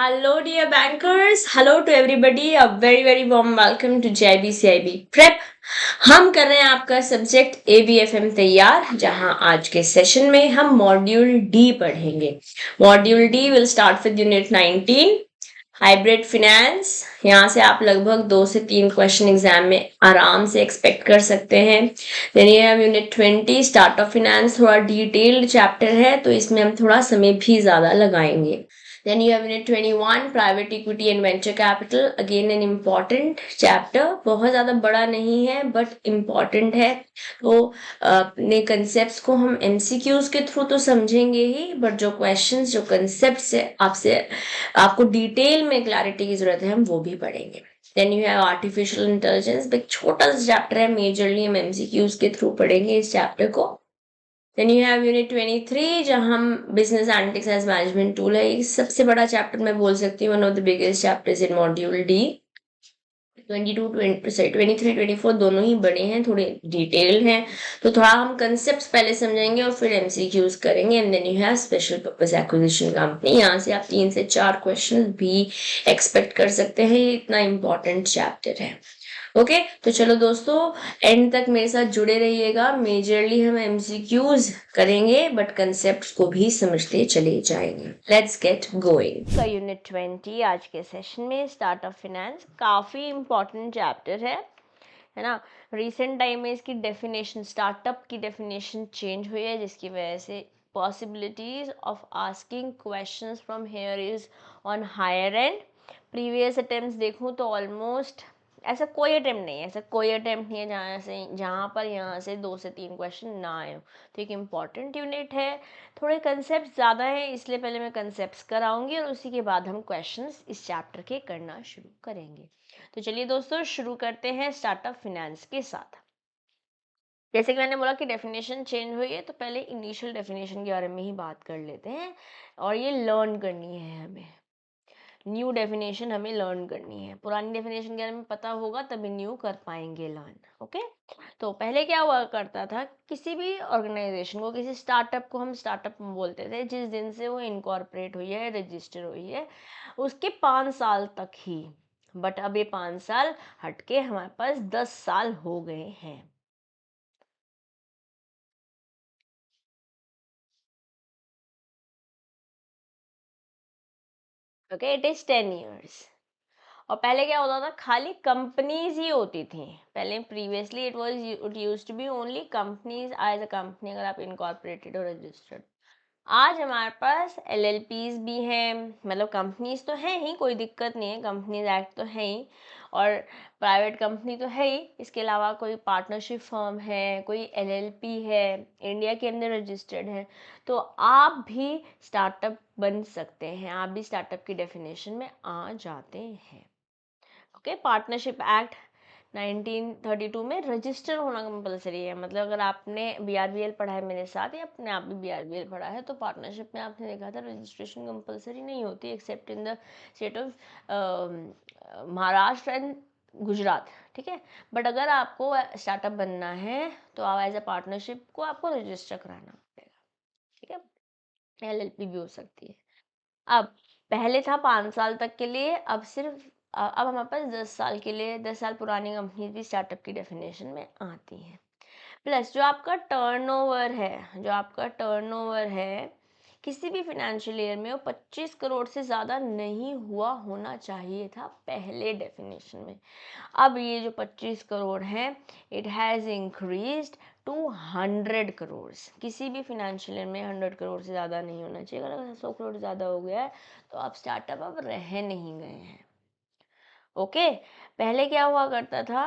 Hello, dear bankers. Hello to everybody. A very warm welcome to JIB Prep. हम कर रहे हैं आपका सब्जेक्ट ABFM तैयार, जहां आज के सेशन में हम मॉड्यूल डी पढ़ेंगे। Module D will start with unit 19 hybrid finance. यहाँ से आप लगभग 2 से 3 क्वेश्चन एग्जाम में आराम से एक्सपेक्ट कर सकते हैं। देन ये have unit 20 start of finance, थोड़ा डिटेल्ड चैप्टर है तो इसमें हम थोड़ा समय भी ज्यादा लगाएंगे। Then you have unit 21 private equity and venture capital, again an important chapter, बहुत ज़्यादा बड़ा नहीं है but important है। तो अपने concepts को हम MCQs के थ्रू तो समझेंगे ही, but जो questions जो concepts है आपको डिटेल में क्लैरिटी की जरूरत है, हम वो भी पढ़ेंगे। Then you have artificial intelligence, एक छोटा सा चैप्टर है, मेजरली हम MCQs के थ्रू पढ़ेंगे इस चैप्टर को। देन यू हैव यूनिट 23 जहां हम business analytics as management tool है, ये सबसे बड़ा चैप्टर मैं बोल सकती हूँ, one of the biggest chapters in module D. 23 24 दोनों ही बड़े हैं, थोड़े डिटेल हैं, तो थोड़ा हम कंसेप्ट पहले समझेंगे और फिर MCQs करेंगे। And then you have special purpose acquisition company, यहाँ से आप 3 से 4 क्वेश्चन भी एक्सपेक्ट कर सकते हैं, ये इतना इंपॉर्टेंट चैप्टर है। ओके तो चलो दोस्तों, एंड तक मेरे साथ जुड़े रहिएगा। मेजरली हम MCQs करेंगे बट कंसेप्ट्स को भी समझते चले जाएंगे। Let's get going. का यूनिट 20 आज के सेशन में स्टार्ट ऑफ फिनेंस काफ़ी इंपॉर्टेंट चैप्टर है ना। रिसेंट टाइम में इसकी डेफिनेशन, स्टार्टअप की डेफिनेशन चेंज हुई है, जिसकी वजह से possibilities of asking questions from here is on higher end. Previous attempt देखूँ तो ऑलमोस्ट ऐसा कोई अटेम्प्ट नहीं है, जहाँ पर यहाँ से 2 से 3 क्वेश्चन ना आए हो। तो एक इम्पॉर्टेंट यूनिट है, थोड़े कंसेप्ट ज़्यादा हैं, इसलिए पहले मैं कंसेप्ट्स कराऊंगी और उसी के बाद हम क्वेश्चंस इस चैप्टर के करना शुरू करेंगे। तो चलिए दोस्तों शुरू करते हैं स्टार्टअप फिनेंस के साथ। जैसे कि मैंने बोला कि डेफिनेशन चेंज हुई है, तो पहले इनिशियल डेफिनेशन के बारे में ही बात कर लेते हैं, और ये लर्न करनी है हमें। न्यू डेफिनेशन हमें लर्न करनी है, पुरानी डेफिनेशन के बारे में पता होगा तभी न्यू कर पाएंगे लर्न। ओके तो पहले क्या हुआ करता था, किसी भी ऑर्गेनाइजेशन को, किसी स्टार्टअप को हम स्टार्टअप बोलते थे जिस दिन से वो इनकॉर्पोरेट हुई है, रजिस्टर हुई है, उसके 5 साल तक ही। बट अब ये 5 साल हटके हमारे पास 10 साल हो गए हैं। Okay it is 10 years। और पहले क्या होता था, खाली कंपनीज ही होती थी पहले। Previously it used to be only companies as a company, अगर आप इनकॉर्पोरेटेड और रजिस्टर्ड। आज हमारे पास LLPs भी हैं, मतलब कंपनीज तो हैं ही, कोई दिक्कत नहीं है, कंपनीज एक्ट तो है ही, और प्राइवेट कंपनी तो है ही। इसके अलावा कोई पार्टनरशिप फर्म है, कोई LLP है, इंडिया के अंदर रजिस्टर्ड है, तो आप भी स्टार्टअप बन सकते हैं, आप भी स्टार्टअप की डेफिनेशन में आ जाते हैं। ओके पार्टनरशिप एक्ट 1932 में रजिस्टर होना कंपलसरी है, मतलब अगर आपने BRBL पढ़ा है मेरे साथ या अपने आप भी BRBL पढ़ा है, तो पार्टनरशिप में आपने देखा था रजिस्ट्रेशन कंपलसरी नहीं होती accept in the state of Maharashtra and Gujarat, ठीक है। बट अगर आपको स्टार्टअप बनना है तो आप एज ए पार्टनरशिप को आपको रजिस्टर कराना पड़ेगा, ठीक है। LLP भी हो सकती है। अब पहले था 5 साल तक के लिए, अब सिर्फ अब हमारे पास 10 साल के लिए, 10 साल पुरानी कंपनी भी स्टार्टअप की डेफिनेशन में आती हैं। प्लस जो आपका टर्नओवर है किसी भी फाइनेंशियल ईयर में, वो 25 करोड़ से ज़्यादा नहीं हुआ होना चाहिए था पहले डेफिनेशन में। अब ये जो 25 करोड़ है, it has increased to 100 crore. किसी भी फाइनेंशियल ईयर में 100 करोड़ से ज़्यादा नहीं होना चाहिए। अगर 100 करोड़ ज़्यादा हो गया है तो आप स्टार्टअप अब रह नहीं गए हैं। ओके पहले क्या हुआ करता था,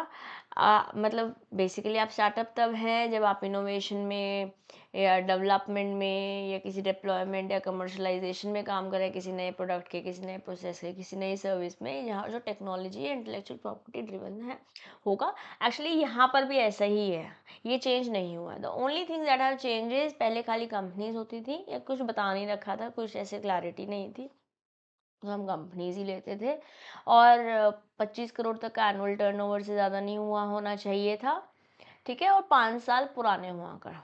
मतलब बेसिकली आप स्टार्टअप तब है जब आप इनोवेशन में या डेवलपमेंट में या किसी डिप्लॉयमेंट या कमर्शलाइजेशन में काम करें, किसी नए प्रोडक्ट के, किसी नए प्रोसेस के, किसी नई सर्विस में, जहाँ जो टेक्नोलॉजी या इंटेलेक्चुअल प्रॉपर्टी ड्रिवन है होगा। एक्चुअली यहाँ पर भी ऐसा ही है, ये चेंज नहीं हुआ। The only thing that have changes, पहले खाली कंपनीज होती थी या कुछ बता नहीं रखा था, कुछ ऐसे क्लैरिटी नहीं थी, तो हम कंपनीज ही लेते थे, और 25 करोड़ तक का एनुअल टर्नओवर से ज़्यादा नहीं हुआ होना चाहिए था। ठीक है, और 5 साल पुराने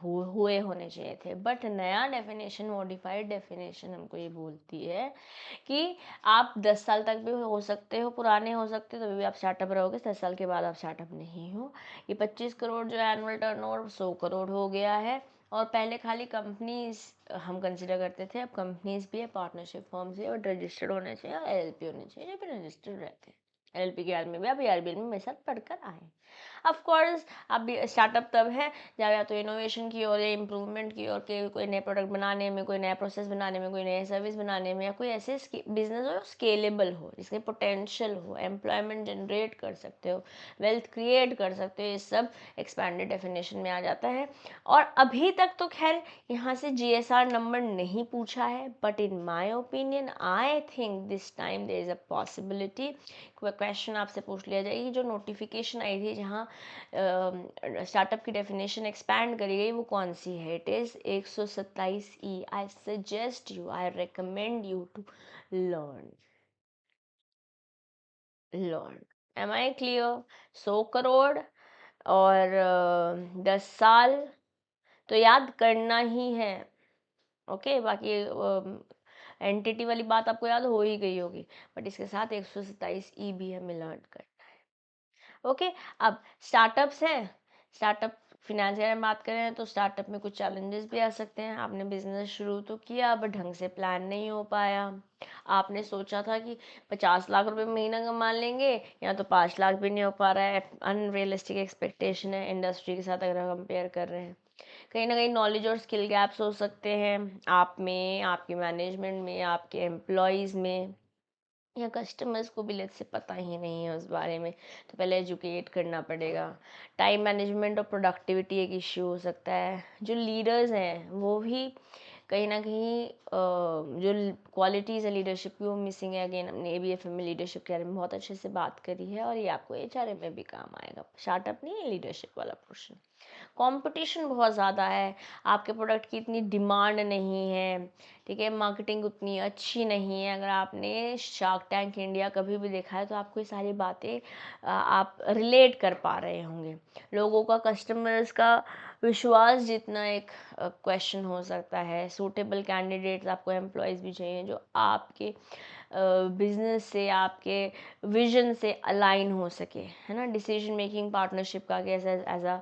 हुए होने चाहिए थे। बट नया डेफिनेशन, मॉडिफाइड डेफिनेशन हमको ये बोलती है कि आप 10 साल तक भी हो सकते हो, पुराने हो सकते हो, तभी भी आप स्टार्टअप रहोगे, 10 साल के बाद आप स्टार्टअप नहीं हो। ये 25 करोड़ जो एनुअल टर्नओवर 100 करोड़ हो गया है। और पहले खाली कंपनीज हम कंसिडर करते थे, अब कंपनीज भी है, पार्टनरशिप फर्म्स भी है, बट रजिस्टर्ड होने चाहिए और एलएलपी होने चाहिए, जो भी रजिस्टर्ड रहते हैं। एलएलपी के आर में भी आप आरबीएल में मेरे साथ पढ़कर आए। ऑफ कोर्स अब स्टार्टअप तब है जब या तो इनोवेशन की और या इम्प्रूवमेंट की, और कोई नए प्रोडक्ट बनाने में, कोई नया प्रोसेस बनाने में, कोई नई सर्विस बनाने में, या कोई ऐसे बिजनेस हो स्केलेबल हो, जिसके पोटेंशियल हो, एम्प्लॉयमेंट जनरेट कर सकते हो, वेल्थ क्रिएट कर सकते हो, ये सब एक्सपैंडेड डेफिनेशन में आ जाता है। और अभी तक तो खैर यहाँ से जीएसआर नंबर नहीं पूछा है, but in my opinion I think this time there is a possibility question आपसे पूछ लिया जाए। जो नोटिफिकेशन आई थी जहाँ स्टार्टअप की डेफिनेशन एक्सपैंड करी गई, वो कौन सी है? It is 127E। I suggest you, I recommend you to learn learn. Am I clear? 100 crore और 10 साल तो याद करना ही है। ओके, बाकी एंटिटी वाली बात आपको याद हो ही गई होगी, बट इसके साथ 127E भी हमें लर्न करना है। ओके, अब स्टार्टअप्स हैं, स्टार्टअप फिनेंस के बारे में बात करें तो स्टार्टअप में कुछ चैलेंजेस भी आ सकते हैं। आपने बिजनेस शुरू तो किया, बट ढंग से प्लान नहीं हो पाया। आपने सोचा था कि 50 लाख रुपए महीना कमा लेंगे, या तो 5 लाख भी नहीं हो पा रहा है। अनरियलिस्टिक एक्सपेक्टेशन है इंडस्ट्री के साथ अगर हम कंपेयर कर रहे हैं। कहीं ना कहीं नॉलेज और स्किल गैप्स हो सकते हैं आप में, आपके मैनेजमेंट में, आपके एम्प्लॉयज़ में, या कस्टमर्स को भी लेट से पता ही नहीं है उस बारे में, तो पहले एजुकेट करना पड़ेगा। टाइम मैनेजमेंट और प्रोडक्टिविटी एक इश्यू हो सकता है। जो लीडर्स हैं वो भी कहीं ना कहीं जो क्वालिटीज़ है लीडरशिप की वो मिसिंग है। अगेन हमने एबीएफएम में लीडरशिप के बारे में बहुत अच्छे से बात करी है, और ये आपको एचआरएम में भी काम आएगा। स्टार्टअप नहीं है लीडरशिप वाला पोर्शन। कंपटीशन बहुत ज़्यादा है, आपके प्रोडक्ट की इतनी डिमांड नहीं है, ठीक है, मार्केटिंग उतनी अच्छी नहीं है। अगर आपने शार्क टैंक इंडिया कभी भी देखा है तो आपको ये सारी बातें आप रिलेट कर पा रहे होंगे। लोगों का, कस्टमर्स का विश्वास जितना एक क्वेश्चन हो सकता है। सूटेबल कैंडिडेट्स, आपको एम्प्लॉयज़ भी चाहिए जो आपके बिजनेस से, आपके विजन से अलाइन हो सके, है ना। डिसीजन मेकिंग पार्टनरशिप का कैसे, as a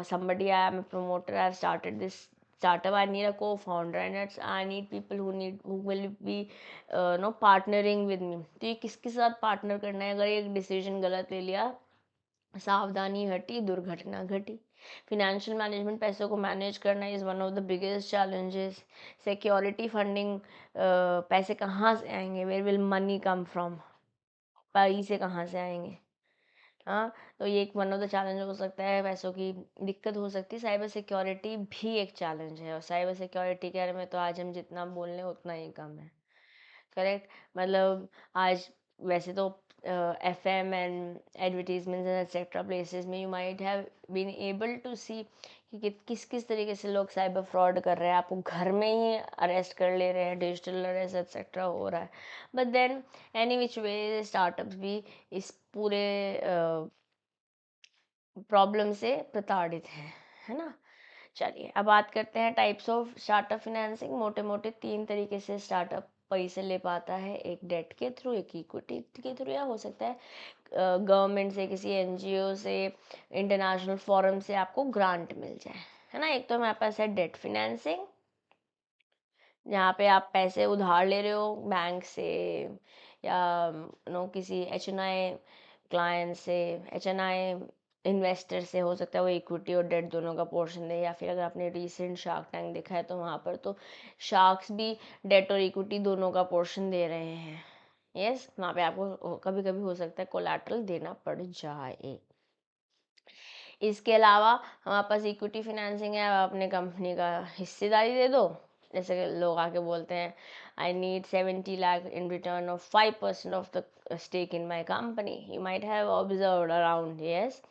somebody, I am a promoter, I have started this startup, I need a co-founder, and I need people who will be partnering with me। तो ये किसके साथ पार्टनर करना है? अगर एक डिसीजन गलत ले लिया, सावधानी हटी, दुर्घटना घटी। फिनेंशियल मैनेजमेंट, पैसों को मैनेज करना is one of the biggest challenges. Security, funding, पैसे कहाँ से आएंगे? Where will money come from? पैसे कहाँ से आएंगे? हाँ, तो ये एक वन ऑफ द चैलेंज हो सकता है, पैसों की दिक्कत हो सकती है। साइबर सिक्योरिटी भी एक चैलेंज है, और साइबर सिक्योरिटी के बारे में तो आज हम जितना बोल लें उतना ही कम है। करेक्ट, मतलब आज वैसे तो FM and advertisements and etcetera places में you might have been able to see कि किस किस तरीके से लोग साइबर फ्रॉड कर रहे हैं, आपको घर में ही अरेस्ट कर ले रहे हैं, डिजिटल अरेस्ट एक्सेट्रा हो रहा है। But then any which way startups भी इस पूरे प्रॉब्लम से प्रताड़ित है ना। चलिए अब बात करते हैं टाइप्स ऑफ स्टार्टअप फिनेंसिंग। मोटे मोटे 3 तरीके से स्टार्टअप पैसे ले पाता है। एक डेट के थ्रू, एक इक्विटी के थ्रू, या हो सकता है गवर्नमेंट से, किसी एनजीओ से, इंटरनेशनल फोरम से आपको ग्रांट मिल जाए, है ना। एक तो हमारे पास है डेट फिनेंसिंग, जहाँ पे आप पैसे उधार ले रहे हो बैंक से, या किसी एचएनआई क्लाइंट से, एचएनआई इन्वेस्टर से, हो सकता है वो इक्विटी और डेट दोनों का पोर्शन दे। या फिर अगर आपने रिसेंट शार्क टैंक देखा है तो वहाँ पर तो शार्क्स भी डेट और इक्विटी दोनों का पोर्शन दे रहे हैं। यस, वहाँ पे आपको कभी कभी हो सकता है कोलैटरल देना पड़ जाए। इसके अलावा हमारे पास इक्विटी फिनेंसिंग है, आप अपने कंपनी का हिस्सेदारी दे दो। जैसे कि लोग आके बोलते हैं I need 70 lakh in return of 5% of the stake in my company. You might have observed around, yes.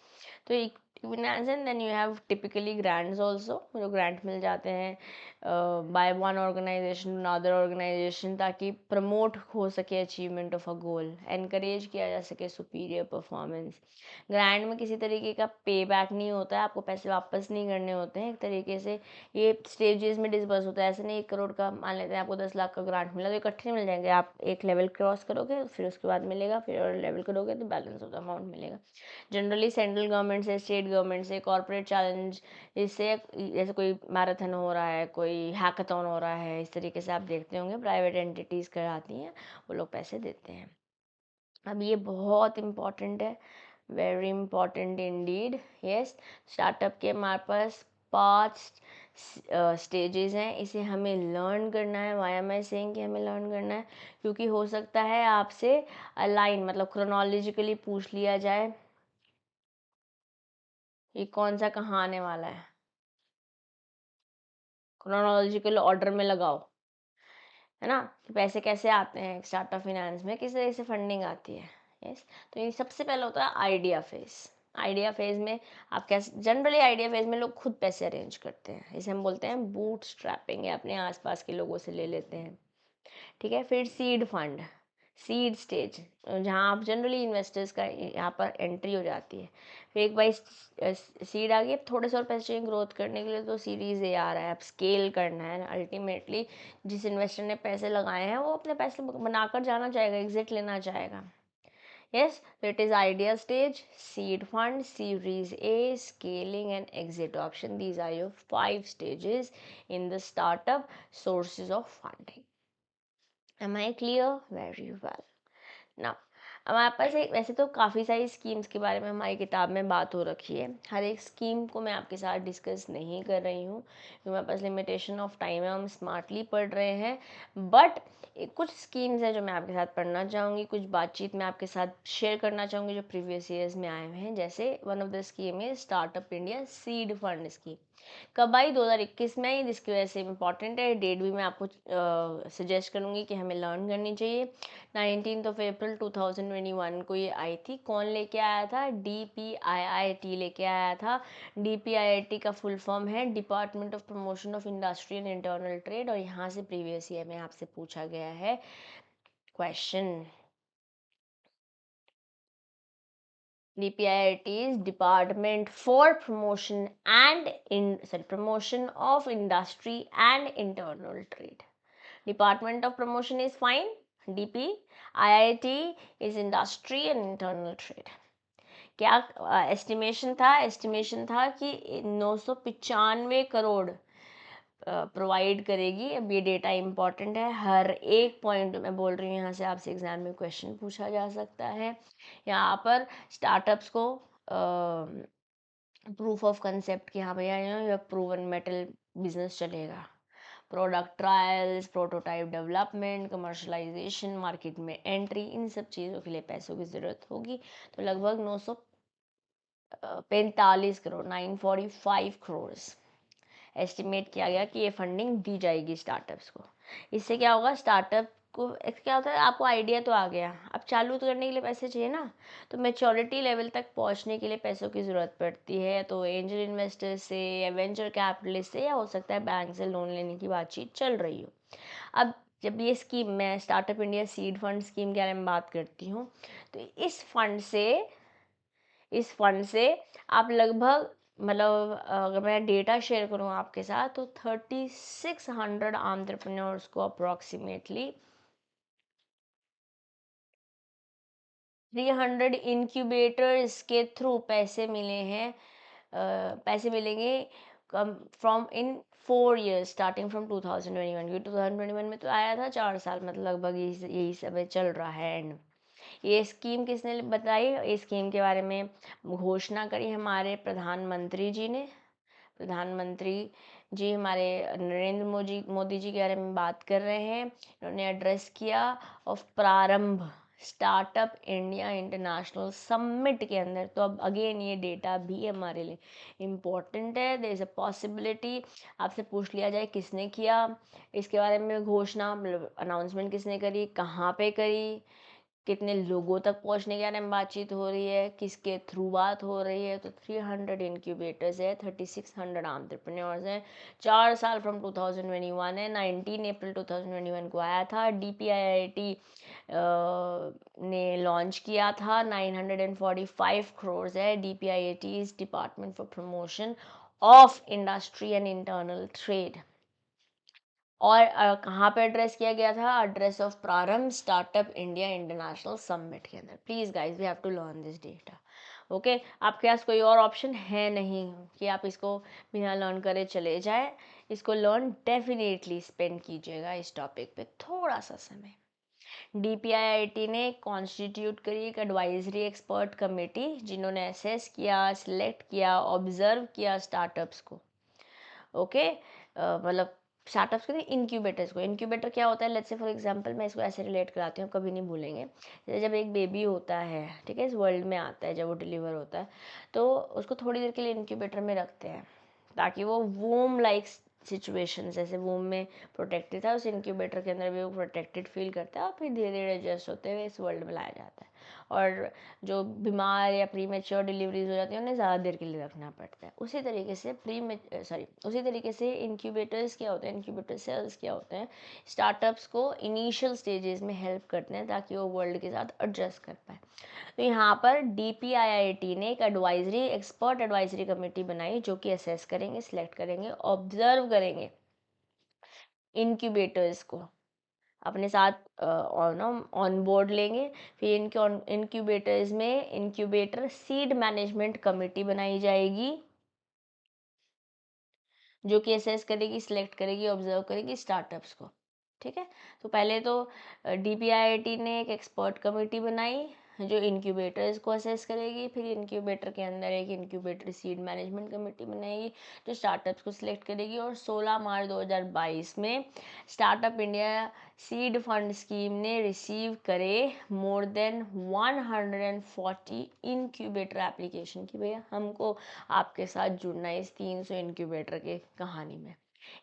तो equity finance and then you have typically grants also, जो ग्रांट मिल जाते हैं by one organisation other organisation, ताकि promote हो सके achievement of a goal, encourage किया जा सके सुपीरियर परफॉर्मेंस। ग्रांट में किसी तरीके का पे बैक नहीं होता है, आपको पैसे वापस नहीं करने होते हैं, एक तरीके से ये स्टेजेस में डिस्बर्स होता है। ऐसे नहीं 1 करोड़ का मान लेते हैं आपको 10 लाख का ग्रांट मिला तो इकट्ठे नहीं मिल जाएंगे, आप एक लेवल क्रॉस करोगे फिर उसके बाद मिलेगा, फिर और लेवल करोगे तो बैलेंस ऑफ द अमाउंट मिलेगा। जनरली सेंट्रल गवर्नमेंट से, स्टेट गवर्नमेंट से, कॉर्पोरेट चैलेंज, इससे जैसे कोई मैराथन हो रहा है, कोई हैकाथॉन हो रहा है, इस तरीके से आप देखते होंगे प्राइवेट एंटिटीज़ कराती हैं, वो लोग पैसे देते हैं। अब ये बहुत इम्पॉर्टेंट है, very important Indeed. Yes, startup के हमारे पास 5 स्टेजेस हैं, इसे हमें लर्न करना है। वाई एम आई सेइंग कि हमें लर्न करना है, क्योंकि हो सकता है आपसे अलाइन मतलब क्रोनोलॉजिकली पूछ लिया जाए ये कौन सा कहाँ आने वाला है, क्रोनोलॉजिकल ऑर्डर में लगाओ, है ना, कि पैसे कैसे आते हैं स्टार्टअप फाइनेंस में, किस तरह से फंडिंग आती है। यस, तो ये सबसे पहले होता है आइडिया फेज। आइडिया फेज में आप कैसे, जनरली आइडिया फेज में लोग खुद पैसे अरेंज करते हैं, इसे हम बोलते हैं बूट स्ट्रैपिंग, या अपने आसपास के लोगों से ले लेते हैं। ठीक है, फिर सीड फंड, सीड स्टेज, जहाँ आप जनरली इन्वेस्टर्स का यहाँ पर एंट्री हो जाती है। फिर एक बार सीड आ गई, थोड़े से और पैसे चाहिए ग्रोथ करने के लिए तो सीरीज ए आ रहा है, अब स्केल करना है। अल्टीमेटली जिस इन्वेस्टर ने पैसे लगाए हैं वो अपने पैसे बनाकर जाना चाहेगा, एग्जिट लेना चाहेगा। Yes, so it is idea stage, seed fund, series A, scaling and exit option. These are your 5 stages in the startup sources of funding. Am I clear? Very well. Now, हमारे पास एक, वैसे तो काफ़ी सारी schemes के बारे में हमारी किताब में बात हो रखी है, हर एक स्कीम को मैं आपके साथ डिस्कस नहीं कर रही हूँ क्योंकि हमारे पास लिमिटेशन ऑफ टाइम है, हम स्मार्टली पढ़ रहे हैं। बट कुछ स्कीम्स हैं जो मैं आपके साथ पढ़ना चाहूँगी, कुछ बातचीत मैं आपके साथ शेयर करना चाहूँगी जो प्रीवियस ईयर्स में आए हुए हैं। जैसे वन ऑफ द स्कीम है startup India seed fund scheme, कब आई, 2021 में आई, जिसकी वजह से इम्पॉर्टेंट है, डेट भी मैं आपको सजेस्ट करूँगी कि हमें लर्न करनी चाहिए। 19 अप्रैल 2021 को ये आई थी। कौन लेके आया था? DPIIT लेके आया था। DPIIT का फुल फॉर्म है department of promotion of industry and internal trade, और यहाँ से प्रीवियस ईयर में आपसे पूछा गया है question. DPIIT is Department for Promotion of Industry and Internal Trade. Department of Promotion is fine. DPIIT is Industry and Internal Trade. क्या estimation था? एस्टिमेशन था कि 995 करोड़ प्रोवाइड करेगी। अब ये डेटा इंपॉर्टेंट है, हर एक पॉइंट मैं बोल रही हूँ, यहाँ से आपसे एग्जाम में क्वेश्चन पूछा जा सकता है। यहाँ पर स्टार्टअप्स को प्रूफ ऑफ कंसेप्ट कि हाँ भैया ये प्रूवन मेटल बिजनेस चलेगा, product trials, prototype development, commercialisation, market में एंट्री, इन सब चीज़ों के लिए पैसों की ज़रूरत होगी। तो लगभग 945 करोड़ 945 करोड़ एस्टिमेट किया गया कि ये फंडिंग दी जाएगी स्टार्टअप्स को। इससे क्या होगा, स्टार्टअप को क्या होता है, आपको आइडिया तो आ गया, अब चालू तो करने के लिए पैसे चाहिए ना, तो मैच्योरिटी लेवल तक पहुंचने के लिए पैसों की ज़रूरत पड़ती है। तो एंजल इन्वेस्टर से या वेंचर कैपिटलिस्ट से, या हो सकता है बैंक से लोन लेने की बातचीत चल रही हो। अब जब ये स्कीम, मैं startup India seed fund scheme के बारे में बात करती हूँ, तो इस फंड से आप लगभग, मतलब अगर मैं डेटा शेयर करूँ आपके साथ, तो 3600 एंटरप्रेन्योर्स को अप्रोक्सीमेटली 300 इंक्यूबेटर्स के थ्रू पैसे मिले हैं। पैसे मिलेंगे from in 4 years starting from 2021, क्योंकि 2021 में तो आया था 4 साल, मतलब लगभग यही समय चल रहा है। एंड ये स्कीम किसने बताई? इस स्कीम के बारे में घोषणा करी हमारे प्रधानमंत्री जी ने। प्रधानमंत्री जी हमारे नरेंद्र मोदी जी के बारे में बात कर रहे हैं। इन्होंने एड्रेस किया of Prarambh Startup India International Summit के अंदर। तो अब अगेन ये डेटा भी हमारे लिए इम्पोर्टेंट है। देयर इज़ अ पॉसिबिलिटी आपसे पूछ लिया जाए किसने किया इसके बारे में घोषणा, मतलब अनाउंसमेंट किसने करी, कहाँ पे करी, कितने लोगों तक पहुंचने के बारे में बातचीत हो रही है, किसके थ्रू बात हो रही है, तो 300 इंक्यूबेटर्स है, 3600 एंटरप्रेन्योर्स हैं। 4 साल फ्रॉम 2021 है, 19 अप्रैल 2021 को आया था। DPIIT ने लॉन्च किया था। 945 crores है। DPIIT is department for promotion of industry and internal trade. और कहाँ पे एड्रेस किया गया था? Address of Prarambh Startup India International Summit के अंदर। Please guys we have to learn this data. Okay, आपके पास कोई और ऑप्शन है नहीं कि आप इसको बिना लर्न करे चले जाए। इसको लर्न डेफिनेटली स्पेंड कीजिएगा इस टॉपिक पे थोड़ा सा समय। DPIIT ने कॉन्स्टिट्यूट करी एक एडवाइजरी एक्सपर्ट कमेटी, जिन्होंने असेस किया, सिलेक्ट किया, ऑब्जर्व किया स्टार्टअप्स को। ओके, मतलब स्टार्टअप्स के इनक्यूबेटर्स को। इनक्यूबेटर क्या होता है? लेट्स से फॉर एग्जांपल मैं इसको ऐसे रिलेट कराती हूँ, कभी नहीं भूलेंगे। जैसे जब एक बेबी होता है, ठीक है, इस वर्ल्ड में आता है, जब वो डिलीवर होता है तो उसको थोड़ी देर के लिए इनक्यूबेटर में रखते हैं ताकि वो वूम लाइक सिचुएशन, जैसे वूम में प्रोटेक्टेड था, उस इनक्यूबेटर के अंदर भी वो प्रोटेक्टेड फील करता है और फिर धीरे धीरे एडजस्ट होते हुए इस वर्ल्ड में लाया जाता है। और जो बीमार या प्री मेच्योर डिलीवरीज हो जाती हैं उन्हें ज़्यादा देर के लिए रखना पड़ता है। उसी तरीके से उसी तरीके से इनक्यूबेटर्स क्या होते हैं, इनक्यूबेटर सेल्स क्या होते हैं, स्टार्टअप्स को इनिशियल स्टेजेस में हेल्प करते हैं ताकि वो वर्ल्ड के साथ एडजस्ट कर पाए। तो यहाँ पर DPIIT ने एक एक्सपर्ट एडवाइजरी कमेटी बनाई जो कि असेस करेंगे, सिलेक्ट करेंगे, ऑब्जर्व करेंगे इनक्यूबेटर्स को, अपने साथ ऑन बोर्ड लेंगे। फिर इनके इनक्यूबेटर्स में इनक्यूबेटर सीड मैनेजमेंट कमेटी बनाई जाएगी जो कि असेस करेगी, सिलेक्ट करेगी, ऑब्जर्व करेगी स्टार्टअप्स को। ठीक है, तो पहले तो DPIIT ने एक एक्सपर्ट कमेटी बनाई जो इनक्यूबेटर्स को असेस करेगी। फिर इनक्यूबेटर के अंदर एक इनक्यूबेटर सीड मैनेजमेंट कमेटी बनाएगी जो स्टार्टअप्स को सिलेक्ट करेगी। और 16 मार्च 2022 में startup India seed fund scheme ने रिसीव करे मोर देन 140 इनक्यूबेटर एप्लीकेशन की भैया हमको आपके साथ जुड़ना है इस 300 इनक्यूबेटर के कहानी में।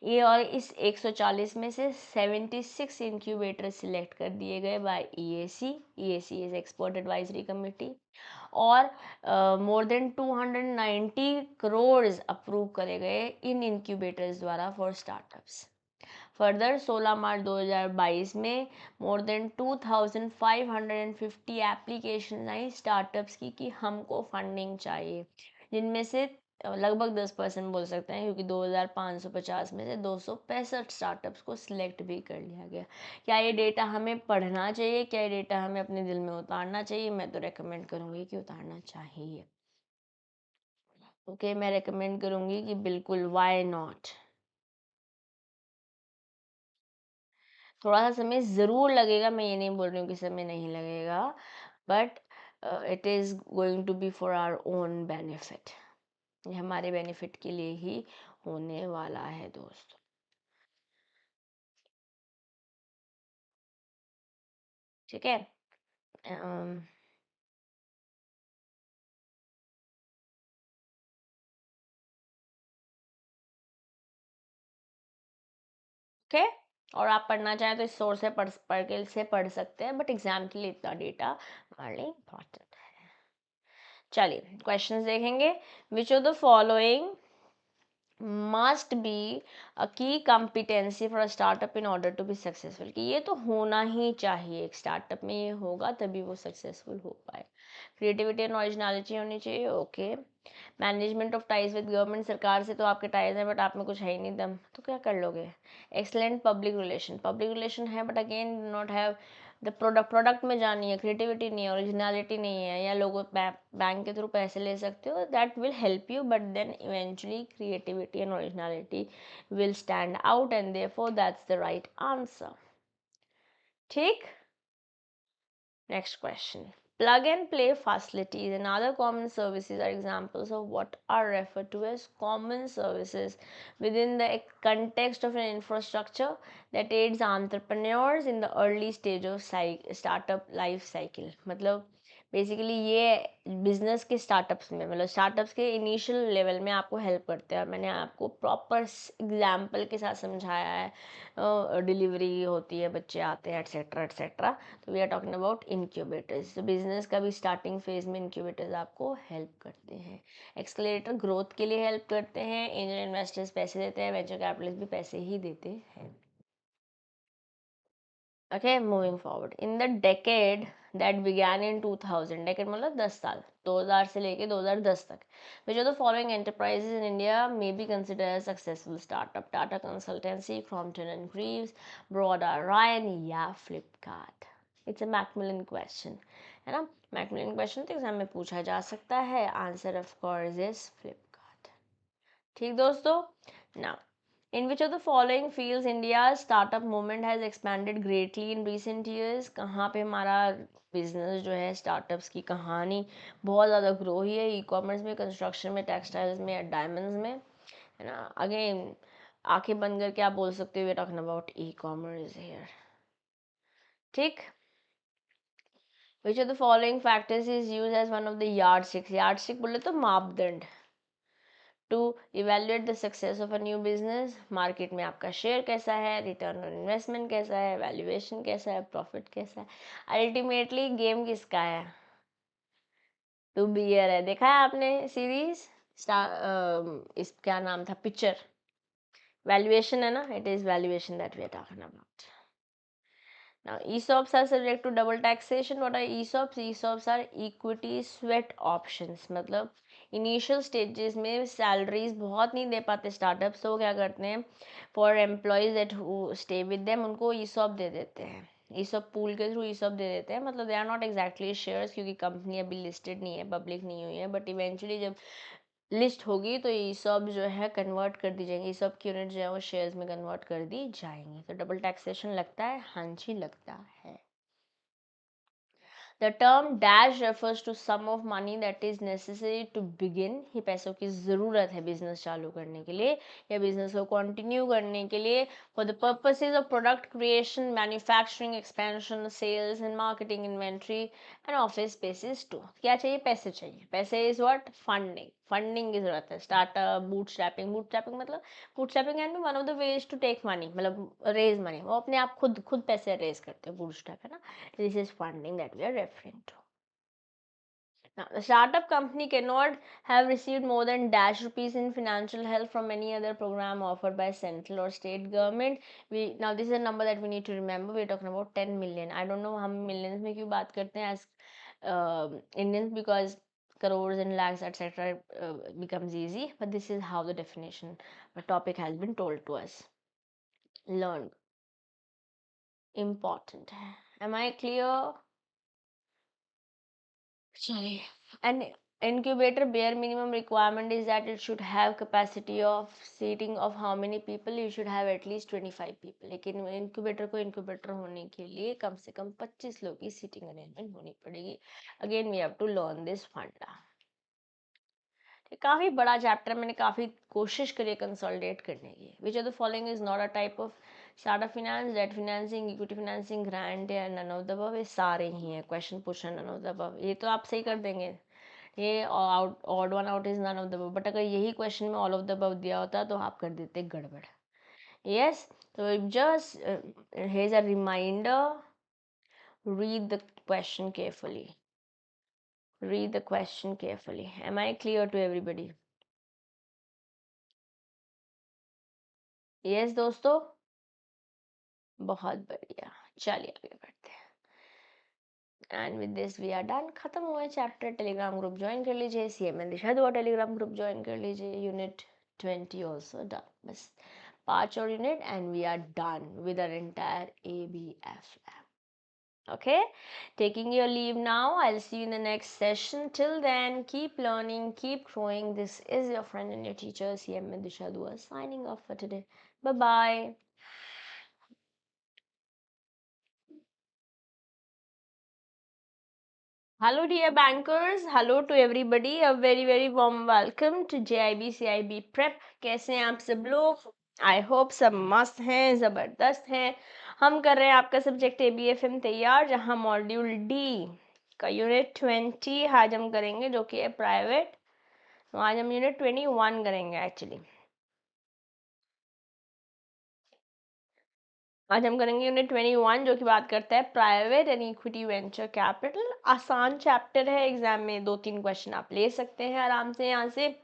ये और इस 140 में से 76 इंक्यूबेटर सिलेक्ट कर दिए गए by EAC। EAC is expert advisory committee. और मोर देन 290 करोड़ अप्रूव करे गए इन इंक्यूबेटर्स द्वारा फॉर स्टार्टअप्स। फर्दर 16 मार्च 2022 में मोर देन 2550 एप्लीकेशन आई स्टार्टअप्स की कि हमको फंडिंग चाहिए, जिनमें से लगभग 10% बोल सकते हैं क्योंकि 2550 में से 265 स्टार्टअप्स को सिलेक्ट भी कर लिया गया। क्या ये डेटा हमें पढ़ना चाहिए? क्या ये डेटा हमें अपने दिल में उतारना चाहिए? मैं तो रेकमेंड करूँगी कि उतारना चाहिए। ओके, मैं रेकमेंड करूँगी कि बिल्कुल, वाई नॉट। थोड़ा सा समय ज़रूर लगेगा, मैं ये नहीं बोल रही हूँ कि समय नहीं लगेगा, but it is going to be for our own benefit. ये हमारे बेनिफिट के लिए ही होने वाला है दोस्त। ठीक है, ओके। और आप पढ़ना चाहें तो इस सोर्स से पढ़ सकते हैं, बट एग्जाम के लिए इतना डेटा हमारे लिए इम्पॉर्टेंट है। चलिए क्वेश्चंस देखेंगे। Which of the following must be a key competency for a startup in order to be successful, कि ये तो होना ही चाहिए एक स्टार्टअप में, ये होगा तभी वो सक्सेसफुल हो पाए। क्रिएटिविटी एंड ओरिजिनलिटी होनी चाहिए, okay. Management of ties with government, सरकार से तो आपके टाइज हैं बट आप में कुछ है ही नहीं दम, तो क्या कर लोगे। एक्सलेंट पब्लिक रिलेशन है but again not have the product में जानी है, क्रिएटिविटी नहीं है, ओरिजिनलिटी नहीं है, या लोगों बैंक के थ्रू पैसे ले सकते हो, that will help you, but then eventually creativity and originality will stand out and therefore that's the right answer. ठीक, next question. Plug and play facilities and other common services are examples of what are referred to as common services within the context of an infrastructure that aids entrepreneurs in the early stage of startup life cycle. मतलब basically ये business के startups में, मतलब startups के initial level में आपको help करते हैं, और मैंने आपको प्रॉपर एग्जाम्पल के साथ समझाया है। डिलीवरी होती है, बच्चे आते हैं, एट्सेट्रा एट्सेट्रा। तो we are talking about incubators. तो बिजनेस का भी स्टार्टिंग फेज में इनक्यूबेटर्स आपको हेल्प करते हैं। एक्सलेटर ग्रोथ के लिए हेल्प करते हैं, एंजल इन्वेस्टर्स पैसे देते हैं, वेंचर कैपिटलिस्ट भी पैसे ही देते हैं। Okay, moving forward. In the decade that began in 2000, decade मतलब 10 साल, 2000 से लेके 2010 तक, which of the following enterprises in India may be considered a successful startup? Tata Consultancy, Crompton and Greaves, Broad Ryan या Flipkart? It's a Macmillan question, है ना? Macmillan question तो exam में पूछा जा सकता है. Answer of course is Flipkart. ठीक दोस्तों. Now, in which of the following fields India's startup movement has expanded greatly in recent years? कहाँ पे हमारा बिजनेस जो है स्टार्टअप्स की कहानी बहुत ज़्यादा ग्रो हुई है? ई कॉमर्स में, कंस्ट्रक्शन में, टेक्सटाइल्स में, डायमंड्स में, है ना? अगेन आंखें बंद करके आप बोल सकते हो we are talking about e commerce here. ठीक. Which of the following factors is used as one of the yardsticks? Yardstick बोले तो मापदंड to evaluate the success of a new business. Market में आपका शेयर कैसा है, रिटर्न ऑन इन्वेस्टमेंट कैसा है, वैल्यूएशन कैसा है, प्रॉफिट कैसा है. अल्टीमेटली गेम किसका है? टू बियर है. देखा है आपने सीरीज इस क्या नाम था, पिक्चर? वैल्यूएशन है ना. It is valuation that we are talking about. Now, ESOPs are subject to double taxation. What are ESOPs? ESOPs are equity sweat options. मतलब इनिशियल स्टेजेस में सैलरीज बहुत नहीं दे पाते स्टार्टअप्स, तो वो क्या करते हैं, for employees at who stay with them उनको ESOP दे देते हैं. ESOP पूल के थ्रू ESOP दे देते हैं. मतलब they are not exactly shares, क्योंकि कंपनी अभी लिस्टेड नहीं है, पब्लिक नहीं हुई है, बट इवेंचुअली जब लिस्ट होगी तो ESOP जो है कन्वर्ट कर दी जाएंगी. ESOP की यूनिट जो है वो शेयर्स में कन्वर्ट कर दी जाएंगी. तो डबल टैक्सेशन लगता है? हाँ जी, लगता है. The term dash refers to sum of money that is necessary to begin. ये पैसों की ज़रूरत है बिजनेस चालू करने के लिए या बिजनेस को कंटिन्यू करने के लिए, for the purposes of product creation, manufacturing, expansion, sales and marketing, inventory and office spaces too. क्या चाहिए? पैसे चाहिए. पैसे is what? Funding. फंडिंग की जरूरत है. Startup, bootstrapping. बूटस्ट्रैपिंग मतलब bootstrapping can be one of the ways to take money, मतलब रेज मनी. वो अपने आप खुद खुद पैसे रेज करते हैं, बूटस्ट्रैप, है ना. This is funding that we are referring to. Now, the startup company cannot have received more than dash rupees in financial help from any other program offered by central or state government. Now this is a number that we need to remember. We are talking about 10 million. I don't know हम millions में क्यों बात करते हैं as Indians, because crores and lakhs etc. Becomes easy. But this is how the definition, the topic has been told to us. Learn. Important. Am I clear? चलिए. An incubator bare minimum requirement is that it should have capacity of seating of how many people? You should have at least 25 people. लेकिन incubator को incubator होने के लिए कम से कम 25 लोग की seating arrangement होनी पड़ेगी. Again we have to learn this funda. काफ़ी बड़ा चैप्टर, मैंने काफ़ी कोशिश करी कंसोलिडेट करने की. विच of the following is not a type of startup finance? Debt financing, equity financing, grant या नन ऑफ द अबव? ये सारे ही हैं. क्वेश्चन पूछना नन ऑफ द अबव, ये तो आप सही कर देंगे. ये odd one out is none of the above. But अगर यही क्वेश्चन में ऑल ऑफ द अबव दिया होता तो आप कर देते गड़बड़. यस. तो just here is a reminder, read the question carefully. Read the question carefully. Am I clear to everybody? Yes दोस्तों. बहुत बढ़िया. चलिए आगे बढ़ते हैं. And with this we are done. खत्म हुआ चैप्टर. टेलीग्राम ग्रुप ज्वाइन कर लीजिए. CMN दिशा दुआ टेलीग्राम ग्रुप ज्वाइन कर लीजिए. Unit 20 also done. बस 5 और unit and we are done with our entire ABF. Okay, taking your leave now. I'll see you in the next session. Till then, keep learning, keep growing. This is your friend and your teacher, CMN Disha Dua, signing off for today. Bye bye. Hello, dear bankers. Hello to everybody. A very, very warm welcome to JIB CIB Prep. कैसे हैं आप सब लोग? I hope सब मस्त हैं, ज़बरदस्त हैं. हम कर रहे हैं आपका सब्जेक्ट ABFM तैयार, जहां मॉड्यूल D का यूनिट 20 आज हम करेंगे, जो कि है प्राइवेट। तो आज हम यूनिट 21 करेंगे एक्चुअली। आज हम करेंगे यूनिट 21, जो कि बात करता है private and equity venture capital. आसान चैप्टर है, एग्जाम में 2-3 क्वेश्चन आप ले सकते हैं आराम से यहाँ से।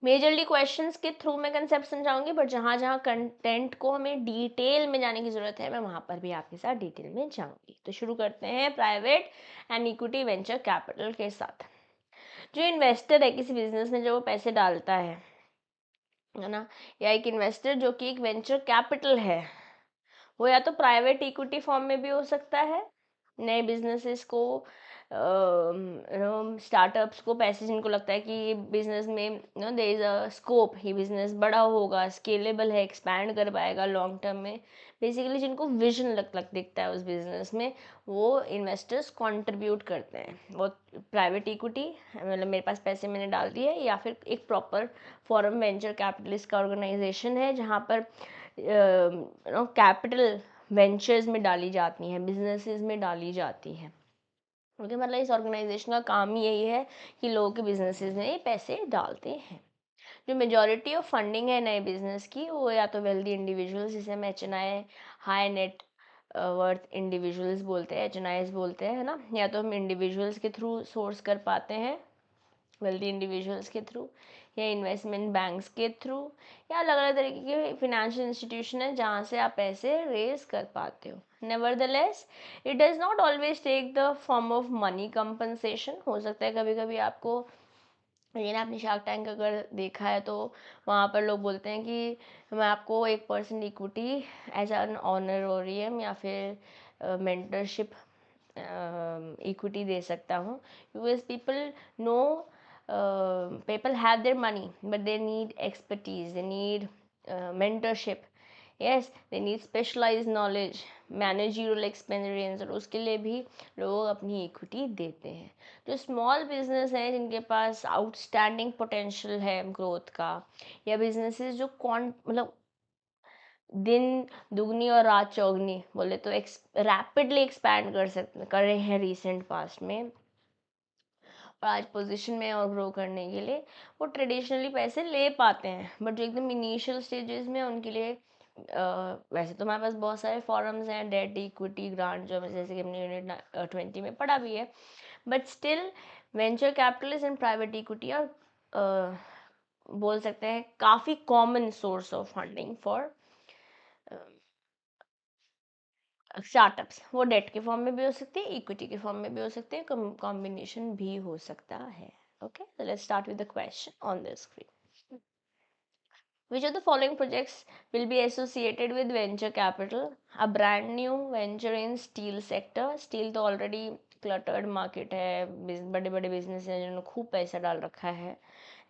मेजरली क्वेश्चंस के थ्रू मैं कंसेप्ट समझाऊंगी, बट जहाँ जहाँ कंटेंट को हमें डिटेल में जाने की ज़रूरत है, मैं वहाँ पर भी आपके साथ डिटेल में जाऊंगी। तो शुरू करते हैं private and equity venture capital के साथ। जो इन्वेस्टर है किसी बिजनेस में, जो वो पैसे डालता है ना, या एक इन्वेस्टर जो कि एक वेंचर कैपिटल है, वो या तो प्राइवेट इक्विटी फॉर्म में भी हो सकता है। नए बिजनेसेस को, स्टार्टअप्स को पैसे, जिनको लगता है कि ये बिजनेस में देयर इज अ स्कोप, ये बिजनेस बड़ा होगा, स्केलेबल है, एक्सपैंड कर पाएगा लॉन्ग टर्म में, बेसिकली जिनको विजन लग दिखता है उस बिजनेस में, वो इन्वेस्टर्स कंट्रीब्यूट करते हैं। वो प्राइवेट इक्विटी, मतलब मेरे पास पैसे मैंने डाल दिए, या फिर एक प्रॉपर फॉरम वेंचर कैपिटलिस्ट का ऑर्गेनाइजेशन है जहाँ पर कैपिटल वेंचर्स में डाली जाती हैं, बिजनेसेस में डाली जाती हैं। ओके, मतलब इस ऑर्गेनाइजेशन का काम ही यही है कि लोगों के बिजनेसेस में ये पैसे डालते हैं। जो मेजॉरिटी ऑफ फंडिंग है नए बिजनेस की, वो या तो वेल्दी इंडिविजुअल्स, जिसे हम HNI, high net worth individuals बोलते हैं, HNIs बोलते हैं, है ना, या तो हम इंडिविजुअल्स के थ्रू सोर्स कर पाते हैं, वेल्दी इंडिविजुअल्स के थ्रू, या इन्वेस्टमेंट बैंक्स के थ्रू, या अलग अलग तरीके के फिनेंशियल इंस्टीट्यूशन है जहाँ से आप पैसे रेज कर पाते हो। Nevertheless it does not always take the form of money compensation. हो सकता है कभी कभी आपको, लेकिन आपने शार्क टैंक अगर देखा है तो वहाँ पर लोग बोलते हैं कि मैं आपको 1% इक्विटी एज एन ऑनरोरियम या फिर मेंटरशिप इक्विटी दे सकता हूँ, because people know, people have their money but they need expertise, they need mentorship, yes, they need specialized knowledge, managerial experience, और उसके लिए भी लोग अपनी इक्विटी देते हैं। जो स्मॉल बिजनेस हैं जिनके पास आउटस्टैंडिंग पोटेंशियल है ग्रोथ का, या बिजनेसेस जो मतलब दिन दुगनी और रात चौगनी बोले तो रैपिडली एक्सपैंड कर रहे हैं रिसेंट पास्ट में, और आज पोजीशन में और ग्रो करने के लिए वो ट्रेडिशनली पैसे ले पाते हैं। बट जो एकदम इनिशियल स्टेजेस में उनके लिए, वैसे तो हमारे पास बहुत सारे फॉरम्स हैं, डेट इक्विटी ग्रांट, जो जैसे कि हमने यूनिट 20 में पढ़ा भी है, but still venture capitalist and private equity और बोल सकते हैं काफ़ी common source of funding for startups. वो डेट के फॉर्म में भी हो सकती है, इक्विटी के फॉर्म में भी हो सकते हैं, कॉम्बिनेशन भी हो सकता है। Okay, so let's start with the question on the screen. Which of the following projects will be associated with venture capital? A brand new venture in steel sector. Steel तो already cluttered market है, बड़े बड़े business हैं जिन्होंने खूब पैसा डाल रखा है।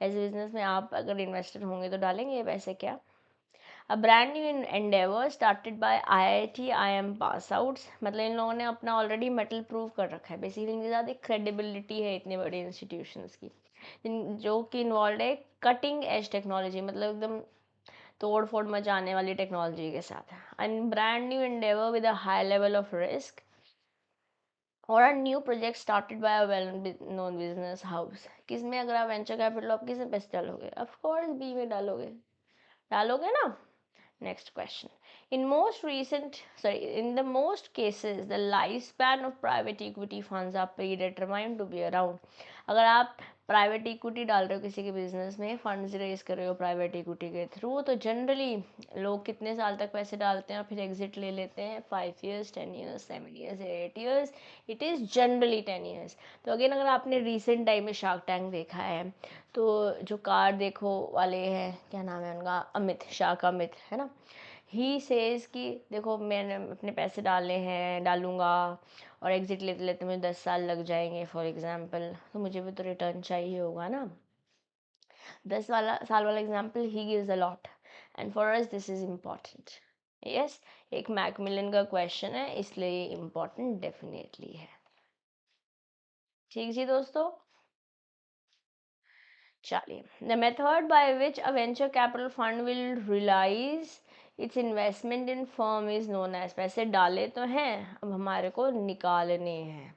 ऐसे बिजनेस में आप अगर इन्वेस्टर होंगे तो डालेंगे ये पैसे क्या? A brand new endeavor started by IIT IM pass outs, मतलब इन लोगों ने अपना ऑलरेडी मेटल प्रूव कर रखा है, बेसिकली इनके साथ एक क्रेडिबिलिटी है इतने बड़े इंस्टीट्यूशंस की, जो कि इन्वॉल्व है कटिंग एज टेक्नोलॉजी, मतलब एकदम तोड़ फोड़ मचाने वाली टेक्नोलॉजी के साथ। And brand new endeavor with a high level of risk, और a new project started by a well known business house. किसमें, अगर आप वेंचर कैपिटल, आप किसमें पैसे डालोगे? ऑफ कोर्स बी में डालोगे, डालोगे ना। Next question. In the most cases, the lifespan of private equity funds are predetermined to be around. अगर आप प्राइवेट इक्विटी डाल रहे हो किसी के बिजनेस में, फंड्स रेज कर रहे हो प्राइवेट इक्विटी के थ्रू, तो जनरली लोग कितने साल तक पैसे डालते हैं और फिर एग्जिट ले लेते हैं? 5 years, 10 years, 7 years, 8 years. It is generally 10 years. तो अगेन, अगर आपने रिसेंट टाइम में शार्क टैंक देखा है, तो जो कार देखो वाले हैं, क्या नाम है उनका, अमित, शार्क अमित, है ना, ही सेज कि देखो मैंने अपने पैसे डाले हैं, डालूंगा, और एग्जिट लेते लेते मुझे 10 साल लग जाएंगे फॉर एग्जांपल, तो मुझे भी तो रिटर्न चाहिए होगा ना। 10 साल वाला example he gives a lot, and for us this is important. Yes, एक मैकमिलन का क्वेश्चन है, इसलिए ये इम्पॉर्टेंट डेफिनेटली है। ठीक जी दोस्तों, चलिए, the method by which a venture capital fund will realize its investment in firm is known as, पैसे डाले तो हैं, अब हमारे को निकालने हैं,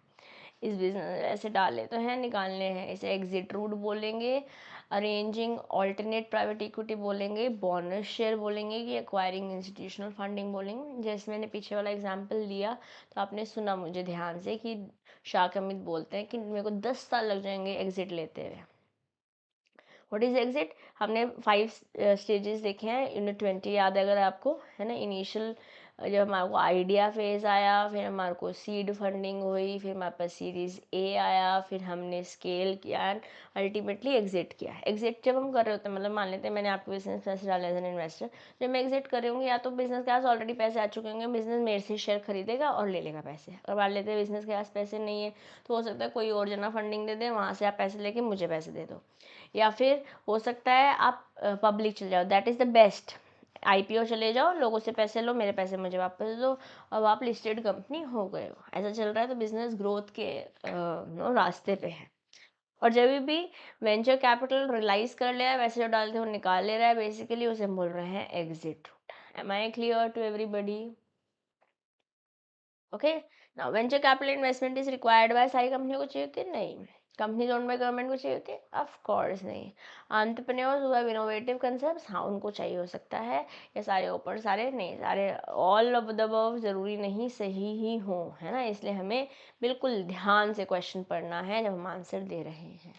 इस बिजनेस ऐसे डाले तो हैं, निकालने हैं, इसे एग्जिट रूट बोलेंगे, अरेंजिंग ऑल्टरनेट प्राइवेट इक्विटी बोलेंगे, बोनस शेयर बोलेंगे, कि एक्वायरिंग इंस्टीट्यूशनल फंडिंग बोलेंगे। जैसे मैंने पीछे वाला एग्जांपल लिया तो आपने सुना मुझे ध्यान से कि शाक अमित बोलते हैं कि मेरे को 10 साल लग जाएंगे एग्जिट लेते हुए। What is exit? हमने 5 स्टेजेस देखे हैं, यूनिट 20 याद है अगर आपको, है ना। इनिशियल जब हमारे को आइडिया फेज आया, फिर हमारे को सीड फंडिंग हुई, फिर हमारे पास सीरीज ए आया, फिर हमने स्केल किया एंड अल्टीमेटली एग्जिट किया। एग्जिट जब हम कर रहे होते हैं, मतलब मान लेते हैं मैंने आपके बिजनेस पैसे डाले एज एन इन्वेस्टर, जब मैं एग्जिट कर रही हूँ या तो बिजनेस के पास ऑलरेडी पैसे आ चुके होंगे, बिजनेस मेरे से शेयर खरीदेगा और ले लेगा पैसे। और मान लेते हैं बिजनेस के पास पैसे नहीं है, तो हो सकता है कोई और जना फंडिंग दे दे, वहाँ से आप पैसे लेके मुझे पैसे दे दो, या फिर हो सकता है आप पब्लिक चले जाओ, that is the best. IPO चले जाओ, लोगों से पैसे लो, मेरे पैसे मुझे वापस दो, अब आप लिस्टेड कंपनी हो गए हो। ऐसा चल रहा है, तो बिजनेस ग्रोथ के रास्ते पे है। और जब भी वेंचर कैपिटल रियलाइज कर लिया है, वैसे जो डालते हो निकाल ले रहा है, बेसिकली उसे हम बोल रहे हैं exit route. Am I clear to everybody? Okay. Now venture capital investment is required by, सारी कंपनियों को चाहिए होती है? नहीं। कंपनीज ओन्ड बाय गवर्नमेंट को चाहिए होती है? ऑफ कोर्स नहीं। Entrepreneurs who have innovative concepts, हाँ उनको चाहिए हो सकता है। ये सारे ऊपर, सारे नहीं, सारे ऑल ऑफ द अबव जरूरी नहीं सही ही हो, है ना। इसलिए हमें बिल्कुल ध्यान से क्वेश्चन पढ़ना है जब हम आंसर दे रहे हैं।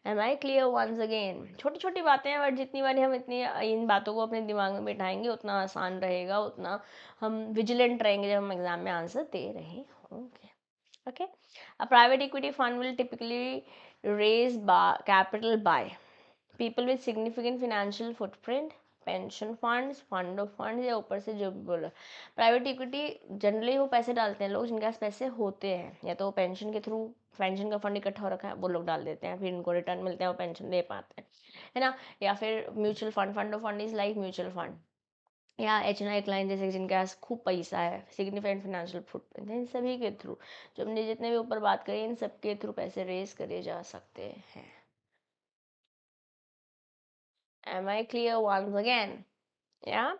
Am I clear once again? छोटी छोटी बातें हैं, बट जितनी बार हम इतनी इन बातों को अपने दिमाग में बिठाएंगे उतना आसान रहेगा, उतना हम विजिलेंट रहेंगे जब हम एग्जाम में आंसर दे रहे होंगे। Okay. A private equity fund will typically raise capital by people with significant financial footprint, pension funds, fund of funds, या ऊपर से जो भी बोलो। प्राइवेट इक्विटी जनरली वो पैसे डालते हैं लोग जिनके पास पैसे होते हैं, या तो वो पेंशन के थ्रू, पेंशन का फंड इकट्ठा हो रखा है, वो लोग डाल देते हैं, फिर उनको रिटर्न मिलते हैं, वो पेंशन दे पाते हैं, है ना। या फिर mutual fund, fund of fund is like mutual fund, या एच एन आई क्लाइंट जैसे जिनके पास खूब पैसा है, सिग्निफिकेंट फाइनेंशियल फुटप्रिंट, इन सभी के थ्रू, जो हमने जितने भी ऊपर बात करी, इन सब के थ्रू पैसे रेज करे जा सकते हैं। Am I clear once again? Yeah.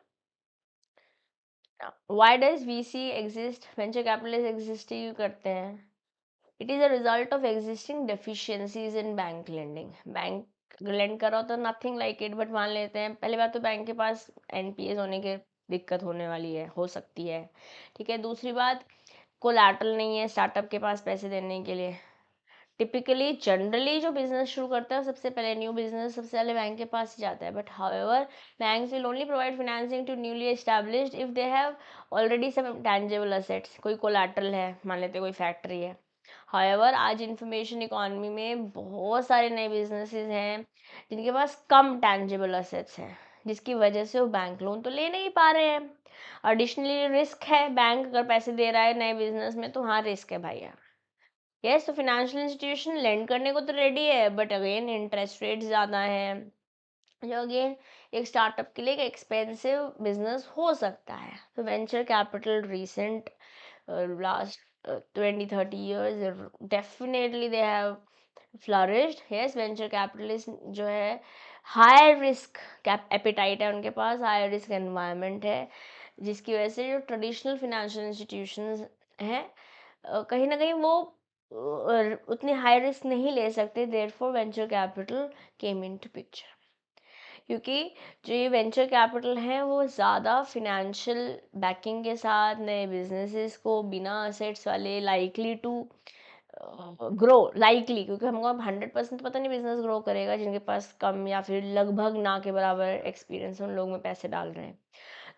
Now, why does VC exist? Venture capitalists exist क्यों करते हैं? It is a result of existing deficiencies in bank lending. Bank lend करो तो nothing like it, but मान लेते हैं पहली बात तो बैंक के पास एनपीएस होने के दिक्कत होने वाली है, हो सकती है, ठीक है। दूसरी बात, कोलैटरल नहीं है स्टार्टअप के पास पैसे देने के लिए। टिपिकली जनरली जो बिजनेस शुरू करता है सबसे पहले, न्यू बिजनेस सबसे पहले बैंक के पास ही जाता है, but however banks will only provide financing to newly established if they have already some tangible assets, कोई कोलैटरल है, मान लेते कोई फैक्ट्री है। हाउएवर आज इंफॉर्मेशन इकोनॉमी में बहुत सारे नए बिजनेसेस हैं जिनके पास कम टैंजिबल असेट्स हैं, जिसकी वजह से वो बैंक लोन तो ले नहीं पा रहे हैं। एडिशनली रिस्क है, बैंक अगर पैसे दे रहा है नए बिजनेस में तो हाँ रिस्क है भैया। यस, तो फाइनेंशियल इंस्टीट्यूशन लेंड करने को तो रेडी है, बट अगेन इंटरेस्ट रेट ज़्यादा है, जो अगेन एक स्टार्टअप के लिए एक एक्सपेंसिव बिजनेस हो सकता है। तो venture capital recent last 20-30 years definitely they have flourished. Yes, venture capitalist जो है हाई रिस्क कैप एपिटाइट है उनके पास, हाई रिस्क एनवायरनमेंट है, जिसकी वजह से जो ट्रेडिशनल फाइनेंशियल इंस्टीट्यूशंस हैं कहीं ना कहीं वो उतनी हाई रिस्क नहीं ले सकते, therefore venture capital came into picture. क्योंकि जो ये वेंचर कैपिटल है वो ज़्यादा फिनेंशियल बैकिंग के साथ नए बिजनेसेस को बिना असेट्स वाले लाइकली टू ग्रो, लाइकली, क्योंकि हमको 100% पता नहीं बिजनेस ग्रो करेगा जिनके पास कम या फिर लगभग ना के बराबर एक्सपीरियंस उन लोग में पैसे डाल रहे हैं।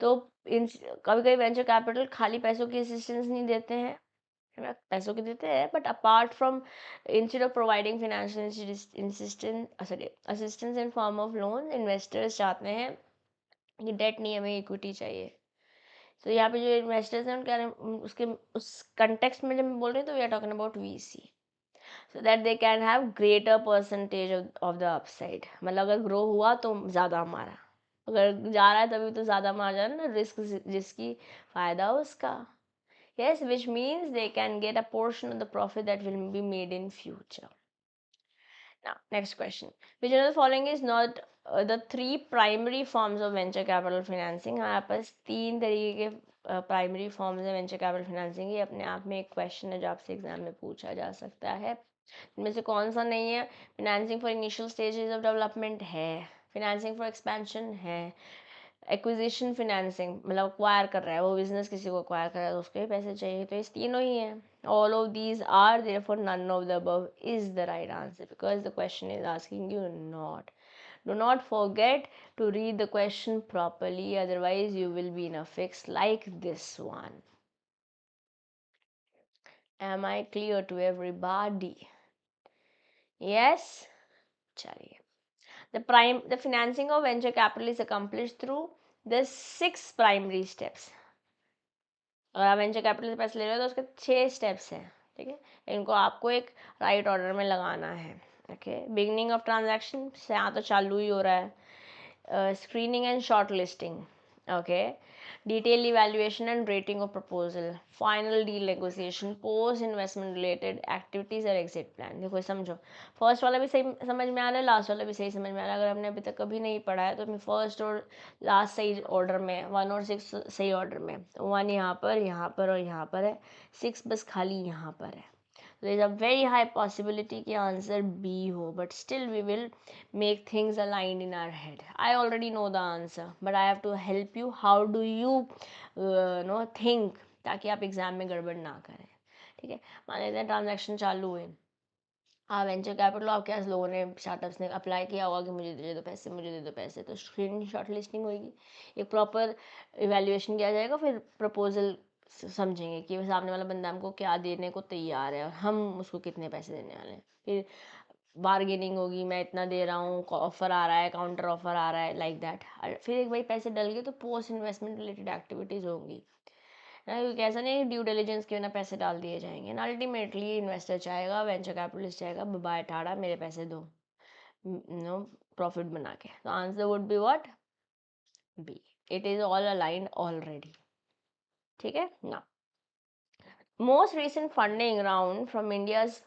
तो इन कभी कभी वेंचर कैपिटल खाली पैसों की असिस्टेंस नहीं देते हैं, पैसों की देते हैं, but apart from, instead of providing financial assistance in form of loan, investors चाहते हैं कि डेट नहीं, हमें इक्विटी चाहिए। तो यहाँ पे जो इन्वेस्टर्स हैं उनके उसके उस कंटेक्स्ट में जब मैं बोल रही हूँ तो we are talking about VC, so that they can have greater percentage of the upside. मतलब अगर ग्रो हुआ तो ज़्यादा हमारा, अगर जा रहा है तभी तो ज़्यादा हमारा ना, रिस्क जिसकी फ़ायदा उसका। Yes, which means they can get a portion of the profit that will be made in future. Now, next question. Which of the following is not the three primary forms of venture capital financing? हमारे पास तीन तरीके के primary forms है venture capital financing, ये अपने आप में एक क्वेश्चन है जो आपसे एग्जाम में पूछा जा सकता है। इनमें से कौन सा नहीं है? Financing for initial stages of development है, फाइनेंसिंग फॉर एक्सपेंशन है, एक्विजिशन फाइनेंसिंग मतलब अक्वायर कर रहा है वो बिजनेस, किसी को अक्वायर कर रहा है तो उसके भी पैसे चाहिए, तो इस तीनों ही हैं। All of these are therefore none of the above is the right answer because the question is asking you not. Do not forget to read the question properly, otherwise you will be in a fix like this one. Am I clear to everybody? Yes? चलिए. The financing of venture capital is accomplished through the 6 primary steps. अगर आप venture capital से पैसे ले रहे हो तो उसके 6 स्टेप्स हैं, ठीक है. इनको आपको एक राइट ऑर्डर में लगाना है. ओके, बिगनिंग ऑफ ट्रांजैक्शन से यहाँ तो चालू ही हो रहा है. Screening and shortlisting, okay, detailed evaluation and rating of proposal, final deal negotiation, post investment related activities और exit plan. देखो समझो, फर्स्ट वाला भी सही समझ में आ रहा है, लास्ट वाला भी सही समझ में आ रहा है. अगर हमने अभी तक कभी नहीं पढ़ा है तो हमें फर्स्ट और लास्ट सही ऑर्डर में, 1 और 6 सही ऑर्डर में, 1 यहाँ पर और यहाँ पर है, 6 बस खाली यहाँ पर है. There is a very high possibility कि आंसर B हो, but still we will make things aligned in our head. I already know the answer, but I have to help you. How do you think, ताकि आप exam में गड़बड़ ना करें. ठीक है, मान लेते हैं ट्रांजैक्शन चालू हुए, हाँ वेंचर कैपिटल आपके पास लोगों ने, स्टार्टअप्स ने अप्लाई किया होगा कि मुझे दे दो पैसे, मुझे दे दो पैसे, तो स्क्रीनिंग शॉर्ट लिस्टिंग होगी, एक प्रॉपर इवेल्युएशन किया जाएगा, फिर प्रपोजल समझेंगे कि सामने वाला बंदा हमको क्या देने को तैयार है और हम उसको कितने पैसे देने वाले हैं. फिर बार्गेनिंग होगी, मैं इतना दे रहा हूँ, ऑफर आ रहा है, काउंटर ऑफर आ रहा है, लाइक दैट. फिर एक भाई पैसे डल गए तो पोस्ट इन्वेस्टमेंट रिलेटेड एक्टिविटीज़ होंगी ना, क्योंकि ऐसा नहीं ड्यू डिलिजेंस के बिना पैसे डाल दिए जाएंगे ना. अल्टीमेटली इन्वेस्टर चाहेगा, वेंचर कैपिटलिस्ट चाहेगा, बाय ठाड़ा मेरे पैसे दो, नो प्रॉफिट बना के. तो answer would be what? B. It is all aligned already. ठीक है ना. Most recent funding round from India's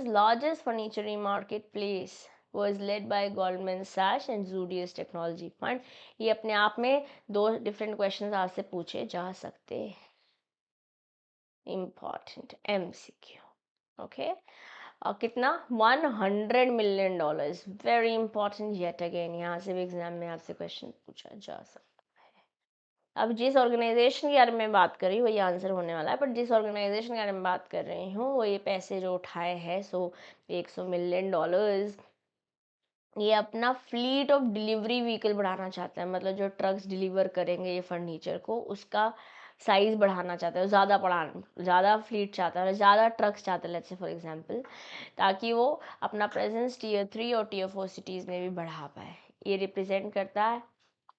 largest furniture marketplace was led by Goldman Sachs and Zudius Technology Fund. ये अपने आप में 2 डिफरेंट क्वेश्चंस आपसे पूछे जा सकते हैं. Important MCQ. ओके, और कितना? $100 million. Very important yet again, यहाँ से भी एग्जाम में आपसे क्वेश्चन पूछा जा सकता है. अब जिस ऑर्गेनाइजेशन के बारे में बात कर रही हूँ वही आंसर होने वाला है, बट जिस ऑर्गेनाइजेशन के बारे में बात कर रही हूँ वो ये पैसे जो उठाए हैं, $100 million, ये अपना फ्लीट ऑफ डिलीवरी व्हीकल बढ़ाना चाहता है. मतलब जो ट्रक्स डिलीवर करेंगे ये फर्नीचर को, उसका साइज़ बढ़ाना चाहता है, ज़्यादा फ्लीट चाहता है, ज़्यादा ट्रक्स चाहता है, लेट्स से फॉर एग्जांपल, ताकि वो अपना प्रेजेंस Tier 3 और Tier 4 सिटीज़ में भी बढ़ा पाए. ये रिप्रेजेंट करता है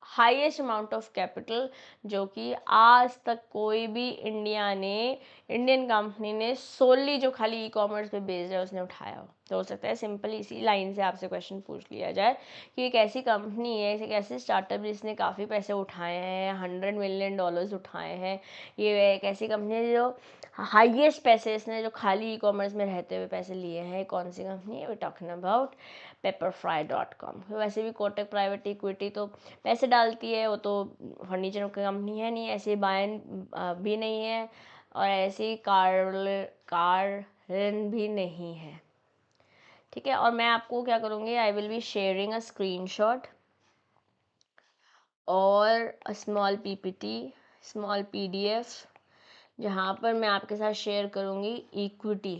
हाईएस्ट अमाउंट ऑफ कैपिटल जो कि आज तक कोई भी इंडियन कंपनी ने सोली जो खाली ई कॉमर्स पे बेस्ड है उसने उठाया हो. तो हो सकता है सिंपल इसी लाइन से आपसे क्वेश्चन पूछ लिया जाए कि एक ऐसी कंपनी है, एक ऐसी स्टार्टअप जिसने काफ़ी पैसे उठाए हैं, $100 million उठाए हैं. ये एक ऐसी कंपनी है जो हाईएस्ट पैसे इसने जो खाली ई कॉमर्स में रहते हुए पैसे लिए हैं. कौन सी कंपनी है? We talking about Pepperfry.com. वैसे भी कोटक प्राइवेट इक्विटी तो पैसे डालती है, वो तो फर्नीचर की कंपनी है नहीं, ऐसे बायन भी नहीं है और ऐसी कारन भी नहीं है. ठीक है, और मैं आपको क्या करूँगी, I will be sharing a screenshot और a small PPT, small PDF, जहाँ पर मैं आपके साथ शेयर करूँगी इक्विटी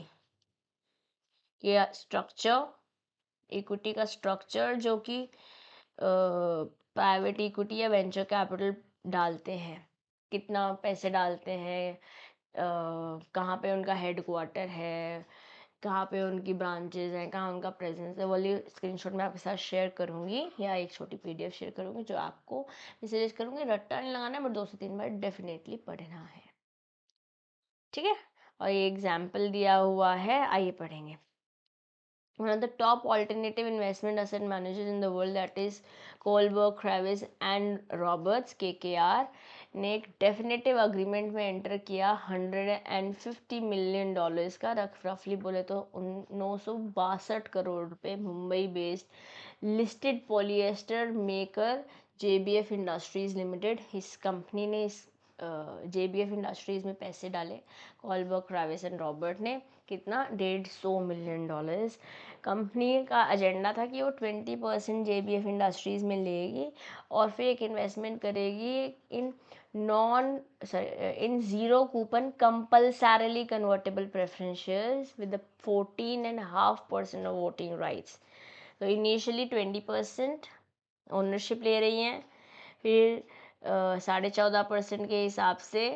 के स्ट्रक्चर, इक्विटी का स्ट्रक्चर जो कि प्राइवेट इक्विटी या वेंचर कैपिटल डालते हैं, कितना पैसे डालते हैं, कहाँ पे उनका हेड क्वार्टर है, कहाँ पे उनकी ब्रांचेज हैं, कहाँ उनका प्रेजेंस है. वाली स्क्रीनशॉट मैं आपके साथ शेयर करूँगी या एक छोटी PDF शेयर करूँगी जो आपको मैं सजेस्ट करूँगी. रट्टा नहीं लगाना है, बट 2 से 3 बार डेफिनेटली पढ़ना है. ठीक है, और ये एग्जाम्पल दिया हुआ है, आइए पढ़ेंगे. One of the top alternative investment asset managers in the world, that is Kohlberg, Kravis and Roberts KKR, ने एक डेफिनेटिव अग्रीमेंट में एंटर किया $150 million का. रफली बोले तो 962 करोड़ रुपए. Mumbai based listed polyester maker JBF industries limited, इस कंपनी ने इस JBF इंडस्ट्रीज में पैसे डाले कॉलबर्ग, क्राविस एंड रॉबर्ट ने। कितना? $150 million। कंपनी का एजेंडा था कि वो 20% JBF इंडस्ट्रीज में लेगी और फिर एक इन्वेस्टमेंट करेगी in in zero coupon compulsorily convertible preference shares with 14.5% of voting rights. तो इनिशियली 20% ओनरशिप ले रही हैं, फिर 14.5% के हिसाब से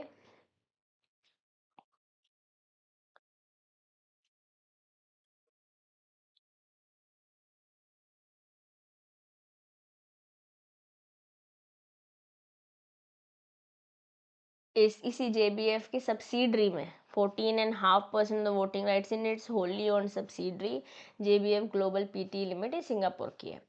इसी JBF की सब्सिडरी में 14.5% of voting rights in its wholly own subsidiary JBF global PT limited Singapore की है।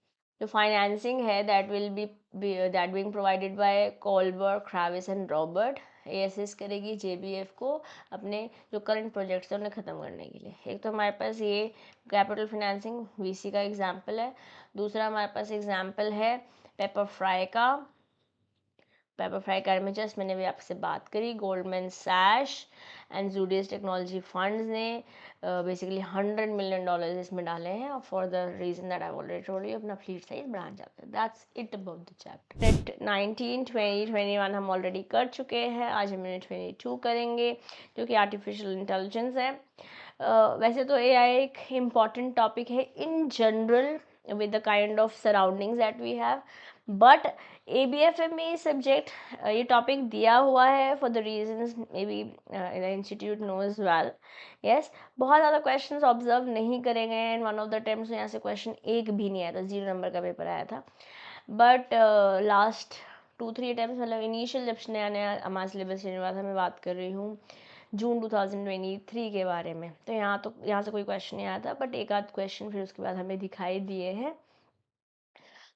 जो फाइनेंसिंग है that being provided by Kohlberg, Kravis and Robert assist करेगी JBF को अपने जो करंट प्रोजेक्ट्स हैं उन्हें ख़त्म करने के लिए। एक तो हमारे पास ये कैपिटल फाइनेंसिंग VC का एग्जाम्पल है, दूसरा हमारे पास एग्जाम्पल है पेपर फ्राई का। पेपर फ्राई का में जस्ट मैंने भी आपसे बात करी, Goldman Sachs and Zodius technology funds ने बेसिकली $100 million इसमें डाले हैं for the reason that I already told you, अपना फ्लीट साइज बढ़ाना चाहते हैं। That's it about the chapter. Unit 19, 20, 21 हम ऑलरेडी कर चुके हैं, आज हम यूनिट 22 करेंगे जो कि आर्टिफिशियल इंटेलिजेंस है। वैसे तो AI एक इम्पॉर्टेंट टॉपिक है in general with the kind of surroundings that we have, but ABFM में सब्जेक्ट ये टॉपिक दिया हुआ है for the reasons maybe the institute knows well. yes, बहुत ज़्यादा क्वेश्चंस ऑब्जर्व नहीं करे गए हैं। वन ऑफ द अटेम्प्ट्स में यहाँ से क्वेश्चन एक भी नहीं आया था, 0 नंबर का पेपर आया था। बट लास्ट 2-3 अटेम्प्ट, मतलब इनिशियल जब नया नया हमारा सिलेबस चेंज हुआ था, मैं बात कर रही हूँ जून 2023 के बारे में, तो यहाँ से कोई क्वेश्चन नहीं आया था, बट एक आध क्वेश्चन फिर उसके बाद हमें दिखाई दिए हैं।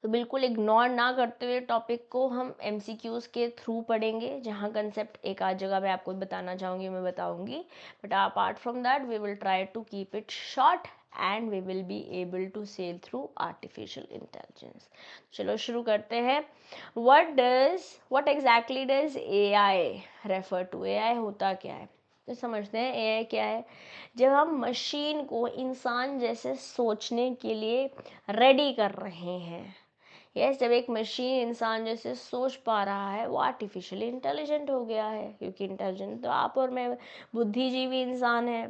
तो बिल्कुल इग्नोर ना करते हुए टॉपिक को हम MCQs के थ्रू पढ़ेंगे, जहाँ कंसेप्ट एक आध जगह मैं आपको बताना चाहूँगी, मैं बताऊँगी, but apart from that we will try to keep it short and we will be able to sell through artificial intelligence. चलो शुरू करते हैं। What exactly does AI refer to? AI होता क्या है तो समझते हैं। AI क्या है? जब हम मशीन को इंसान जैसे सोचने के लिए रेडी कर रहे हैं, यस, जब एक मशीन इंसान जैसे सोच पा रहा है वो आर्टिफिशियली इंटेलिजेंट हो गया है, क्योंकि इंटेलिजेंट तो आप और मैं बुद्धिजीवी इंसान है।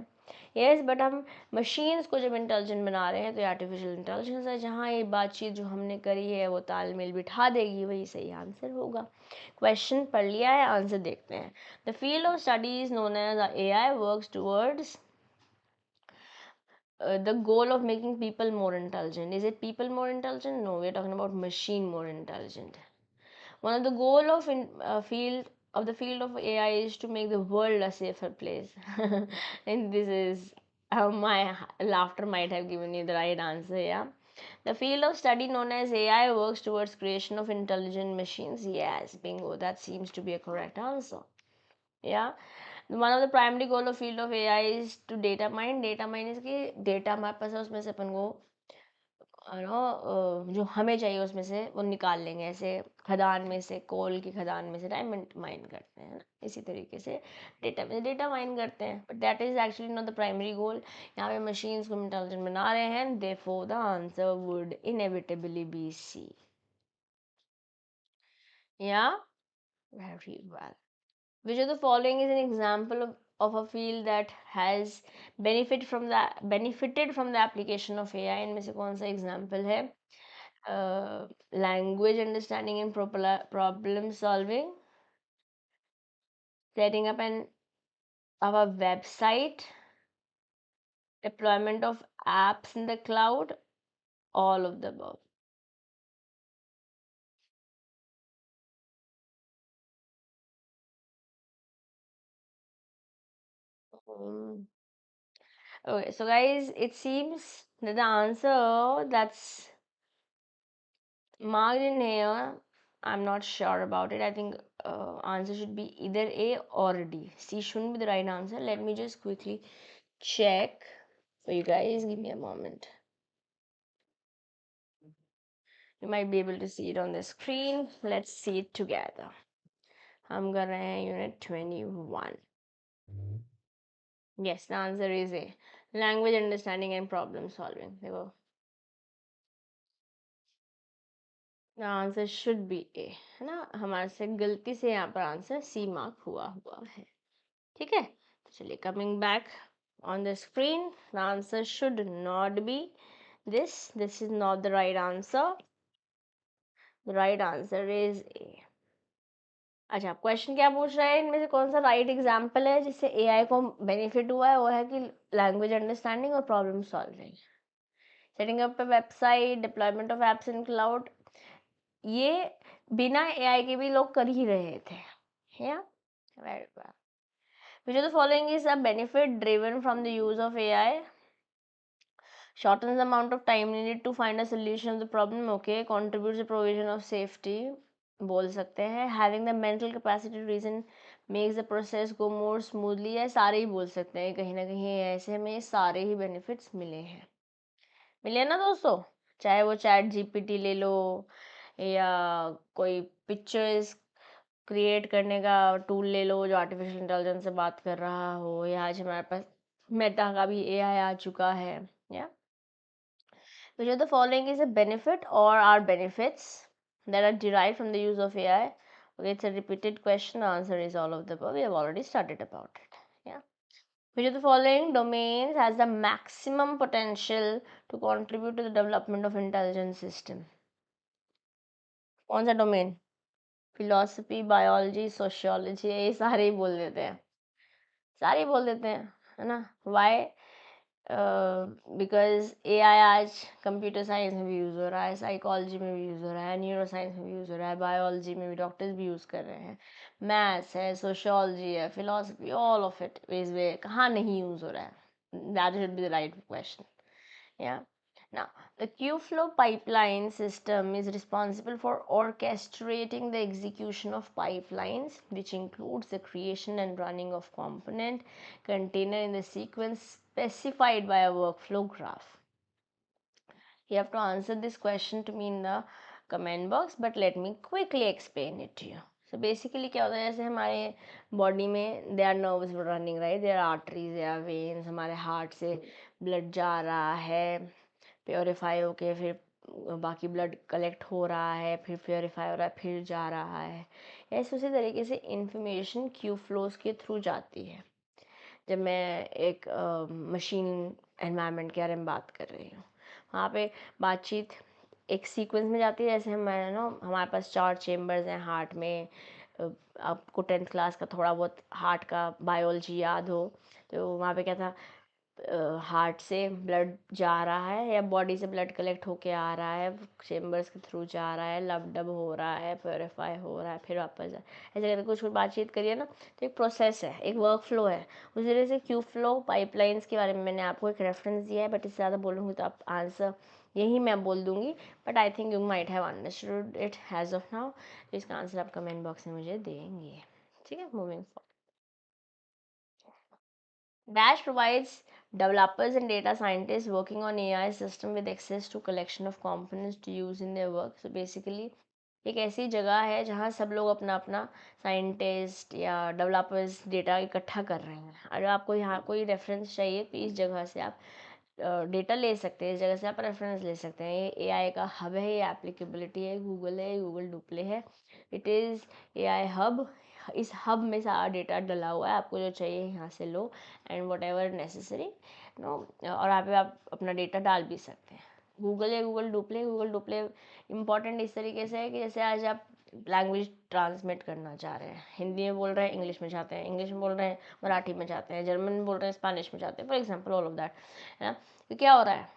यस, बट हम मशीन्स को जब इंटेलिजेंट बना रहे हैं तो ये आर्टिफिशियल इंटेलिजेंस है, जहाँ ये बातचीत जो हमने करी है वो तालमेल बिठा देगी, वही सही आंसर होगा। क्वेश्चन पढ़ लिया है, आंसर देखते हैं। The field of studies known as AI works towards the goal of making people more intelligent. Is it people more intelligent? No, we're talking about machine more intelligent. One of the goal of the field of AI is to make the world a safer place. And this is my laughter might have given you the right answer. Yeah, the field of study known as AI works towards creation of intelligent machines. Yes, bingo, that seems to be a correct answer. Yeah, one of the primary goal of field of AI is to data mine. Data mine is कि data हमारे पास है, उसमें से अपन को जो हमें चाहिए उसमें से वो निकाल लेंगे। ऐसे खदान में से, कोल की खदान में से डायमंड माइन करते हैं ना, इसी तरीके से डेटा माइन करते हैं, but that is actually not the primary goal. यहाँ पे मशीन्स को इंटेलिजेंट बना रहे हैं, therefore the answer would inevitably be C. या, very well. Which of the following is an example of a field that has benefited from the application of AI? इनमें से कौन सा example है? Language understanding and problem solving, setting up our website, deployment of apps in the cloud, all of the above. Um, okay, so guys, it seems that the answer that's marked in here, I'm not sure about it. I think answer should be either A or D. C shouldn't be the right answer. Let me just quickly check for you guys. Give me a moment. You might be able to see it on the screen. Let's see it together. हम कर रहे हैं unit 21. Yes, the answer is A. Language understanding and problem solving. देखो, the answer should be A, है ना. हमारे से गलती से यहाँ पर आंसर C मार्क हुआ है. ठीक है, तो चलिए, coming back on the screen, the answer should not be this. This is not the right answer. The right answer is A. अच्छा, क्वेश्चन क्या पूछ रहा है, इनमें से कौन सा राइट एग्जाम्पल है जिससे एआई को बेनिफिट हुआ है. वो है कि लैंग्वेज अंडरस्टैंडिंग और problem solving. Setting up A website, deployment of apps in cloud, ये बिना एआई के भी लोग कर ही रहे थे. या very good. Which of the following is a benefit driven from the use of AI? Shortens the amount of time needed to find a solution of the problem. Okay. Contributes the provision of safety. बोल सकते हैं. Having the mental capacity to reason makes the process go more smoothly. है, सारे ही बोल सकते हैं. कहीं ना कहीं ऐसे में सारे ही benefits मिले हैं. मिले ना दोस्तों. चाहे वो चैट जीपीटी ले लो, या कोई पिक्चर्स क्रिएट करने का टूल ले लो जो आर्टिफिशियल इंटेलिजेंस से बात कर रहा हो, या आज हमारे पास मेटा का भी एआई आ चुका है. या which of the following is a benefit or are benefits that are derived from the use of AI? Okay, it's a repeated question. The answer is all of the above. We have already studied about it. Yeah. Which of the following domains has the maximum potential to contribute to the development of intelligence system? कौन सा domain? Philosophy, biology, sociology, ये सारे ही बोल देते हैं. सारे ही बोल देते हैं, है ना. वाई? बिकॉज एआई आज कंप्यूटर साइंस में भी यूज़ हो रहा है, साइकोलॉजी में भी यूज़ हो रहा है, न्यूरो साइंस में भी यूज़ हो रहा है, बायोलॉजी में भी डॉक्टर्स भी यूज़ कर रहे हैं, मैथ्स है, सोशियोलॉजी है, philosophy, all of it is way. कहाँ नहीं यूज़ हो रहा है? That should be the right question. या now, the Q-flow pipeline system is responsible for orchestrating the execution of pipelines, which includes the creation and running of component container in the sequence specified by a workflow graph. You have to answer this question to me in the comment box, but let me quickly explain it to you. So basically क्या होता है, जैसे हमारे body में there are nerves running, right? There are arteries, there are veins. हमारे heart से blood जा रहा है, प्योरीफाई होके फिर बाकी ब्लड कलेक्ट हो रहा है, फिर प्योरीफाई हो रहा है, फिर जा रहा है. ऐसे उसी तरीके से इंफॉर्मेशन क्यू फ्लोज के थ्रू जाती है. जब मैं एक मशीन एनवायरनमेंट के बारे में बात कर रही हूँ, वहाँ पे बातचीत एक सीक्वेंस में जाती है. जैसे हमारे पास 4 चेम्बर्स हैं हार्ट में. आपको 10th क्लास का थोड़ा बहुत हार्ट का बायोलॉजी याद हो, तो वहाँ पे क्या था, हार्ट से ब्लड जा रहा है या बॉडी से ब्लड कलेक्ट होके आ रहा है, चेम्बर्स के थ्रू जा रहा है, लब डब हो रहा है, प्योरीफाई हो रहा है, फिर वापस ऐसे करके कुछ बातचीत करिए ना, तो एक प्रोसेस है, एक वर्क फ्लो है. उसी तरह से क्यू फ्लो पाइपलाइंस के बारे में मैंने आपको एक रेफरेंस दिया है, बट इससे ज़्यादा बोलूँगी तो आप आंसर यही मैं बोल दूँगी, but I think you might have understood it as of now. तो इसका आंसर आप कमेंट बॉक्स में मुझे देंगे. ठीक है, moving forward. Bash provides developers and data scientists working on AI system with access to collection of components to use in their work. So basically एक ऐसी जगह है जहाँ सब लोग अपना अपना साइंटिस्ट या डेवलपर्स डेटा इकट्ठा कर रहे हैं. अगर आपको यहाँ कोई रेफरेंस चाहिए तो इस जगह से आप डेटा ले सकते हैं, इस जगह से आप रेफरेंस ले सकते हैं. ये एआई का हब है, ये एप्लीकेबिलिटी है, गूगल है, गूगल डुप्ले है. It is AI hub. इस हब में सारा डेटा डला हुआ है, आपको जो चाहिए यहाँ से लो and whatever necessary no, और आप अपना डेटा डाल भी सकते हैं. गूगल है, गूगल डुप्ले इम्पॉर्टेंट इस तरीके से है कि जैसे आज आप लैंग्वेज ट्रांसमिट करना चाह रहे हैं, हिंदी में बोल रहे हैं, इंग्लिश में चाहते हैं, इंग्लिश में बोल रहे हैं, मराठी में चाहते हैं, जर्मन में बोल रहे हैं, स्पेनिश में चाहते हैं, for example all of that, है ना. तो क्या हो रहा है,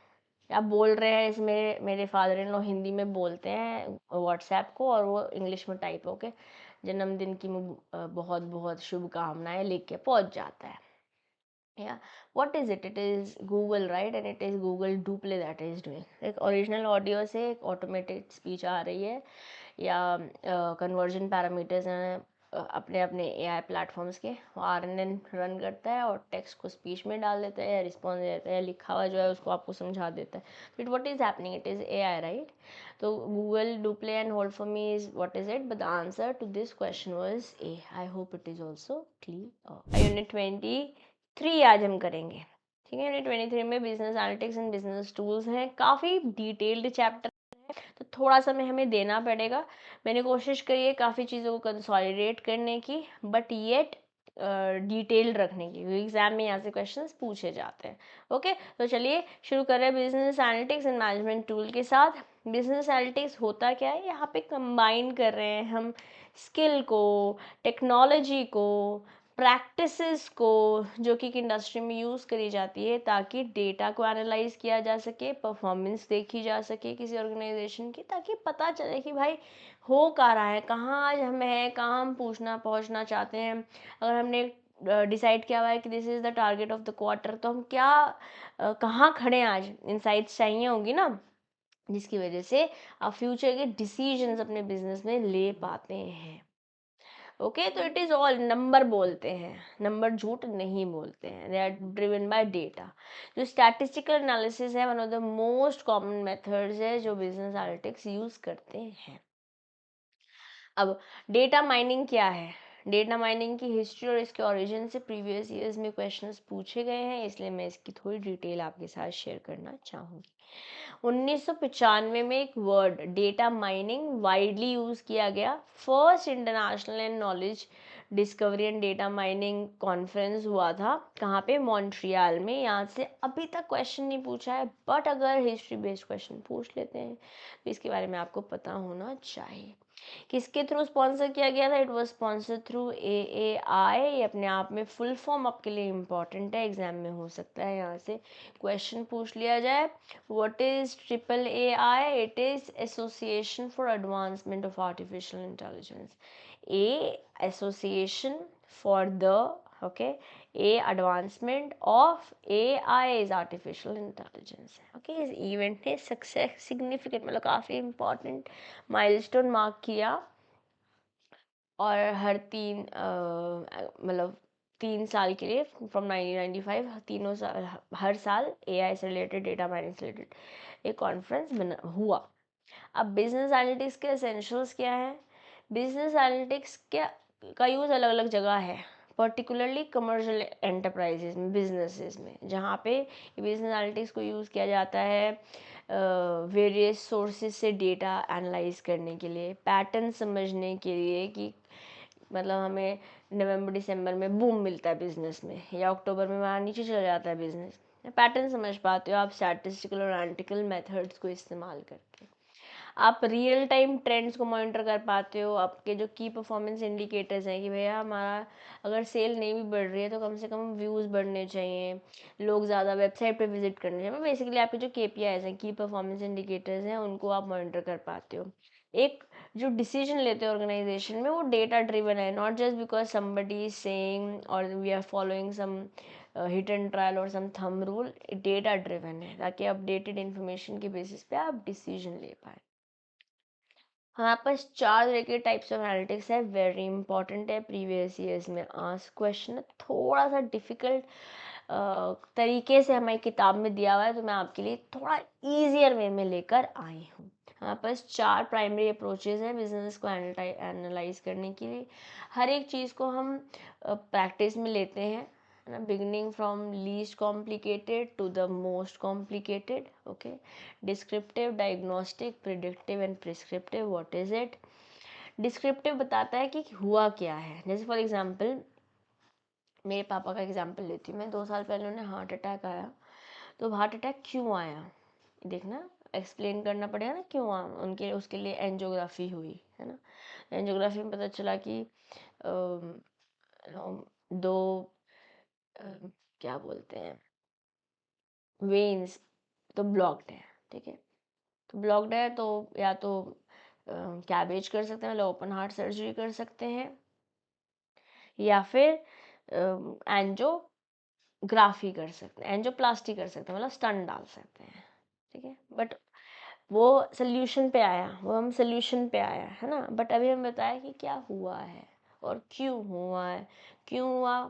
आप बोल रहे हैं, इसमें मेरे फादर इन लॉ हिंदी में बोलते हैं व्हाट्सएप को, और वो इंग्लिश में टाइप होके जन्मदिन की बहुत बहुत शुभकामनाएं लिख के पहुंच जाता है. Yeah, what is it? It is Google, right? And it is Google Duple that is doing. एक ओरिजिनल ऑडियो से एक ऑटोमेटेड स्पीच आ रही है, या कन्वर्जन पैरामीटर्स हैं अपने अपने एआई प्लेटफॉर्म्स के आरएनएन रन करता है और टेक्स्ट को स्पीच में डाल देता है या रिस्पॉन्स देता है या लिखा हुआ जो है उसको आपको समझा देता है. But what is happening, it is AI, right? तो Google do play and hold for me is what is it, but the answer to this question was A. I hope it is also clear. Unit 23 आज हम करेंगे. ठीक है, unit 23 में business analytics and business tools हैं. काफ़ी detailed chapter, तो थोड़ा समय हमें देना पड़ेगा. मैंने कोशिश करी है काफ़ी चीज़ों को कंसोलिडेट करने की, बट येट डिटेल्ड रखने की, क्योंकि एग्जाम में यहाँ से क्वेश्चंस पूछे जाते हैं. ओके, तो चलिए शुरू कर रहे हैं business analytics and management tool के साथ. बिजनेस एनालिटिक्स होता क्या है, यहाँ पे कंबाइन कर रहे हैं हम स्किल को, टेक्नोलॉजी को, प्रैक्टिसेस को जो कि इंडस्ट्री में यूज़ करी जाती है ताकि डेटा को एनालाइज किया जा सके, परफॉर्मेंस देखी जा सके किसी ऑर्गेनाइजेशन की, ताकि पता चले कि भाई हो क्या रहा है, कहाँ आज हम हैं, कहाँ हम पहुँचना चाहते हैं. अगर हमने डिसाइड किया हुआ है कि this is the target of the quarter, तो हम क्या कहाँ खड़े हैं आज, इनसाइट्स चाहिए होंगी ना, जिसकी वजह से आप फ्यूचर के डिसीजंस अपने बिजनेस में ले पाते हैं. ओके, तो इट इज ऑल नंबर बोलते हैं, नंबर झूठ नहीं बोलते हैं. They are driven by data. जो स्टैटिस्टिकल एनालिसिस है one of the most common methods है जो बिजनेस एनालिटिक्स यूज करते हैं. अब डेटा माइनिंग क्या है, डेटा माइनिंग की हिस्ट्री और इसके ओरिजिन से प्रीवियस ईयर्स में क्वेश्चंस पूछे गए हैं, इसलिए मैं इसकी थोड़ी डिटेल आपके साथ शेयर करना चाहूँगी. 1995 में एक word data mining widely use किया गया. First international and knowledge discovery and data mining conference हुआ था. कहाँ पे, मॉन्ट्रियल में. यहाँ से अभी तक क्वेश्चन नहीं पूछा है, बट अगर हिस्ट्री बेस्ड क्वेश्चन पूछ लेते हैं तो इसके बारे में आपको पता होना चाहिए. किसके थ्रू स्पॉन्सर किया गया था, it was sponsor through AAI. ये अपने आप में फुल फॉर्म आपके लिए इम्पॉर्टेंट है, एग्जाम में हो सकता है यहाँ से क्वेश्चन पूछ लिया जाए. What is AAAI? It is association for advancement of artificial intelligence. A association for the, okay, a advancement of AI is artificial intelligence. okay, इस इवेंट ने सक्सेस सिग्निफिकेंट मतलब काफ़ी इम्पॉर्टेंट माइलस्टोन मार्क किया. और हर मतलब 3 साल के लिए फ्रॉम 1995 तीनों साल, हर साल AI से रिलेटेड, डेटा माइनिंग से रिलेटेड एक कॉन्फ्रेंस बना हुआ. अब बिजनेस एनालिटिक्स के एसेंशियल्स क्या है. बिजनेस एनालिटिक्स का यूज़ अलग अलग जगह है, पर्टिकुलरली कमर्शियल एंटरप्राइजेज में, बिजनेसेस में, जहाँ पे बिजनेस एनालिटिक्स को यूज़ किया जाता है वेरियस सोर्सेज से डेटा एनालाइज करने के लिए, पैटर्न समझने के लिए कि मतलब हमें नवंबर दिसंबर में बूम मिलता है बिजनेस में, या अक्टूबर में वहाँ नीचे चला जाता है बिजनेस. पैटर्न समझ पाते हो आप स्टैटिस्टिकल और एनालिटिकल मेथड्स को इस्तेमाल करके. आप रियल टाइम ट्रेंड्स को मॉनिटर कर पाते हो. आपके जो की परफॉर्मेंस इंडिकेटर्स हैं कि भैया हमारा अगर सेल नहीं भी बढ़ रही है तो कम से कम व्यूज़ बढ़ने चाहिए, लोग ज़्यादा वेबसाइट पे विजिट करने चाहिए. बेसिकली आपके जो KPIs हैं, की परफॉर्मेंस इंडिकेटर्स हैं, उनको आप मॉनिटर कर पाते हो. एक जो डिसीजन लेते हैं ऑर्गेनाइजेशन में वो डेटा ड्रिवन है, not just because somebody is saying और we are following some hit and trial और some thumb rule. Data driven है ताकि अपडेटेड इन्फॉर्मेशन के बेसिस पे आप डिसीजन ले पाए. हमारे पास 4 तरह के टाइप्स ऑफ एनालिटिक्स है, वेरी इंपॉर्टेंट है, प्रीवियस ईयर्स में आस्क क्वेश्चन. थोड़ा सा डिफिकल्ट तरीके से हमारी किताब में दिया हुआ है, तो मैं आपके लिए थोड़ा ईजियर वे में लेकर आई हूँ. हमारे पास 4 प्राइमरी अप्रोचेज हैं बिजनेस को एनालाइज करने के लिए. हर एक चीज़ को हम प्रैक्टिस में लेते हैं, है ना, beginning from least complicated to the most complicated. Okay, descriptive, diagnostic, predictive and prescriptive. What is it. Descriptive बताता है कि हुआ क्या है. जैसे फॉर एग्जांपल मेरे पापा का एग्जांपल लेती हूँ मैं. 2 साल पहले उन्हें हार्ट अटैक आया. तो हार्ट अटैक क्यों आया, देखना एक्सप्लेन करना पड़ेगा ना क्यों आया उनके, उसके लिए एंजियोग्राफी हुई, है ना. एंजियोग्राफी में पता चला कि दो क्या बोलते हैं, वेन्स तो ब्लॉक्ड है. ठीक है, तो ब्लॉक्ड है तो या तो कैबेज कर सकते हैं, मतलब ओपन हार्ट सर्जरी कर सकते हैं, या फिर एंजियोग्राफी कर सकते हैं, एंजियोप्लास्टी कर सकते हैं, मतलब स्टंट डाल सकते हैं. ठीक है, बट वो सोल्यूशन पे आया, वो हम सोल्यूशन पे आया, है ना. बट अभी हम बताया कि क्या हुआ है. और क्यों हुआ है, क्यों हुआ,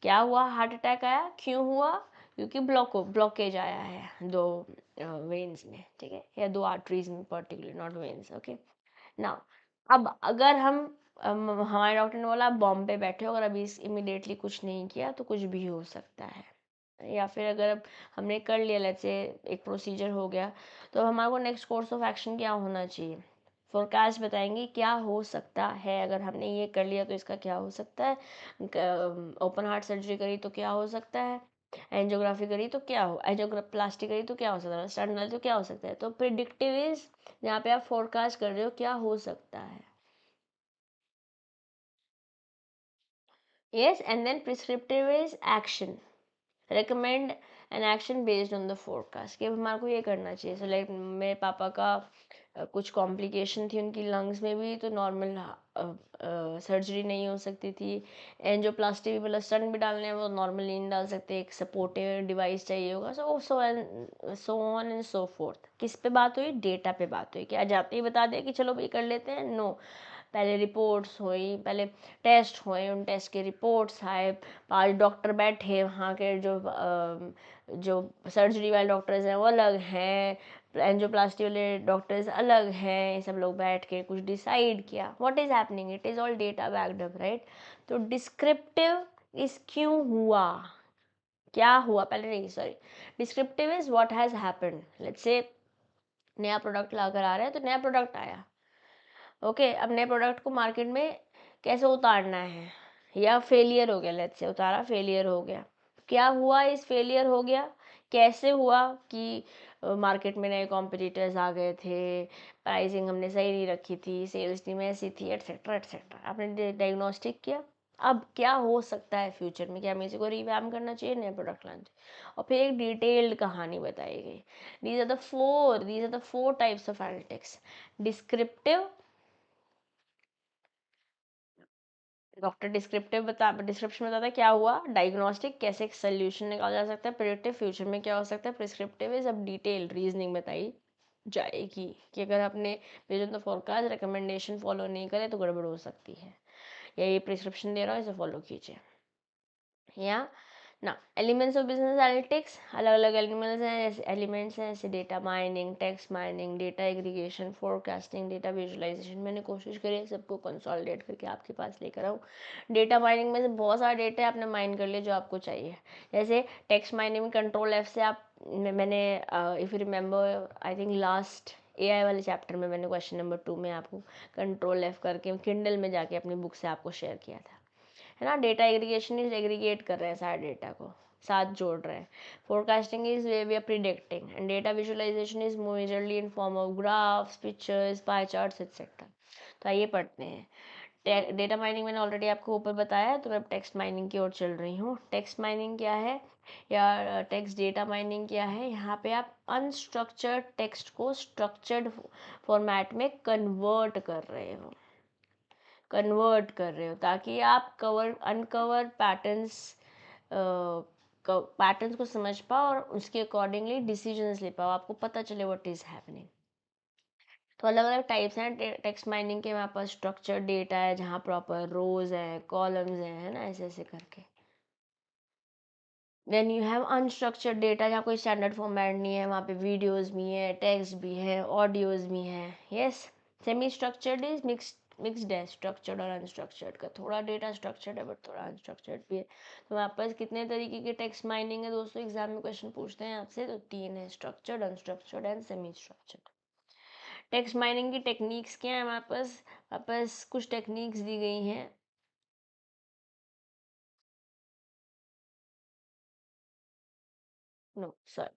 क्या हुआ, हार्ट अटैक आया, क्यों हुआ, क्योंकि ब्लॉकेज आया है दो वेन्स में, ठीक है, या दो आर्टरीज में particular, not veins, okay. Now अब अगर हमारे डॉक्टर ने बोला आप बॉम्बे बैठे हो, अगर अभी इमिडिएटली कुछ नहीं किया तो कुछ भी हो सकता है, या फिर अगर अब हमने कर लिया, लेट्स से एक प्रोसीजर हो गया, तो हमारे को नेक्स्ट कोर्स ऑफ एक्शन क्या होना चाहिए, फोरकास्ट बताएंगे क्या हो सकता है, अगर हमने ये कर लिया तो इसका क्या हो सकता है, ओपन हार्ट सर्जरी करी तो क्या हो सकता है, एंजियोग्राफी करी तो क्या हो, एंजियोप्लास्टी करी तो क्या हो सकता है, स्टंट डाली तो क्या हो सकता है। तो प्रिडिक्टिव इज जहाँ पे आप फोरकास्ट कर रहे हो क्या हो सकता है, yes, and then prescriptive is action, recommend an action based on the forecast, कि अब हमारे को ये करना चाहिए। सो लाइक मेरे पापा का कुछ कॉम्प्लिकेशन थी उनकी लंग्स में भी, तो नॉर्मल सर्जरी नहीं हो सकती थी, एंजियोप्लास्टी भी मतलब स्टंट भी डालने हैं, वो नॉर्मल नहीं डाल सकते, एक सपोर्टिव डिवाइस चाहिए होगा, so on and so fourth. किस पे बात हुई, डेटा पे बात हुई, क्या जाते ही बता दिया कि चलो भाई कर लेते हैं, नो, पहले रिपोर्ट्स हुई, पहले टेस्ट हुए, उन टेस्ट के रिपोर्ट्स आए, 5 डॉक्टर बैठे, वहाँ के जो सर्जरी वाले डॉक्टर्स हैं वो अलग हैं, एंजियोप्लास्टी वाले डॉक्टर्स अलग हैं, ये सब लोग बैठ के कुछ डिसाइड किया, what is happening, it is all data backed up, right. तो डिस्क्रिप्टिव इज क्यों हुआ, क्या हुआ, पहले नहीं, sorry, descriptive is what has happened. Let's say नया प्रोडक्ट ला कर आ रहा है, तो नया प्रोडक्ट आया, ओके, अब नए प्रोडक्ट को मार्केट में कैसे उतारना है, या फेलियर हो गया, लेट्स से उतारा फेलियर हो गया, क्या हुआ, इस फेलियर हो गया, कैसे हुआ कि मार्केट में नए कॉम्पिटिटर्स आ गए थे, प्राइसिंग हमने सही नहीं रखी थी, सेल्स टीम ऐसी थी, एटसेट्रा एटसेट्रा, आपने डायग्नोस्टिक किया, अब क्या हो सकता है फ्यूचर में, क्या हमें इसी को रिवैम करना चाहिए, नया प्रोडक्ट लॉन्च, और फिर एक डिटेल्ड कहानी बताई गई। These are the four types of analytics, descriptive, doctor description बताता है क्या हुआ, डायग्नोस्टिक कैसे एक सोल्यूशन निकाला जा सकता है, प्रेडिक्टिव फ्यूचर में क्या हो सकता है, प्रिस्क्रिप्टिव इज अब डिटेल रीजनिंग बताई जाएगी कि अगर आपने based on the forecast recommendation follow नहीं करे तो गड़बड़ हो सकती है, या ये प्रिस्क्रिप्शन दे रहा हूँ इसे फॉलो कीजिए। या ना एलिमेंट्स ऑफ बिजनेस एनालिटिक्स, अलग अलग एलिमेंट्स हैं, जैसे data mining, text mining, data aggregation, forecasting, data visualization. मैंने कोशिश करी है सबको कंसोलिडेट करके आपके पास लेकर आऊँ। डेटा माइनिंग में से बहुत सारा डेटा है, आपने माइन कर लिया जो आपको चाहिए, जैसे टेक्स्ट माइनिंग में कंट्रोल एफ से आप, मैंने if you remember I think last AI वाले चैप्टर में मैंने क्वेश्चन नंबर 2 में आपको कंट्रोल एफ करके किंडल में जाके अपनी बुक से आपको शेयर किया था, है ना। डेटा एग्रीगेशन इज एग्रीगेट कर रहे हैं सारे डेटा को, साथ जोड़ रहे हैं। Forecasting is way we are predicting, and data visualization is majorly in form of graphs, pictures, pie charts etcetera. तो आइए पढ़ते हैं। डेटा माइनिंग मैंने ऑलरेडी आपको ऊपर बताया है, तो मैं अब टेक्स्ट माइनिंग की ओर चल रही हूँ। टेक्स्ट माइनिंग क्या है, या टेक्स्ट डेटा माइनिंग क्या है, यहाँ पे आप अनस्ट्रक्चर्ड टेक्स्ट को स्ट्रक्चर्ड फॉर्मेट में कन्वर्ट कर रहे हो ताकि आप अनकवर पैटर्न्स को समझ पाओ और उसके अकॉर्डिंगली डिसीजंस ले पाओ, आपको पता चले व्हाट इज हैपनिंग। तो अलग अलग टाइप्स हैं टेक्स्ट माइनिंग के, हमारे पास स्ट्रक्चर्ड डेटा है जहाँ प्रॉपर रोज हैं, कॉलम्स हैं, है ना, ऐसे ऐसे करके। Then you have unstructured data जहाँ कोई स्टैंडर्ड फॉर्मेट नहीं है, वहाँ पे वीडियोस भी हैं, टेक्स्ट भी है, ऑडियोज भी हैं, yes. Semi structured is mixed है, स्ट्रक्चर्ड और अनस्ट्रक्चर्ड का, थोड़ा डेटा स्ट्रक्चर्ड है बट थोड़ा अनस्ट्रक्चर्ड भी है। तो वहाँ पास कितने तरीके के टेक्स्ट माइनिंग है दोस्तों, एग्जाम में क्वेश्चन पूछते हैं आपसे, तो 3 है, structured, unstructured and semi structured. Text mining की टेक्निक्स क्या है, हमारे पास कुछ टेक्निक्स दी गई हैं। नो सॉरी,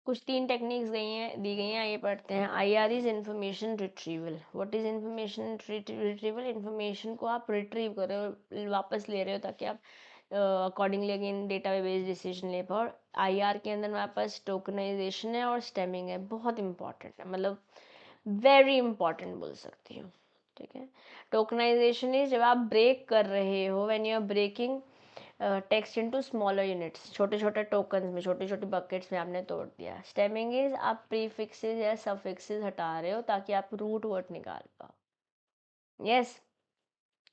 कुछ 3 टेक्निक्स दी गई हैं, ये पढ़ते हैं। IR is information retrieval. What is information retrieval, information को आप रिट्रीव कर रहे हो, वापस ले रहे हो ताकि आप accordingly again data based decision ले पाओ। आईआर के अंदर हमारे पास टोकनाइजेशन है और स्टेमिंग है, बहुत इंपॉर्टेंट है, मतलब वेरी इंपॉर्टेंट बोल सकती हूँ, ठीक है। टोकनाइजेशन इज जब आप ब्रेक कर रहे हो, when you are breaking text into smaller units, छोटे छोटे टोकन्स में, छोटे छोटे बकेट्स में आपने तोड़ दिया। स्टेमिंग इज आप प्रीफिक्सेस या सफिक्सेस हटा रहे हो ताकि आप रूट वर्ड निकाल पाओ, यस।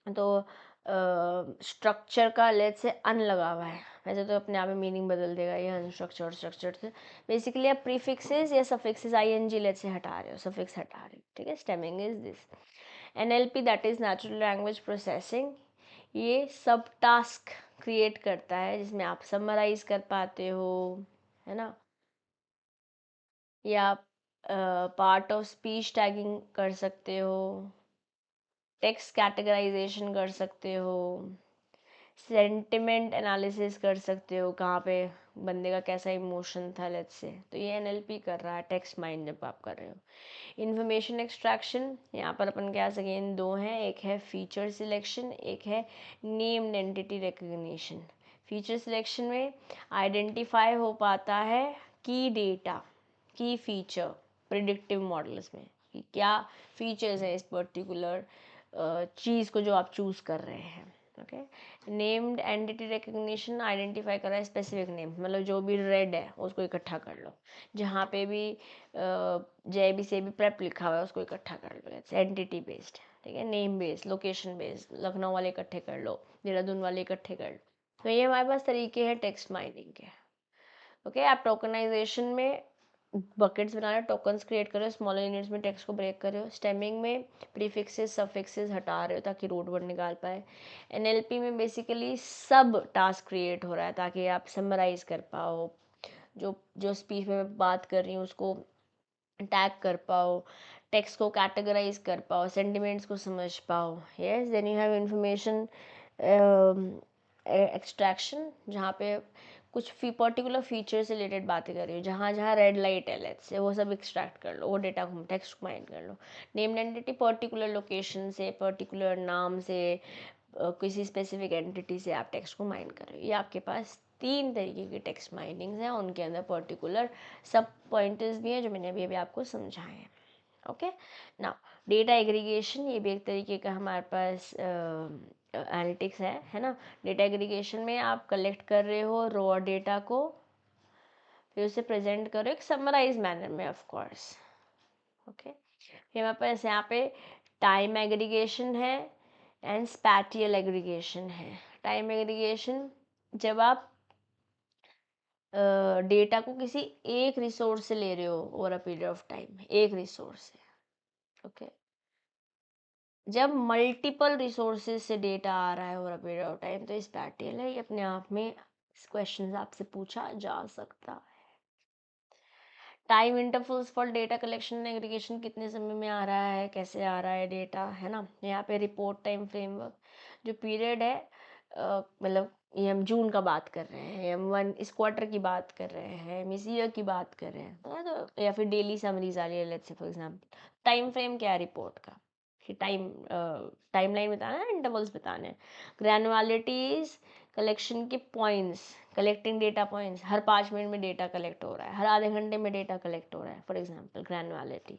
तो स्ट्रक्चर का लेट्स से अन लगा हुआ है, वैसे तो अपने आप में मीनिंग बदल देगा ये अनस्ट्रक्चर और स्ट्रक्चर से। बेसिकली आप प्रीफिक्सेस या सफिक्सेस आईएनजी लेट्स से हटा रहे हो, सफिक्स हटा रहे हो, ठीक है। Stemming is this. NLP that is natural language processing, ये सब टास्क क्रिएट करता है जिसमें आप समराइज कर पाते हो, है ना, या पार्ट ऑफ स्पीच टैगिंग कर सकते हो, टेक्स्ट कैटेगराइजेशन कर सकते हो, सेंटिमेंट एनालिसिस कर सकते हो, कहाँ पे बंदे का कैसा इमोशन था लेट्स से, तो ये एनएलपी कर रहा है टेक्स्ट माइंड जब आप कर रहे हो। इन्फॉर्मेशन एक्सट्रैक्शन, यहाँ पर अपन क्या सकें, दो हैं, एक है फीचर सिलेक्शन, एक है named entity recognition. Feature selection में आइडेंटिफाई हो पाता है की डेटा, की फीचर प्रिडिक्टिव मॉडल्स में कि क्या फीचर्स हैं इस पर्टिकुलर चीज़ को जो आप चूज़ कर रहे हैं, okay. Named entity recognition identify कर रहा है स्पेसिफिक नेम, मतलब जो भी रेड है उसको इकट्ठा कर लो, जहाँ पे भी जे बी से भी प्रेप लिखा हुआ है उसको इकट्ठा कर लो, एंटिटी बेस्ड, ठीक है। Name based, location based, Lucknow वाले इकट्ठे कर लो, देहरादून वाले इकट्ठे कर लो। तो ये हमारे पास तरीके हैं टेक्स्ट माइनिंग के, ओके। आप टोकनाइजेशन में बकेट्स बना रहे हो, टोकन्स क्रिएट कर रहे हो, स्मॉलर यूनिट्स में टेक्स्ट को ब्रेक कर रहे हो। स्टेमिंग में प्रीफिक्सेस सफिक्सेस हटा रहे हो ताकि रूट वर्ड निकाल पाए। एनएलपी में बेसिकली सब टास्क क्रिएट हो रहा है ताकि आप समराइज कर पाओ, जो जो स्पीच में मैं बात कर रही हूँ उसको टैग कर पाओ, टेक्स्ट को कैटेगराइज कर पाओ, सेंटिमेंट्स को समझ पाओ। Yes, then you have information extraction, जहाँ पे कुछ पर्टिकुलर फीचर से रिलेटेड बातें कर रही हो, जहाँ जहाँ रेड लाइट है लेट्स से वो सब एक्सट्रैक्ट कर लो, वो डेटा को टेक्स्ट माइंड कर लो। नेम्ड एंटिटी पर्टिकुलर लोकेशन से, पर्टिकुलर नाम से, किसी स्पेसिफिक एंटिटी से आप टेक्स्ट को माइंड कर रहे हो। ये आपके पास तीन तरीके की टेक्स्ट माइनिंग्स हैं, उनके अंदर पर्टिकुलर सब पॉइंटर्स भी हैं जो मैंने अभी अभी आपको समझाए हैं, ओके। नाउ डेटा एग्रीगेशन, ये भी एक तरीके का हमारे पास एनालिटिक्स है ना। डेटा एग्रीगेशन में आप कलेक्ट कर रहे हो रॉ डेटा को, फिर उसे प्रेजेंट करो एक समराइज मैनर में, ऑफ कोर्स, ओके। फिर हमारे पास यहाँ पे टाइम एग्रीगेशन है एंड स्पैटियल एग्रीगेशन है। टाइम एग्रीगेशन, जब आप डेटा को किसी एक रिसोर्स से ले रहे हो over a period of time, एक रिसोर्स से, ओके। जब मल्टीपल रिसोर्सेज से डेटा आ रहा है over a period of time तो स्पैटियल है। ये अपने आप में क्वेश्चन आपसे पूछा जा सकता है। Time intervals for data collection and aggregation, कितने समय में आ रहा है, कैसे आ रहा है डेटा, है ना। यहाँ पे रिपोर्ट टाइम फ्रेमवर्क, जो पीरियड है, मतलब ये हम जून का बात कर रहे हैं, हम वन इस क्वार्टर की बात कर रहे हैं, हम इस ईयर की बात कर रहे हैं, है तो, या फिर डेली समरीज आ रही है let's say for example. Time frame क्या है रिपोर्ट का, कि टाइमलाइन बताना है, इंटरवल्स बताने हैं। ग्रैनुअलिटीज, कलेक्शन के पॉइंट्स, कलेक्टिंग डेटा पॉइंट्स, हर 5 मिनट में डेटा कलेक्ट हो रहा है, हर आधे घंटे में डेटा कलेक्ट हो रहा है, for example granularity.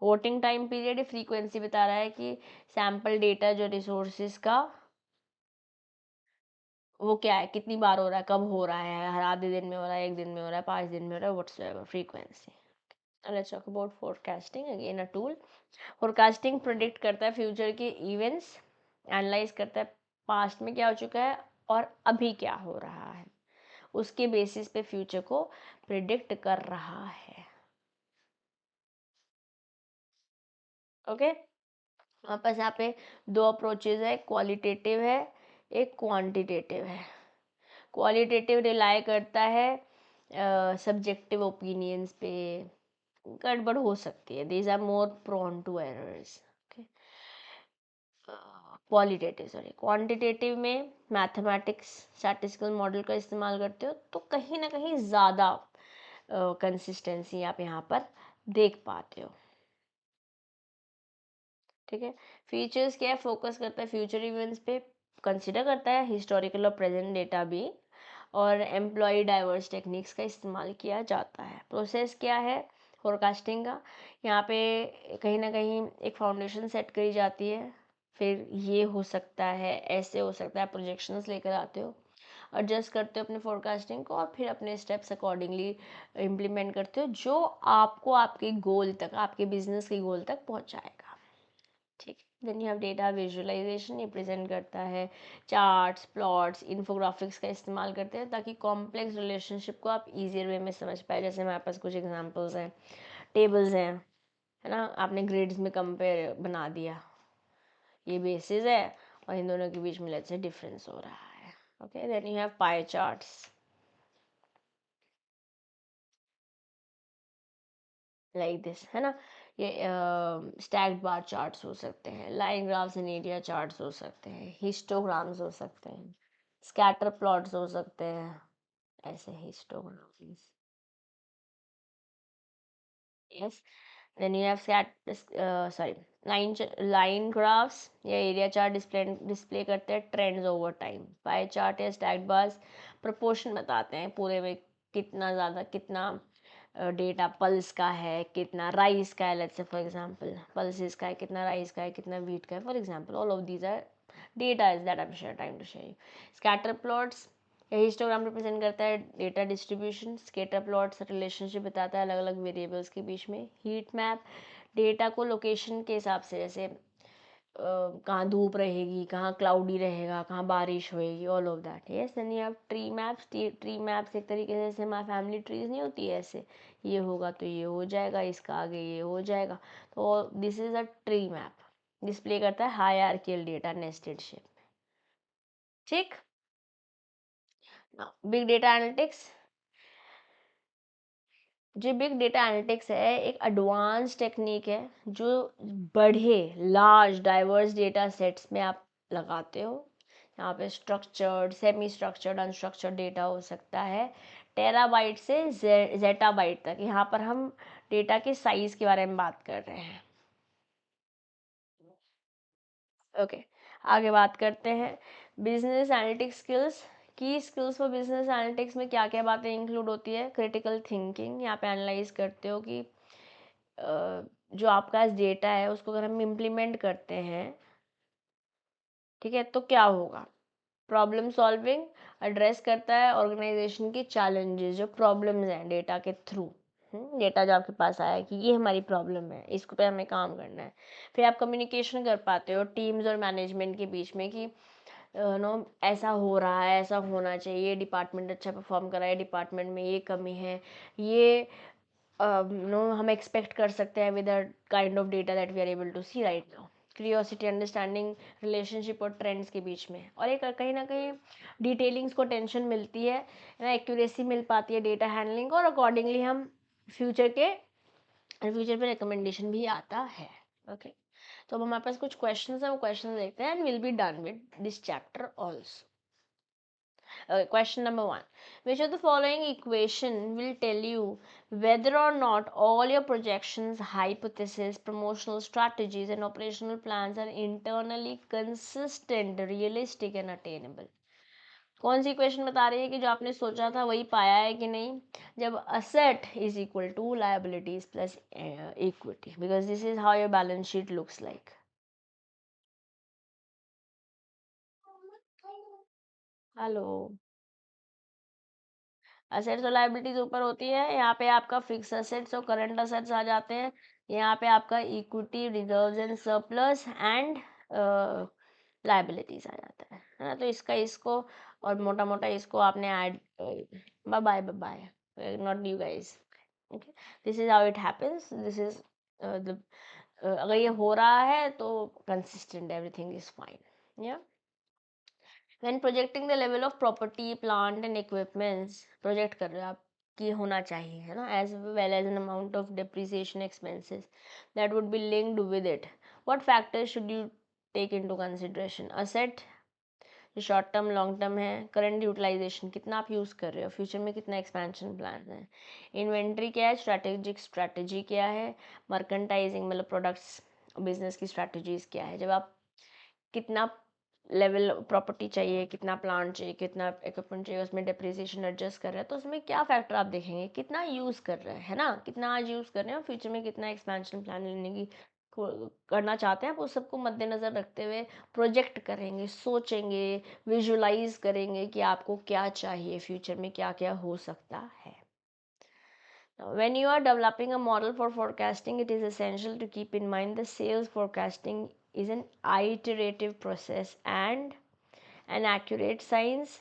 Voting time period, frequency बता रहा है कि सैम्पल डेटा जो रिसोर्सेज का वो क्या है, कितनी बार हो रहा है, कब हो रहा है, हर आधे दिन में हो रहा है, एक दिन में हो रहा है, 5 दिन में हो रहा है, whatsoever frequency. Let's talk about forecasting, again a tool. Forecasting predict करता है फ्यूचर के इवेंट्स, एनालाइज करता है पास्ट में क्या हो चुका है और अभी क्या हो रहा है, उसके बेसिस पे फ्यूचर को प्रिडिक्ट कर रहा है, ओके। वापस यहाँ पे दो अप्रोचेज है, क्वालिटेटिव है, एक क्वांटिटेटिव है। क्वालिटेटिव रिलाई करता है सब्जेक्टिव ओपिनियंस पे, गड़बड़ हो सकती है, these are more prone to errors, okay. Quantitative में मैथमेटिक्स स्टैटिस्टिकल मॉडल का इस्तेमाल करते हो तो कहीं ना कहीं ज़्यादा कंसिस्टेंसी आप यहाँ पर देख पाते हो, ठीक है। फीचर्स क्या है, फोकस करता है फ्यूचर इवेंट्स पे, कंसिडर करता है हिस्टोरिकल और प्रेजेंट डेटा भी, और एम्प्लॉय डाइवर्स टेक्निक्स का इस्तेमाल किया जाता है। प्रोसेस क्या है फोरकास्टिंग का, यहाँ पे कहीं ना कहीं एक फाउंडेशन सेट करी जाती है, फिर ये हो सकता है, ऐसे हो सकता है, प्रोजेक्शंस लेकर आते हो, एडजस्ट करते हो अपने फोरकास्टिंग को, और फिर अपने स्टेप्स अकॉर्डिंगली इम्प्लीमेंट करते हो जो आपको आपके गोल तक, आपके बिजनेस के गोल तक पहुँचाएगा, then you have data visualization, ये प्रेजेंट करता है चार्ट्स, प्लॉट्स, इन्फोग्राफिक्स का इस्तेमाल करते हैं ताकि कॉम्प्लेक्स रिलेशनशिप को आप ईजियर वे में समझ पाए। जैसे हमारे पास कुछ एग्जांपल्स हैं, टेबल्स हैं, है ना, आपने ग्रिड्स में कंपेयर बना दिया, ये बेसिस है और इन दोनों के बीच में लेट्स से डिफरेंस हो रहा है। Okay, then you have pie charts like this, है ना, ये स्टैक्ड बार चार्ट्स हो सकते हैं, line graphs and area charts हो सकते हैं, हिस्टोग्राम्स हो सकते हैं, स्कैटर प्लॉट्स हो सकते हैं, ऐसे histograms. Yes, then you have sorry line graphs या एरिया चार्ट डिस्प्ले करते हैं trends over time. Pie chart या स्टैक्ड बार्स प्रोपोर्शन बताते हैं पूरे में कितना ज़्यादा, कितना डेटा पल्स का है, कितना राइस का है, let's say for example pulses का है, कितना राइस का है, कितना वीट का है, for example all of these are data is that I am trying to share. Scatter plots या हिस्टोग्राम रिप्रेजेंट करता है data distribution. Scatter plots relationship बताता है अलग अलग वेरिएबल्स के बीच में। हीट मैप डेटा को लोकेशन के हिसाब से, जैसे कहाँ धूप रहेगी, कहाँ क्लाउडी रहेगा, कहाँ बारिश होएगी, all of that. Yes, then you have tree maps. Tree maps एक तरीके से जैसे हमारी फैमिली ट्रीज नहीं होती है, ऐसे ये होगा तो ये हो जाएगा, इसका आगे ये हो जाएगा, तो this is a tree map. Display करता है हायरार्किकल डेटा नेस्टेड शेप। ठीक, बिग डेटा एनालिटिक्स। जो बिग डेटा एनालिटिक्स है एक एडवांस टेक्निक है जो बड़े लार्ज डाइवर्स डेटा सेट्स में आप लगाते हो। यहाँ पे structured, semi structured, unstructured data हो सकता है, टेराबाइट से जेटाबाइट तक। यहाँ पर हम डेटा के साइज के बारे में बात कर रहे हैं। ओके, आगे बात करते हैं बिजनेस एनालिटिक्स स्किल्स। की स्किल्स फॉर बिजनेस एनालिटिक्स में क्या क्या बातें इंक्लूड होती है? क्रिटिकल थिंकिंग, यहाँ पे एनालाइज करते हो कि जो आपका डेटा है उसको अगर हम इम्प्लीमेंट करते हैं, ठीक है, तो क्या होगा। प्रॉब्लम सॉल्विंग, एड्रेस करता है ऑर्गेनाइजेशन की चैलेंजेस, जो प्रॉब्लम्स हैं डेटा के थ्रू। डेटा जो आपके पास आया है कि ये हमारी प्रॉब्लम है, इसको पे हमें काम करना है। फिर आप कम्युनिकेशन कर पाते हो टीम्स और मैनेजमेंट के बीच में कि नो ऐसा हो रहा है, ऐसा होना चाहिए, डिपार्टमेंट अच्छा परफॉर्म कर रहा है, डिपार्टमेंट में ये कमी है, ये नो हम एक्सपेक्ट कर सकते हैं with the kind of data that we are able to see right now. Curiosity, understanding relationship और ट्रेंड्स के बीच में, और एक कहीं ना कहीं डिटेलिंग्स को टेंशन मिलती है ना, एक्यूरेसी मिल पाती है डेटा हैंडलिंग, और अकॉर्डिंगली हम फ्यूचर पे रिकमेंडेशन भी आता है। ओके, तो अब हमारे पास कुछ क्वेश्चंस हैं, वो क्वेश्चंस देखते हैं and will be done with this chapter also. Question number one. Which of the following equation will tell you whether or not all your projections, hypotheses, promotional strategies, and operational plans are internally consistent, realistic, and attainable? कौन सी equation बता रही है कि जो आपने सोचा था वही पाया है कि नहीं? जब asset is equal to liabilities plus equity, because this is how your balance sheet looks like. Hello, assets और लायबिलिटीज ऊपर होती है, यहाँ पे आपका फिक्स असेट्स और करंट असेट्स आ जाते हैं, यहाँ पे आपका equity, reserves and surplus and liabilities आ जाता है ना। तो इसका इसको और मोटा मोटा इसको आपने add, bye bye bye bye, not you guys. Okay, this is how it happens, this is the, अगर ये हो रहा है तो कंसिस्टेंट, एवरीथिंग इज फाइन। या when projecting the level of property, plant and equipments, project कर रहे हो आप कि होना चाहिए, है ना, as well as an amount of depreciation expenses that would be linked with it, what factors should you take into consideration? asset जो शॉर्ट टर्म लॉन्ग टर्म है, करंट यूटिलाइजेशन कितना आप यूज़ कर रहे हो, फ्यूचर में कितना एक्सपेंशन प्लान है, इन्वेंट्री क्या है, स्ट्रैटेजिक स्ट्रैटेजी क्या है, मर्केंटाइजिंग मतलब प्रोडक्ट्स बिजनेस की स्ट्रैटेजीज क्या है, जब आप कितना लेवल प्रॉपर्टी चाहिए, कितना प्लांट चाहिए, कितना इक्विपमेंट चाहिए, उसमें डिप्रिसिएशन एडजस्ट कर रहे हैं, तो उसमें क्या फैक्टर आप देखेंगे, कितना यूज़ कर रहे हैं, है ना, कितना आज यूज़ कर रहे हैं और फ्यूचर में कितना एक्सपेंशन प्लान लेने की करना चाहते हैं, आप उस सबको मद्देनज़र रखते हुए प्रोजेक्ट करेंगे, सोचेंगे, विजुलाइज करेंगे कि आपको क्या चाहिए, फ्यूचर में क्या क्या हो सकता है। Now, when you are developing a model for forecasting, it is essential to keep in mind the sales forecasting is an iterative process and an accurate science,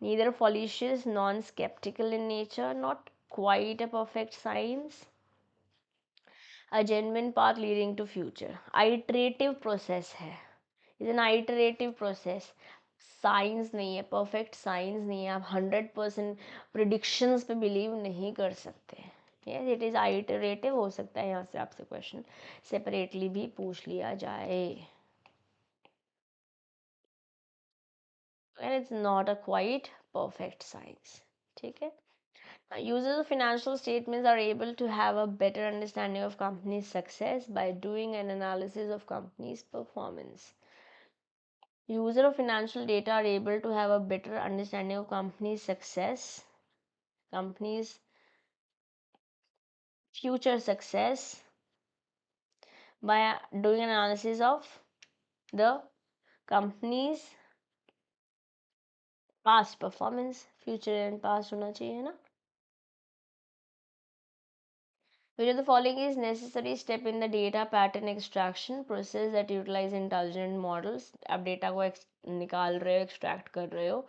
neither fallacious, non-skeptical in nature, not quite a perfect science, a genuine path leading to future. Iterative process है, is an iterative process. Science नहीं है, perfect science नहीं है, आप 100% predictions पे believe नहीं कर सकते. Yes, it is iterative. हो सकता है यहाँ से आपसे क्वेश्चन सेपरेटली भी पूछ लिया जाए. And it's not a quite perfect science. ठीक है. Users of financial statements are able to have a better understanding of company's success by doing an analysis of company's performance. Users of financial data are able to have a better understanding of company's success, company's future success by doing an analysis of the company's past performance. Future and past होना चाहिए ना. Which of the following is necessary step in the data pattern extraction process that utilize intelligent models? आप data को निकाल रहे हो, extract कर रहे हो,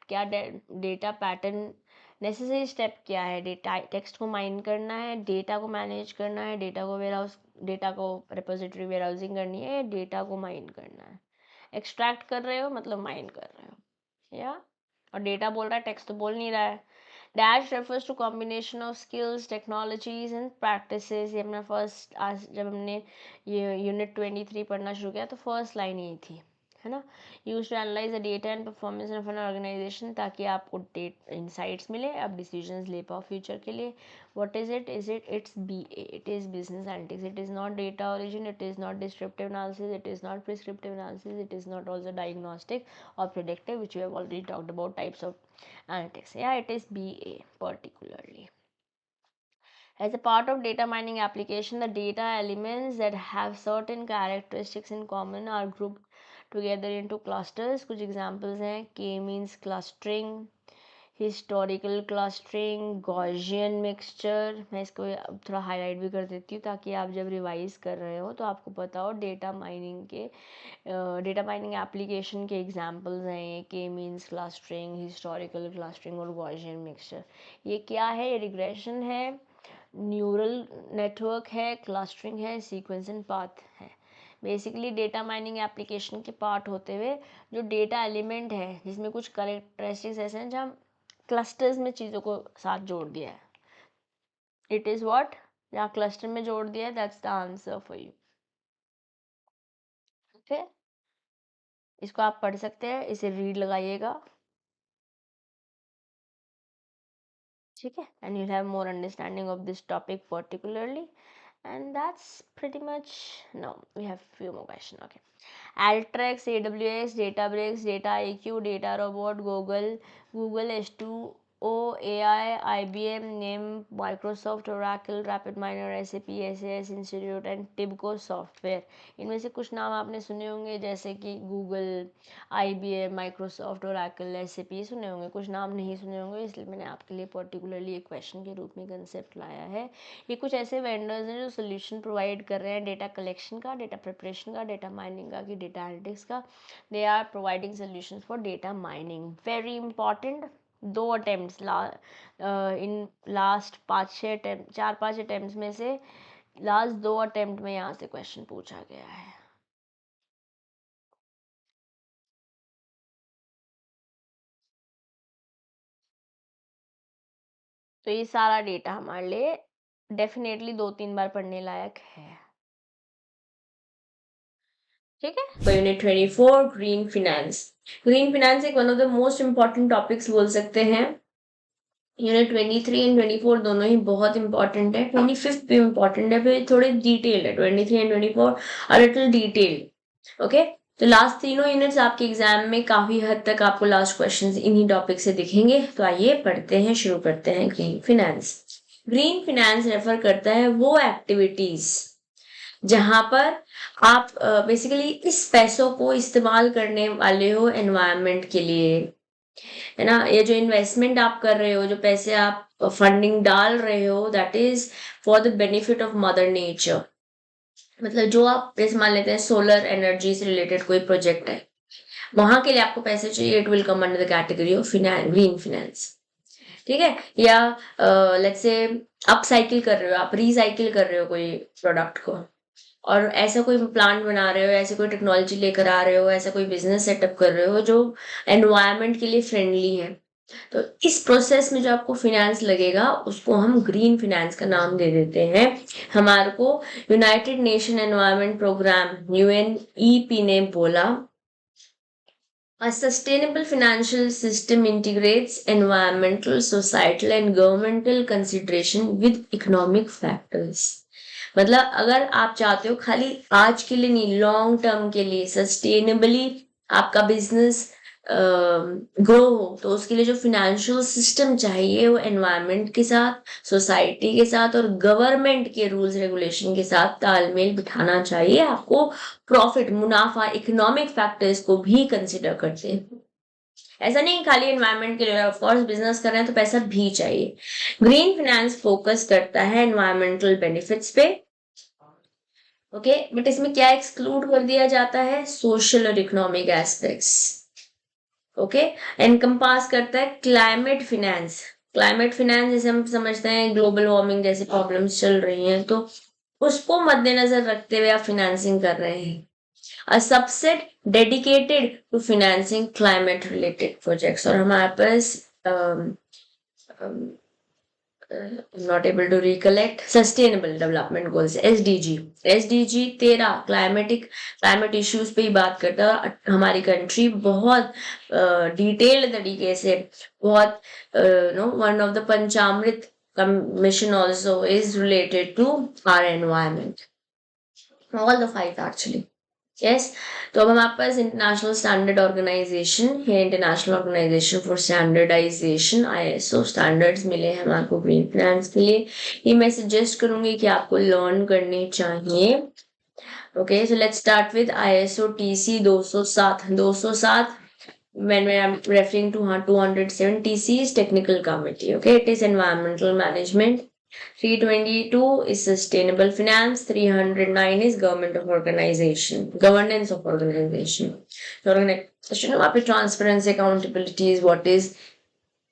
क्या डेटा पैटर्न नेसेसरी स्टेप क्या है? डेटा टेक्स्ट को माइन करना है, डेटा को मैनेज करना है, डेटा को रिपोजिटरी वेयरहाउसिंग करनी है, डेटा को माइन करना है. एक्सट्रैक्ट कर रहे हो मतलब माइन कर रहे हो, या और डेटा बोल रहा है, टेक्स्ट तो बोल नहीं रहा है. Dash refers to combination of skills, technologies and practices. ये हमने फर्स्ट आज जब हमने ये यूनिट 23 पढ़ना शुरू किया तो फर्स्ट लाइन यही थी, है ना. Use to analyze the data and performance of an organization, ताकि आपको इंसाइट्स मिले, आप डिसीजंस ले पाओ फ्यूचर के लिए. What is it? It's BA. It is business analytics. It is not data origin, it is not descriptive analysis, it is not prescriptive analysis, it is not also diagnostic और predictive, which we have already talked about types of analytics. Yeah, it is BA particularly. As a part of data mining application, the data elements that have certain characteristics in common are grouped together into clusters. कुछ examples हैं. K-means clustering, historical clustering, Gaussian mixture. मैं इसको थोड़ा highlight भी कर देती हूँ ताकि आप जब रिवाइज कर रहे हो तो आपको पता हो. डेटा माइनिंग एप्लीकेशन के एग्जांपल्स हैं के मीन्स क्लस्टरिंग, हिस्टोरिकल क्लस्टरिंग और गॉसियन मिक्सचर. ये क्या है? ये रिग्रेशन है, न्यूरल नेटवर्क है, क्लस्टरिंग है, सीक्वेंस एंड पाथ है. बेसिकली डेटा माइनिंग एप्लीकेशन के पार्ट होते हुए जो डेटा एलिमेंट है जिसमें कुछ करेक्टरिस्टिक्स ऐसे हैं जहाँ क्लस्टर्स में चीज़ों को साथ जोड़ दिया है. It is what? जहाँ क्लस्टर में जोड़ दिया है, that's the answer for you. ठीक, इसको आप पढ़ सकते हैं, इसे रीड लगाइएगा. ठीक है, and you have more understanding of this topic particularly. And that's pretty much, no, we have few more questions. Okay. Alteryx, AWS, Databricks, DataIQ, DataRobot, Google H2O, AI, IBM, NIM, Microsoft, Oracle, RapidMiner, SAP, SAS Institute and TIBCO Software. इनमें से कुछ नाम आपने सुने होंगे जैसे कि Google, IBM, Microsoft, Oracle, SAP सुने होंगे. कुछ नाम नहीं सुने होंगे, इसलिए मैंने आपके लिए पर्टिकुलरली एक क्वेश्चन के रूप में कंसेप्ट लाया है. ये कुछ ऐसे वेंडर्स हैं जो सोल्यूशन प्रोवाइड कर रहे हैं डेटा कलेक्शन का, डेटा प्रिपरेशन का, डेटा माइनिंग का, कि डेटा एनालिटिक्स का. They are providing solution for data mining. Very important. 2 attempt in last 4-5 attempt में से लास्ट 2 अटेम्प्ट में यहाँ से क्वेश्चन पूछा गया है. तो ये सारा डेटा हमारे लिए डेफिनेटली 2-3 बार पढ़ने लायक है. ठीक है. Unit 24 green finance. Green finance एक one of the most important topics बोल सकते हैं. यूनिट 23 एंड 24 दोनों ही बहुत इंपॉर्टेंट है. 25 भी इंपॉर्टेंट है, फिर थोड़े डिटेल है. 23 and 24 a little detail. Okay. तो लास्ट तीनों यूनिट्स आपके एग्जाम में काफी हद तक आपको लास्ट क्वेश्चंस इन्हीं टॉपिक से दिखेंगे. तो आइए पढ़ते हैं, शुरू करते हैं. Green finance. Green finance refer करता है वो एक्टिविटीज जहां पर आप बेसिकली इस पैसों को इस्तेमाल करने वाले हो एनवायरनमेंट के लिए, है ना. ये जो इन्वेस्टमेंट आप कर रहे हो, जो पैसे आप फंडिंग डाल रहे हो, that is for the benefit of mother nature. मतलब जो आप जैसे मान लेते हैं सोलर एनर्जी से रिलेटेड कोई प्रोजेक्ट है, वहां के लिए आपको पैसे चाहिए, it will come under the category of green finance, ठीक है। या लेट्स से अपसाइकिल कर रहे हो, आप रिसाइकिल कर रहे हो कोई प्रोडक्ट को, और ऐसा कोई प्लांट बना रहे हो, ऐसे कोई टेक्नोलॉजी लेकर आ रहे हो, ऐसा कोई बिजनेस सेटअप कर रहे हो जो एनवायरनमेंट के लिए फ्रेंडली है, तो इस प्रोसेस में जो आपको फिनेंस लगेगा उसको हम ग्रीन फिनेंस का नाम दे देते हैं। हमारे को United Nation Environment Programme UNEP ने बोला, a sustainable financial system integrates environmental, societal and governmental consideration with economic factors। मतलब अगर आप चाहते हो खाली आज के लिए नहीं, लॉन्ग टर्म के लिए सस्टेनेबली आपका बिजनेस ग्रो हो, तो उसके लिए जो फिनेंशियल सिस्टम चाहिए वो एनवायरनमेंट के साथ, सोसाइटी के साथ और गवर्नमेंट के रूल्स रेगुलेशन के साथ तालमेल बिठाना चाहिए। आपको प्रॉफिट, मुनाफा, इकोनॉमिक फैक्टर्स को भी कंसिडर करते हैं। ऐसा नहीं खाली एनवायरनमेंट के लिए, ऑफ कोर्स बिजनेस कर रहे हैं तो पैसा भी चाहिए। ग्रीन फाइनेंस फोकस करता है एनवायरमेंटल बेनिफिट्स पे, ओके, बट इसमें क्या एक्सक्लूड कर दिया जाता है, सोशल और इकोनॉमिक एस्पेक्ट्स, ओके। एनकम्पास करता है क्लाइमेट फिनेंस। क्लाइमेट फिनेंस जैसे हम समझते हैं ग्लोबल वार्मिंग जैसी प्रॉब्लम्स चल रही हैं, तो उसको मद्देनजर रखते हुए आप फिनेंसिंग कर रहे हैं। a subset dedicated to financing climate related projects। और हमारे पास not able to recollect sustainable development goals SDG 13 climate issues पे ही बात करता है। हमारी कंट्री बहुत डिटेल्ड तरीके से, बहुत one of the Panchamrit mission also is related to our environment, all the 5 actually। Yes, तो अब हमारे पास इंटरनेशनल स्टैंडर्ड ऑर्गेनाइजेशन है, international organisation for standardization ISO standards मिले हैं हमारे को ग्रीन फाइनेंस के लिए। ये मैं सजेस्ट करूंगी कि आपको लर्न करने चाहिए। Okay, so let's start with ISO TC 207 when I'm referring to 207 TC is technical committee, okay, it is environmental management। 322 is sustainable finance। 309 is governance of organization। वहाँ पे transparency, accountability is what is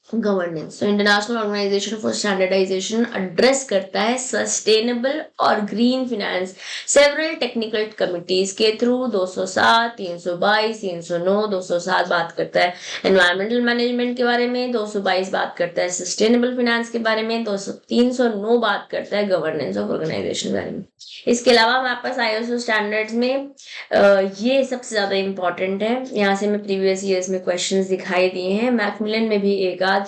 governance. तो international organisation for standardisation address करता है sustainable और green finance several technical committees के through. 207, 322, 309। 207 बात करता है एनवायरमेंटल मैनेजमेंट के बारे में, 222 बात करता है सस्टेनेबल फिनेंस के बारे में, 309 बात करता है गवर्नेंस ऑफ ऑर्गेनाइजेशन के बारे में। इसके अलावा हमारे पास ISO स्टैंडर्ड्स में ये सबसे ज्यादा इंपॉर्टेंट है। यहाँ से मैं प्रीवियस ईयर्स में क्वेश्चंस दिखाई दिए हैं, मैकमिलन में भी एक आध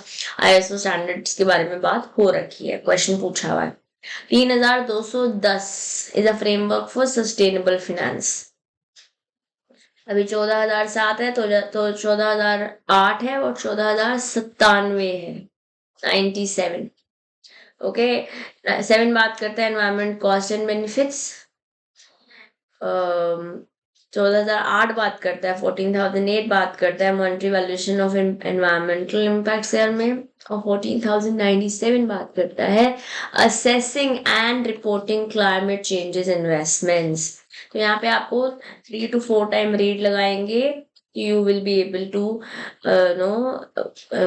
ISO स्टैंडर्ड्स के बारे में बात हो रखी है, क्वेश्चन पूछा हुआ है। 3210 is a framework for sustainable finance. अभी 14007 है, तो 14008 है और 14097 है, 97। ओके, 7 बात करता है एनवायरमेंट कॉस्ट एंड बेनिफिट्स। 14008 बात करता है, 14008 बात करता है monetary valuation of environmental impact share में, और 14097 बात करता है assessing and reporting climate changes investments. तो यहाँ पे आपको 3 to 4 टाइम रीड लगाएंगे, you will be able to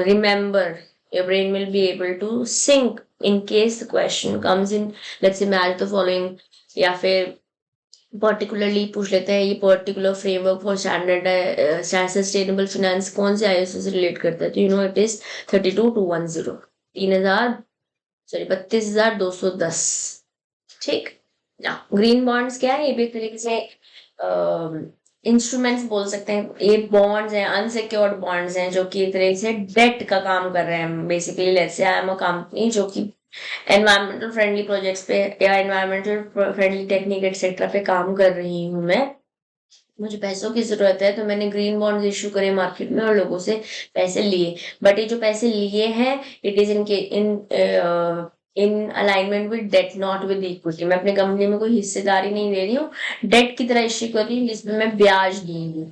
remember, your brain will be able to sync in case the question comes in, let's say match the following, या फिर particularly पूछ लेते हैं ये particular framework for standard sustainable finance कौन से ISO से relate करता है, तो यू नो इट इज 32210, 32,210। ठीक ना। ग्रीन बॉन्ड्स क्या है, ये भी एक तरीके से इंस्ट्रूमेंट्स बोल सकते हैं। ये बॉन्ड्स हैं, अनसिक्योर्ड बॉन्ड्स हैं, जो कि एक तरीके से डेट का काम कर रहे हैं। Basically let's say I am a company जो कि एनवायरमेंटल फ्रेंडली प्रोजेक्ट्स पे या एनवायरमेंटल फ्रेंडली टेक्निक एक्सेट्रा पे काम कर रही हूँ मैं, मुझे पैसों की जरूरत है, तो मैंने ग्रीन बॉन्ड्स इशू करे मार्केट में और लोगों से पैसे लिए। बट ये जो पैसे लिए हैं, it is in alignment with debt, not with equity. मैं अपनी कंपनी में कोई हिस्सेदारी नहीं दे रही हूँ, डेट की तरह इश्यू कर रही हूँ जिसमें मैं ब्याज दी हूँ,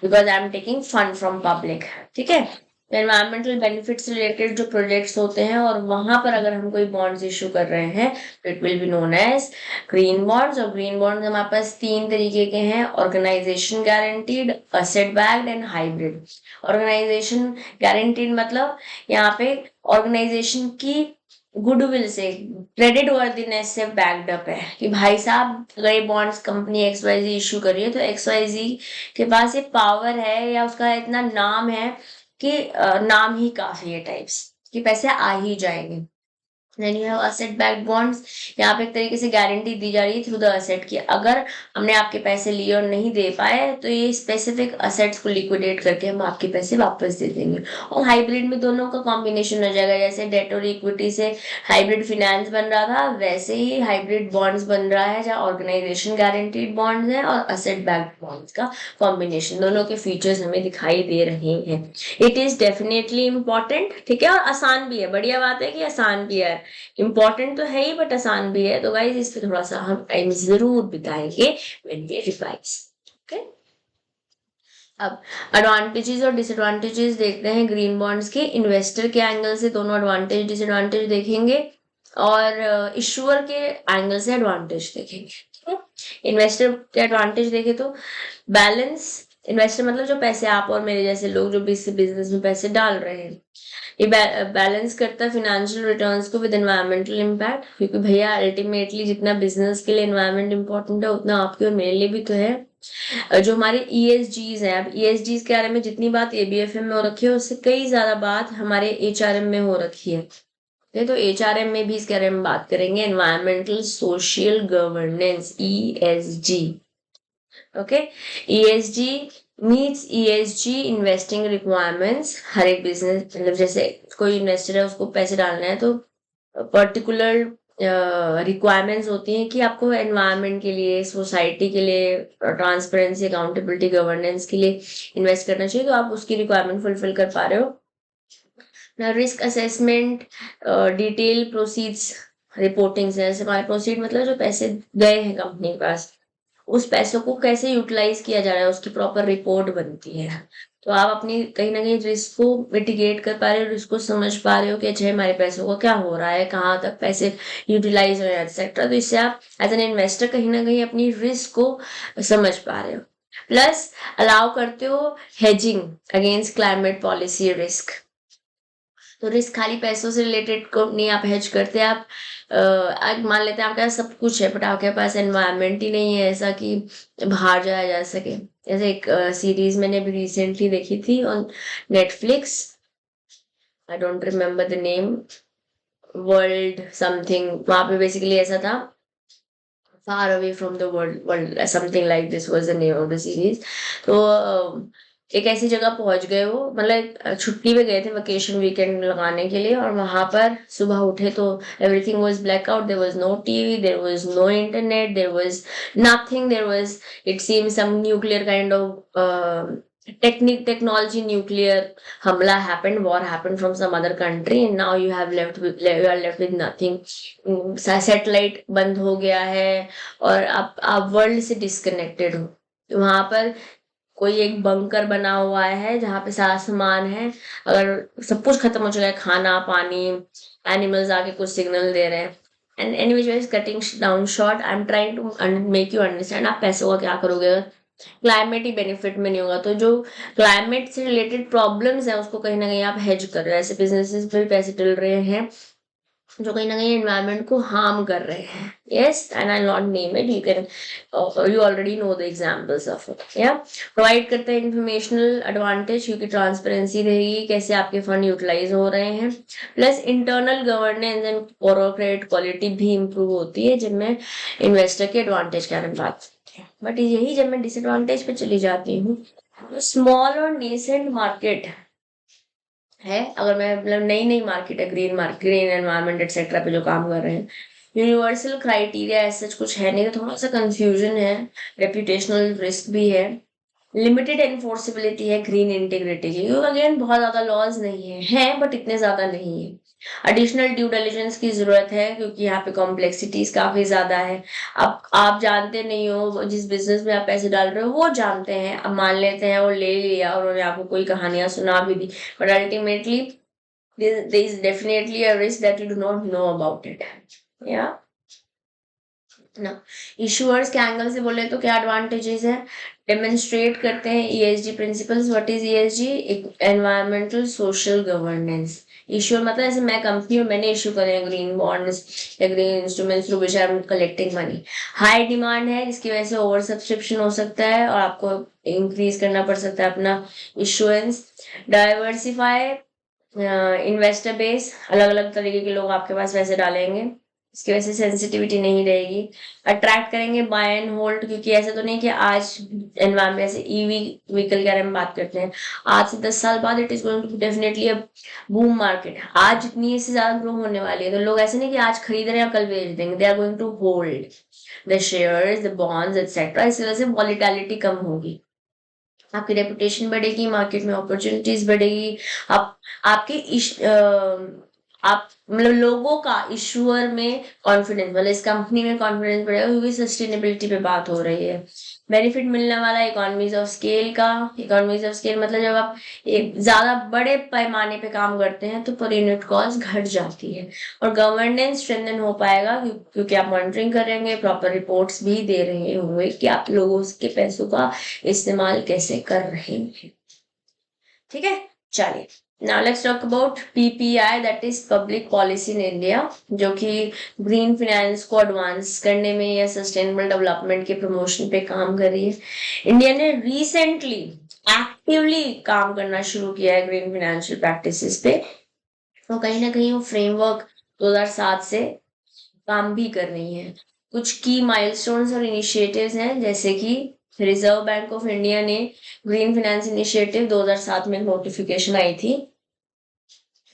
because I am taking fund from public. ठीक है, एनवायरमेंटल बेनिफिट्स रिलेटेड जो प्रोजेक्ट्स होते हैं और वहां पर अगर हम कोई बॉन्ड्स इशू कर रहे हैं तो it will be known as green bonds. और ग्रीन बॉन्ड्स हमारे पास 3 तरीके के हैं, organization guaranteed, asset backed and hybrid. Organization guaranteed मतलब यहाँ पे ऑर्गेनाइजेशन की गुडविल से, क्रेडिट वर्दीनेस से बैक्ड अप है कि भाई साहब अगर ये बॉन्ड्स कंपनी XYZ इशू कर रही है तो XYZ के पास ये पावर है या उसका इतना नाम है कि नाम ही काफी है टाइप्स कि पैसे आ ही जाएंगे। Then you have asset backed bonds, यहाँ पे एक तरीके से गारंटी दी जा रही है थ्रू द असेट की अगर हमने आपके पैसे लिए और नहीं दे पाए तो ये स्पेसिफिक असेट्स को लिक्विडेट करके हम आपके पैसे वापस दे देंगे। और हाइब्रिड में दोनों का कॉम्बिनेशन हो जाएगा, जैसे डेट और इक्विटी से हाइब्रिड फिनेंस बन रहा था वैसे ही हाइब्रिड बॉन्ड्स बन रहा है जहाँ ऑर्गेनाइजेशन गारंटीड बॉन्ड्स है और असेट बैक्ड बॉन्ड्स का कॉम्बिनेशन। दोनों के फीचर्स हमें दिखाई दे रहे हैं। इट इज डेफिनेटली इम्पोर्टेंट, ठीक है, और आसान भी है। बढ़िया बात है कि आसान भी है, इम्पोर्टेंट तो है ही बट आसान भी है। तो गाइज इस पे थोड़ा सा हम टाइम जरूर बिताएंगे व्हेन वी रिवाइज। ओके, अब एडवांटेजेस और डिसएडवांटेजेस देखते हैं ग्रीन बॉन्ड्स के। इन्वेस्टर के एंगल से दोनों एडवांटेज डिसएडवांटेज देखेंगे और इशूअर के एंगल से एडवांटेज देखेंगे। इन्वेस्टर के एडवांटेज देखे तो बैलेंस, इन्वेस्टर मतलब जो पैसे आप और मेरे जैसे लोग जो बिजनेस में पैसे डाल रहे हैं, ये बैलेंस करता है फाइनेंशियल रिटर्न्स को विद एनवायरमेंटल इम्पैक्ट। क्योंकि भैया अल्टीमेटली जितना बिजनेस के लिए एनवायरमेंट इंपॉर्टेंट है उतना आपके और मेरे लिए भी तो है। जो हमारे ESGs हैं, अब ESGs के बारे में जितनी बात ABFM में हो रखी है उससे कई ज्यादा बात हमारे HRM में हो रखी है। तो HRM में भी इसके बारे में बात करेंगे, environmental social governance ESG। Okay, ESG meets ESG investing requirements. हर एक बिजनेस मतलब जैसे कोई इन्वेस्टर है उसको पैसे डालना है तो पर्टिकुलर रिक्वायरमेंट्स होती हैं कि आपको एनवायरनमेंट के लिए, सोसाइटी के लिए, ट्रांसपेरेंसी, अकाउंटेबिलिटी, गवर्नेंस के लिए इन्वेस्ट करना चाहिए, तो आप उसकी रिक्वायरमेंट फुलफिल कर पा रहे हो। Risk assessment, detail proceeds reporting से, जैसे हमारे प्रोसीड मतलब जो पैसे गए हैं कंपनी के पास उस पैसों को कैसे यूटिलाइज किया जा रहा है उसकी प्रॉपर रिपोर्ट बनती है। तो आप अपनी कहीं ना कहीं रिस्क को मिटिगेट कर पा रहे हो, रिस्क को समझ पा रहे हो कि अच्छा हमारे पैसों का क्या हो रहा है, कहाँ तक पैसे यूटिलाइज हो रहे हैं एक्सेट्रा। तो इससे आप एज एन इन्वेस्टर कहीं ना कहीं अपनी रिस्क को समझ पा रहे हो। प्लस अलाउ करते हो hedging against climate policy risk. तो रिस्क खाली पैसों से रिलेटेड को नहीं आप हेज करते, आप मान लेते हैं आपके पास सब कुछ है बट आपके पास एनवायरनमेंट ही नहीं है ऐसा कि बाहर जाया जा सके। जैसे एक सीरीज मैंने अभी रिसेंटली देखी थी on Netflix, I don't remember the name, world something. वहां पे बेसिकली ऐसा था, far away from the world something like this was the name of the series. तो एक ऐसी जगह पहुंच गए वो, मतलब छुट्टी पे गए थे वेकेशन वीकेंड लगाने के लिए, और वहां पर सुबह उठे तो everything was blackout, there was no TV, there was no internet, there was nothing, there was it seems some nuclear kind of technology nuclear hamla happened, war happened from some other country and now you are left with nothing. Satellite बंद हो गया है और आप world से disconnected हो। तो वहां पर कोई एक बंकर बना हुआ है जहाँ पे सारा सामान है, अगर सब कुछ खत्म हो चुका है, खाना पानी, एनिमल्स आके कुछ सिग्नल दे रहे हैं। And anyways cutting down short, I am trying to make you understand आप पैसों का क्या करोगे क्लाइमेट ही बेनिफिट में नहीं होगा। तो जो क्लाइमेट से रिलेटेड प्रॉब्लम्स है उसको कहीं ना कहीं आप हेज कर रहे हो। ऐसे बिजनेसेस पे भी पैसे डल रहे हैं जो कहीं ना कहीं एनवायरनमेंट को हार्म कर रहे हैं। Yes, and I not name it, you can you already know the examples of it. या प्रोवाइड करते हैं इंफॉर्मेशनल एडवांटेज क्योंकि ट्रांसपेरेंसी रहेगी कैसे आपके फंड यूटिलाइज हो रहे हैं। Plus internal governance and corporate quality भी इंप्रूव होती है जिनमें इन्वेस्टर के एडवांटेज के बारे में बात करते हैं। बट यही जब मैं डिसएडवांटेज पे चली जाती हूँ, स्मॉल और नेसेंट मार्केट है, अगर मैं मतलब नई नई मार्केट है, green market, green environment etcetera पे जो काम कर रहे हैं, यूनिवर्सल क्राइटेरिया ऐसा कुछ है नहीं, तो थोड़ा सा कंफ्यूजन है, रेपुटेशनल रिस्क भी है। लिमिटेड एनफोर्सेबिलिटी है ग्रीन इंटीग्रिटी की, क्योंकि अगेन बहुत ज्यादा लॉज नहीं है बट इतने ज्यादा नहीं है। एडिशनल ड्यू डिलिजेंस की जरूरत है क्योंकि यहाँ पे कॉम्प्लेक्सिटीज काफी ज्यादा है। अब आप जानते नहीं हो, जिस बिजनेस में आप पैसे डाल रहे हो वो जानते हैं, अब मान लेते हैं वो ले लिया और उन्होंने आपको कोई कहानियां सुना भी दी, but ultimately there is definitely a risk that you do not know about it. Yeah. ना इशूअर्स के एंगल से बोले तो क्या एडवांटेजेस है, डेमोन्स्ट्रेट करते हैं ESG principles. What is ESG? Environmental social governance. Issuer मतलब जैसे मैं कंपनी हूँ, मैंने इशू करे ग्रीन बॉन्ड्स या green instruments through which I am collecting money. High demand है जिसकी वजह से ओवर सब्सक्रिप्शन हो सकता है और आपको इंक्रीज करना पड़ सकता है अपना इशुएंस। डाइवर्सिफाई इन्वेस्टर बेस, अलग अलग तरीके के लोग आपके पास पैसे डालेंगे, इसकी वजह से सेंसिटिविटी नहीं रहेगी। अट्रैक्ट करेंगे बाय एंड होल्ड, क्योंकि ऐसा तो नहीं कि आज एनवायरमेंट ऐसे ईवी व्हीकल के बारे में बात करते हैं, आज से 10 साल बाद it is going to definitely a boom market. आज इतनी इससे ज्यादा ग्रो होने वाली है तो लोग ऐसे नहीं कि आज खरीद रहे हैं कल बेच देंगे, they are going to hold the shares, the bonds etcetera. इस वजह से वॉलीटिलिटी कम होगी, आपकी रेपुटेशन बढ़ेगी, मार्केट में अपॉर्चुनिटीज बढ़ेगी, आप आपके आप मतलब लोगों का इशूअर में कॉन्फिडेंस, मतलब इस कंपनी में कॉन्फिडेंस बढ़ेगा क्योंकि सस्टेनेबिलिटी पे बात हो रही है। बेनिफिट मिलने वाला इकोनॉमीज ऑफ स्केल का। इकोनॉमीज ऑफ स्केल मतलब जब आप एक ज्यादा बड़े पैमाने पे काम करते हैं तो पर यूनिट कॉस्ट घट जाती है और गवर्नेंस स्ट्रेंथन हो पाएगा क्योंकि आप मॉनिटरिंग करेंगे, प्रॉपर रिपोर्ट्स भी दे रहे होंगे कि आप लोगों के पैसों का इस्तेमाल कैसे कर रहे हैं। ठीक है, चलिए now let's talk about PPI, that is public policy in India, जो कि ग्रीन फाइनेंस को एडवांस करने में या सस्टेनेबल डेवलपमेंट के प्रमोशन पे काम कर रही है। इंडिया ने रिसेंटली एक्टिवली काम करना शुरू किया है ग्रीन फाइनेंशियल प्रैक्टिसेस पे, तो कहीं ना कहीं वो फ्रेमवर्क 2007 से काम भी कर रही है। कुछ की माइलस्टोन्स और इनिशिएटिव्स हैं, जैसे कि रिजर्व बैंक ऑफ इंडिया ने ग्रीन फाइनेंस इनिशिएटिव 2007 में नोटिफिकेशन आई थी।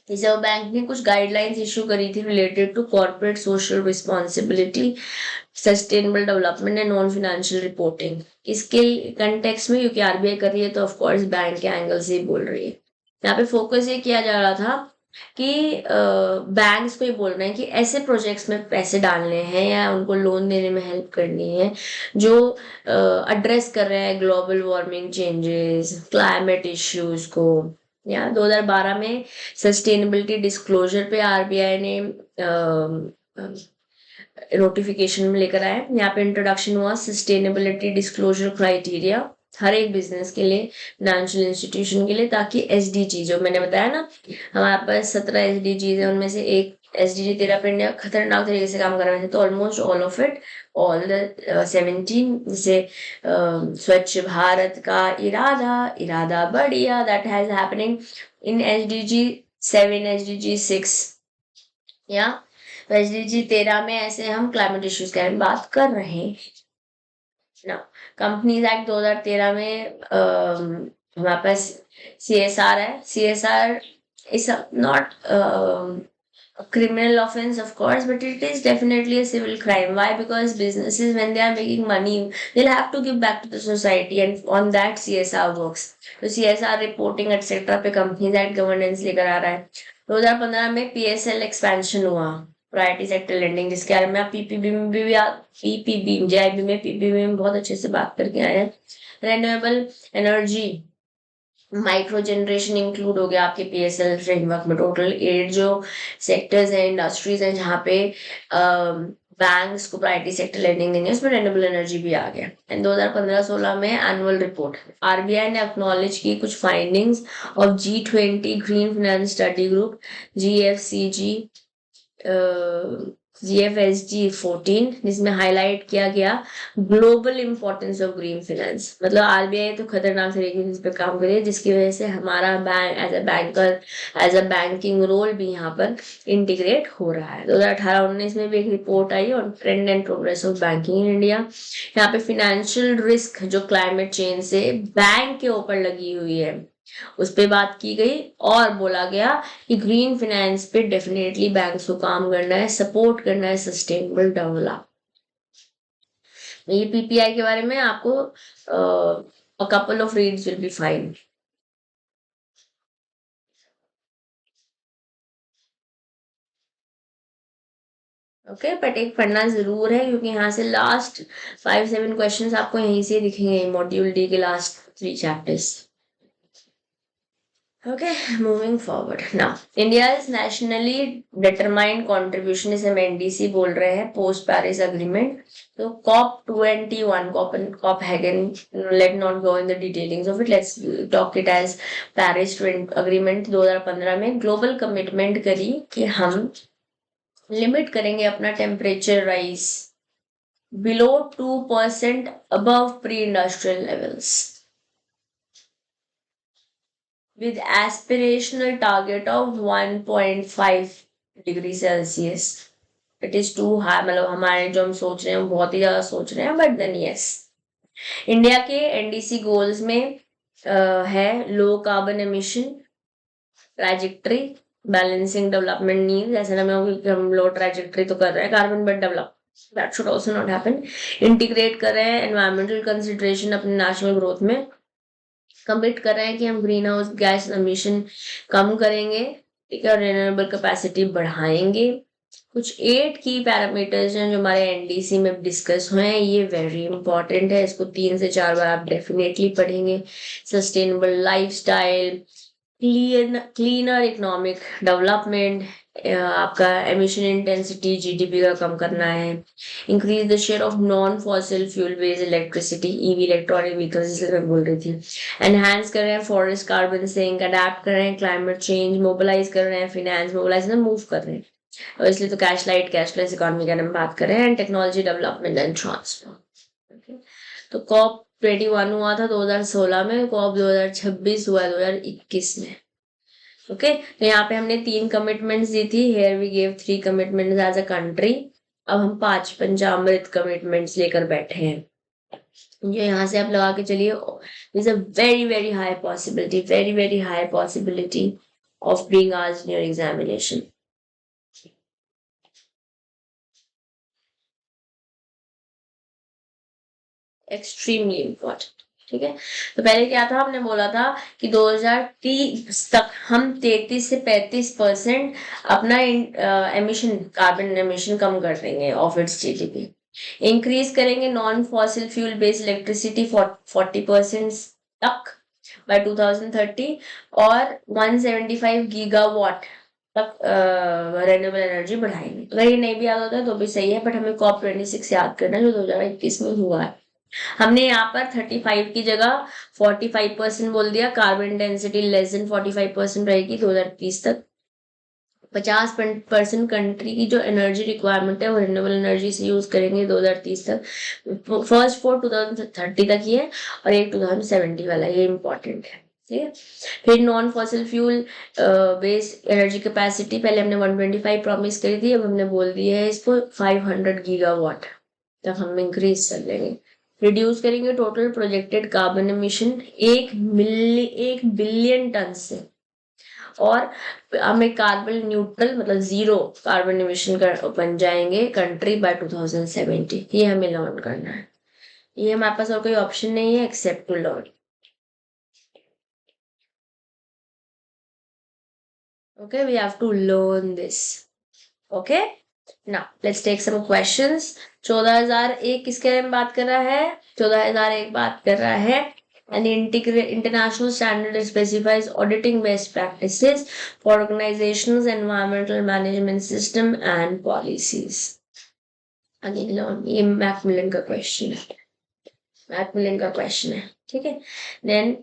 रिजर्व बैंक ने कुछ गाइडलाइंस इशू करी थी related to corporate social responsibility, sustainable development and non financial reporting. इसके कंटेक्स्ट में क्योंकि आरबीआई कर रही है तो ऑफकोर्स बैंक के एंगल से ही बोल रही है। यहाँ पे फोकस ये किया जा रहा था कि बैंक्स को ये बोल रहे हैं कि ऐसे प्रोजेक्ट्स में पैसे डालने हैं या उनको लोन देने में हेल्प करनी है जो एड्रेस कर रहे हैं global warming changes, climate issues को। या 2012 में सस्टेनेबिलिटी डिस्क्लोजर पे आरबीआई ने नोटिफिकेशन में लेकर आए। यहाँ पे इंट्रोडक्शन हुआ सस्टेनेबिलिटी डिस्क्लोजर क्राइटेरिया हर एक बिजनेस के लिए, फाइनेंशियल इंस्टीट्यूशन के लिए, ताकि एसडीजी जो मैंने बताया ना हमारे पास 17 एसडीजी है, उनमें से एक एसडीजी 13 पे इंडिया खतरनाक तरीके से काम कर रहे थे, तो almost all of it, all the 17, जैसे स्वच्छ भारत का इरादा, इरादा बढ़िया, that has happening in SDG 7, SDG 6 या एसडीजी 13 में ऐसे हम क्लाइमेट इश्यूज के बारे में बात कर रहे हैं ना। कंपनीज एक्ट 2013 में हमारे पास सीएसआर है। CSR is not a criminal offense, of course, but it is definitely a civil crime. Why? Because businesses, when they are making money, they'll have to give back to the society, and on that CSR works. तो CSR reporting etc पे companies act governance लेकर आ रहा है। 2015 में PSL expansion हुआ, priority sector lending, जिसके बारे में आप पीपीबी में भी पीपीबी जेआईबी में पीपीबी में बहुत अच्छे से बात करके आए हैं। Renewable energy, micro generation include हो गया आपके पीएसएल फ्रेमवर्क में। टोटल 8 जो सेक्टर्स हैं, इंडस्ट्रीज हैं जहाँ पे बैंक्स को प्रायोरिटी सेक्टर लेंडिंग देंगे, उसमें रेन्यूएबल एनर्जी भी आ गया। एंड 2015-16 में एनुअल रिपोर्ट आरबीआई ने एक्नॉलेज की कुछ findings of G20 green finance study group, GFCG GFSG 14, जिसमें हाईलाइट किया गया global importance of green finance. मतलब आरबीआई तो खतरनाक तरीके से काम करे, जिसकी वजह से हमारा bank as a banker, as a banking role भी यहाँ पर इंटीग्रेट हो रहा है। 2018-19 में भी एक report I on trend and progress of banking in India. यहाँ पे फिनेंशियल रिस्क जो क्लाइमेट चेंज से बैंक के ऊपर लगी हुई है उस पे बात की गई और बोला गया कि ग्रीन फाइनेंस पे डेफिनेटली बैंक्स को काम करना है, सपोर्ट करना है सस्टेनेबल डेवलप। ये पीपीआई के बारे में आपको A couple of reads will be fine. Okay but एक पढ़ना जरूर है क्योंकि यहाँ से लास्ट 5-7 क्वेश्चंस आपको यहीं से दिखेंगे मॉड्यूल डी के last 3 chapters. Okay, moving forward. Now, India's nationally determined contribution is हम NDC बोल रहे हैं post Paris agreement. तो COP21, Copenhagen, let not go in the detailings of it. Let's talk it as Paris agreement 2015 में global commitment करी कि हम limit करेंगे अपना temperature rise below 2% above pre-industrial levels with aspirational target of 1.5 degree Celsius. It is too high. मतलब हमारे जो हम सोच रहे हैं बहुत ही ज्यादा सोच रहे हैं बट देन यस इंडिया के एनडीसी गोल्स में है low carbon emission trajectory balancing development needs. ऐसा ना हम लो ट्रैजेक्टरी तो कर रहे हैं carbon but develop that should also not happen. Integrate कर रहे हैं एनवायरमेंटल कंसिडरेशन अपने नेशनल ग्रोथ में. कमिट कर रहे हैं कि हम ग्रीन हाउस गैस एमिशन कम करेंगे. ठीक है. और रिन्यूएबल कैपेसिटी बढ़ाएंगे. कुछ 8 की पैरामीटर्स हैं जो हमारे एनडीसी में डिस्कस हुए हैं. ये वेरी इंपॉर्टेंट है. इसको 3 से 4 बार आप डेफिनेटली पढ़ेंगे. Sustainable lifestyle, cleaner economic development, आपका एमिशन इंटेंसिटी जीडीपी का कम करना है. Increase the share of non fossil fuel based electricity EV electronic vehicles जिसे मैं बोल रही थी. एनहांस कर रहे हैं फॉरेस्ट कार्बन सिंक, अडेप्ट कर रहे हैं क्लाइमेट चेंज, मोबिलाइज कर रहे हैं फाइनेंस मोबिलाइज मूव कर रहे हैं. और इसलिए तो कैशलेस इकोनॉमी का हम बात कर रहे हैं. And technology development and transfer. तो कॉप 21 हुआ था 2016 में. कॉप 2026 हुआ 2021 में. ओके तो यहाँ पे हमने 3 कमिटमेंट्स दी थी. Here we gave 3 commitments as a country. अब हम 5 पंचामृत कमिटमेंट्स लेकर बैठे हैं. जो यहाँ से आप लगा के चलिए is a very high possibility of being asked in your examination. Extremely important. ठीक है. तो पहले क्या था हमने बोला था कि 2030 तक हम 33 से 35% अपना एमिशन कार्बन एमिशन कम कर देंगे ऑफ इट्स जीडीपी. इंक्रीज करेंगे non fossil fuel based electricity 40% तक बाय 2030 और 175 गीगावाट तक रिन्यूएबल एनर्जी बढ़ाएंगे. अगर ये नहीं भी याद होता है तो भी सही है बट हमें COP 26 याद करना है जो 2021 में हुआ है. हमने यहाँ पर 35 की जगह 45% बोल दिया. कार्बन डेंसिटी लेस देन 45% रहेगी 2030 तक. 50% कंट्री की जो एनर्जी रिक्वायरमेंट है वो रिन्यूएबल एनर्जी से यूज करेंगे 2030 तक. फर्स्ट 4 2030 तक ही है और एक 2070 वाला. ये इंपॉर्टेंट है. ठीक है. फिर non fossil fuel based energy capacity पहले हमने 125 प्रॉमिस करी थी. अब हमने बोल दिया है इसको 500 गीगावाट तक हम इंक्रीज कर लेंगे. रिड्यूस करेंगे total projected carbon emission 1 billion ton से. और हमें कार्बन न्यूट्रल मतलब 0 कार्बन एमिशन बन जाएंगे कंट्री बाय 2070. ये हमें लर्न करना है. ये हमारे पास और कोई ऑप्शन नहीं है except to learn. Okay, we have to learn this. Okay, now let's take some questions. 14,001 किसके बारे में बात कर रहा है? 14,001 बात कर रहा है. An international standard specifies auditing best practices for organizations, environmental management system and policies. Again, learn. ये मैकमिलन का क्वेश्चन है. ठीक है. Then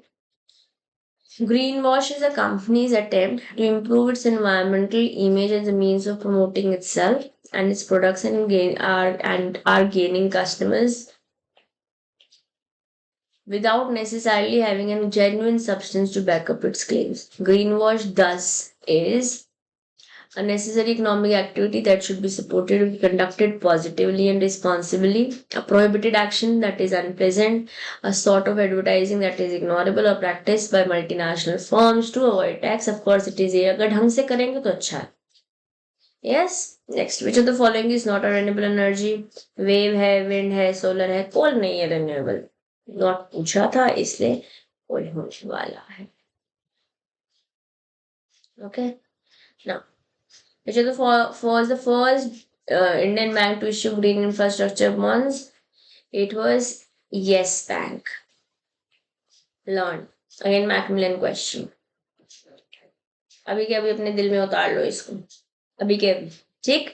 Greenwash is a company's attempt to improve its environmental image as a means of promoting itself and its products and are gaining customers without necessarily having a genuine substance to back up its claims. Greenwash thus is a necessary economic activity that should be supported and conducted positively and responsibly, a prohibited action that is unpleasant, a sort of advertising that is ignorable or practiced by multinational firms to avoid tax. Of course, it is अगर ढंग से करेंगे तो अच्छा है. Yes. Next, which of the following is not a renewable energy? Wave है, wind है, solar है, coal नहीं है renewable. नॉट पूछा था, इसलिए कोई होने वाला है। Okay, now which is the was the first Indian bank to issue green infrastructure bonds? It was Yes Bank. Learn. Again, Macmillan question. अभी के अभी अपने दिल में उतार लो इसको, अभी के अभी, ठीक।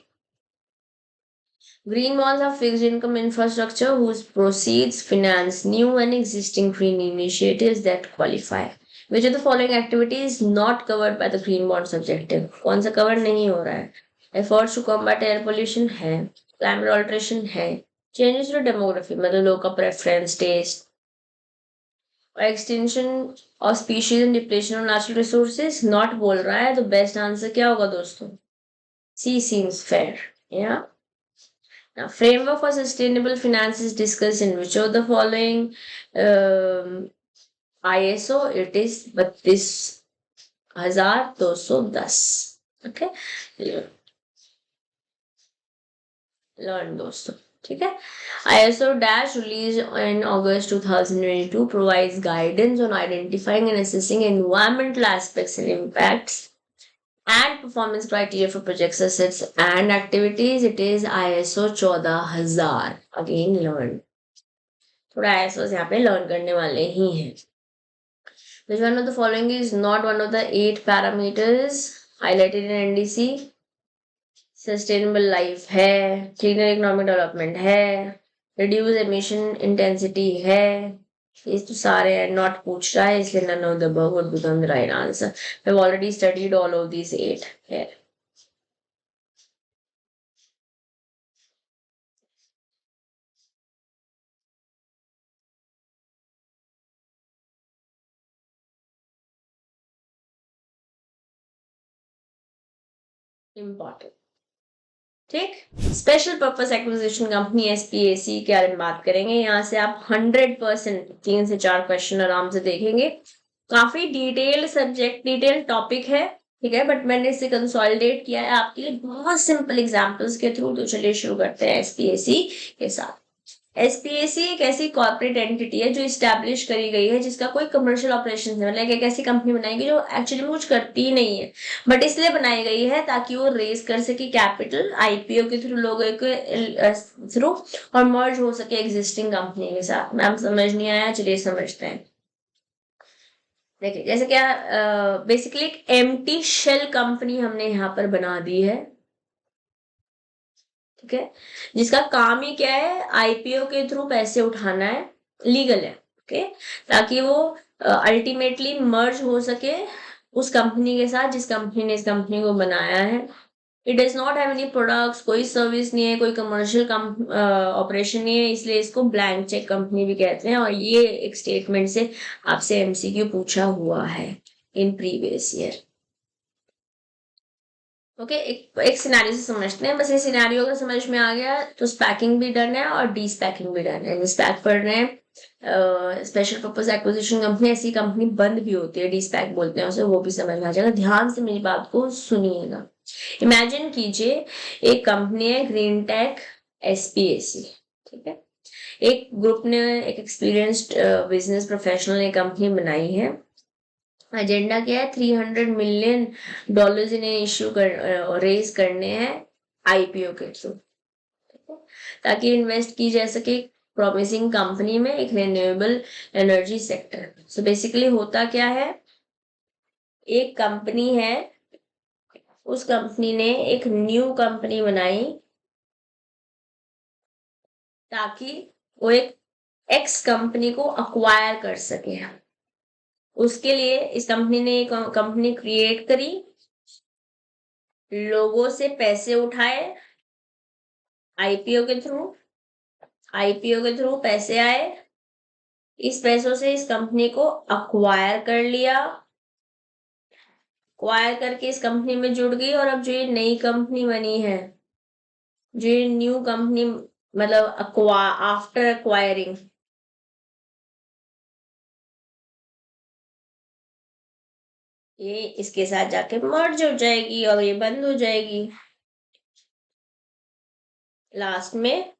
Green bonds are fixed income infrastructure whose proceeds finance new and existing green initiatives that qualify. Which of the following activity is not covered by the green bonds objective? कौन सा कवर नहीं हो रहा है? Efforts to combat air pollution है, climate alteration है, changes to demography मतलब लोगों का preference, taste, extinction of species and depletion of natural resources not बोल रहा है, तो best answer क्या होगा दोस्तों? C seems fair. Yeah. Now, framework for sustainable finance is discussed in which of the following ISO? It is 32,210. Okay, learn दोस्तों, ठीक है। ISO dash released in August 2022 provides guidance on identifying and assessing environmental aspects and impacts and performance criteria for projects, assets and activities. It is ISO 14,000. Again, learn. थोड़ा ISO यहाँ पे learn करने वाले ही हैं। Which one of the following is not one of the 8 parameters highlighted in NDC? Sustainable life है, cleaner economic development है, reduce emission intensity है, ये तो सारे हैं, not पूछ रहा है, इसलिए none of the above would become the right answer. We've already studied all of these 8 here. Important. ठीक, special purpose acquisition company SPAC के बारे में बात करेंगे। यहाँ से आप 100% 3 से 4 क्वेश्चन आराम से देखेंगे। काफी डिटेल सब्जेक्ट, डिटेल टॉपिक है, ठीक है, बट मैंने इसे कंसोलिडेट किया है आपके लिए बहुत सिंपल एग्जांपल्स के थ्रू। तो चलिए शुरू करते हैं SPAC के साथ। SPAC एक ऐसी कॉर्पोरेट एंटिटी है जो इस्टेब्लिश करी गई है, जिसका कोई कमर्शियल ऑपरेशन है, मतलब एक ऐसी कंपनी बनाई गई जो एक्चुअली में कुछ करती ही नहीं है, बट इसलिए बनाई गई है ताकि वो रेज कर सके कैपिटल IPO के थ्रू, लोगों के थ्रू, और मर्ज हो सके एग्जिस्टिंग कंपनी के साथ। मैम समझ नहीं आया, चलिए समझते हैं। देखिए, जैसे क्या बेसिकली एक एम्प्टी शेल कंपनी हमने यहाँ पर बना दी है, ठीक है, जिसका काम ही क्या है, IPO के थ्रू पैसे उठाना है, लीगल है, ओके, ताकि वो अल्टीमेटली मर्ज हो सके उस कंपनी के साथ जिस कंपनी ने इस कंपनी को बनाया है। It does not have any products, कोई सर्विस नहीं है, कोई कमर्शियल ऑपरेशन नहीं है, इसलिए इसको ब्लैंक चेक कंपनी भी कहते हैं। और ये एक स्टेटमेंट से आपसे MCQ पूछा हुआ है इन प्रीवियस ईयर। ओके, एक सिनेरियो से समझते हैं, बस ये सिनेरियो अगर समझ में आ गया तो स्पैकिंग भी डन है और डी स्पैकिंग भी डन है। स्पैक पढ़ रहे हैं, स्पेशल पर्पस एक्विजिशन कंपनी, ऐसी कंपनी बंद भी होती है, डी स्पैक बोलते हैं उसे, वो भी समझ में आ जाएगा। ध्यान से मेरी बात को सुनिएगा। इमेजिन कीजिए एक कंपनी है ग्रीन टेक SPAC, ठीक है, एक ग्रुप ने, एक एक्सपीरियंस्ड बिजनेस प्रोफेशनल ने कंपनी बनाई है। एजेंडा क्या है, $300 मिलियन इन्हें इश्यू कर रेज करने हैं IPO के थ्रू, ताकि इन्वेस्ट की जा सके प्रॉमिसिंग कंपनी में, एक renewable energy sector. So basically होता क्या है, एक कंपनी है, उस कंपनी ने एक न्यू कंपनी बनाई ताकि वो एक एक्स कंपनी को अक्वायर कर सके। उसके लिए इस कंपनी ने एक कंपनी क्रिएट करी, लोगों से पैसे उठाए IPO के थ्रू पैसे आए, इस पैसों से इस कंपनी को अक्वायर कर लिया, अक्वायर करके इस कंपनी में जुड़ गई। और अब जो ये नई कंपनी बनी है, जो ये न्यू कंपनी, मतलब आफ्टर अक्वायरिंग, ये इसके साथ जाके मर्ज हो जाएगी और ये बंद हो जाएगी, लास्ट में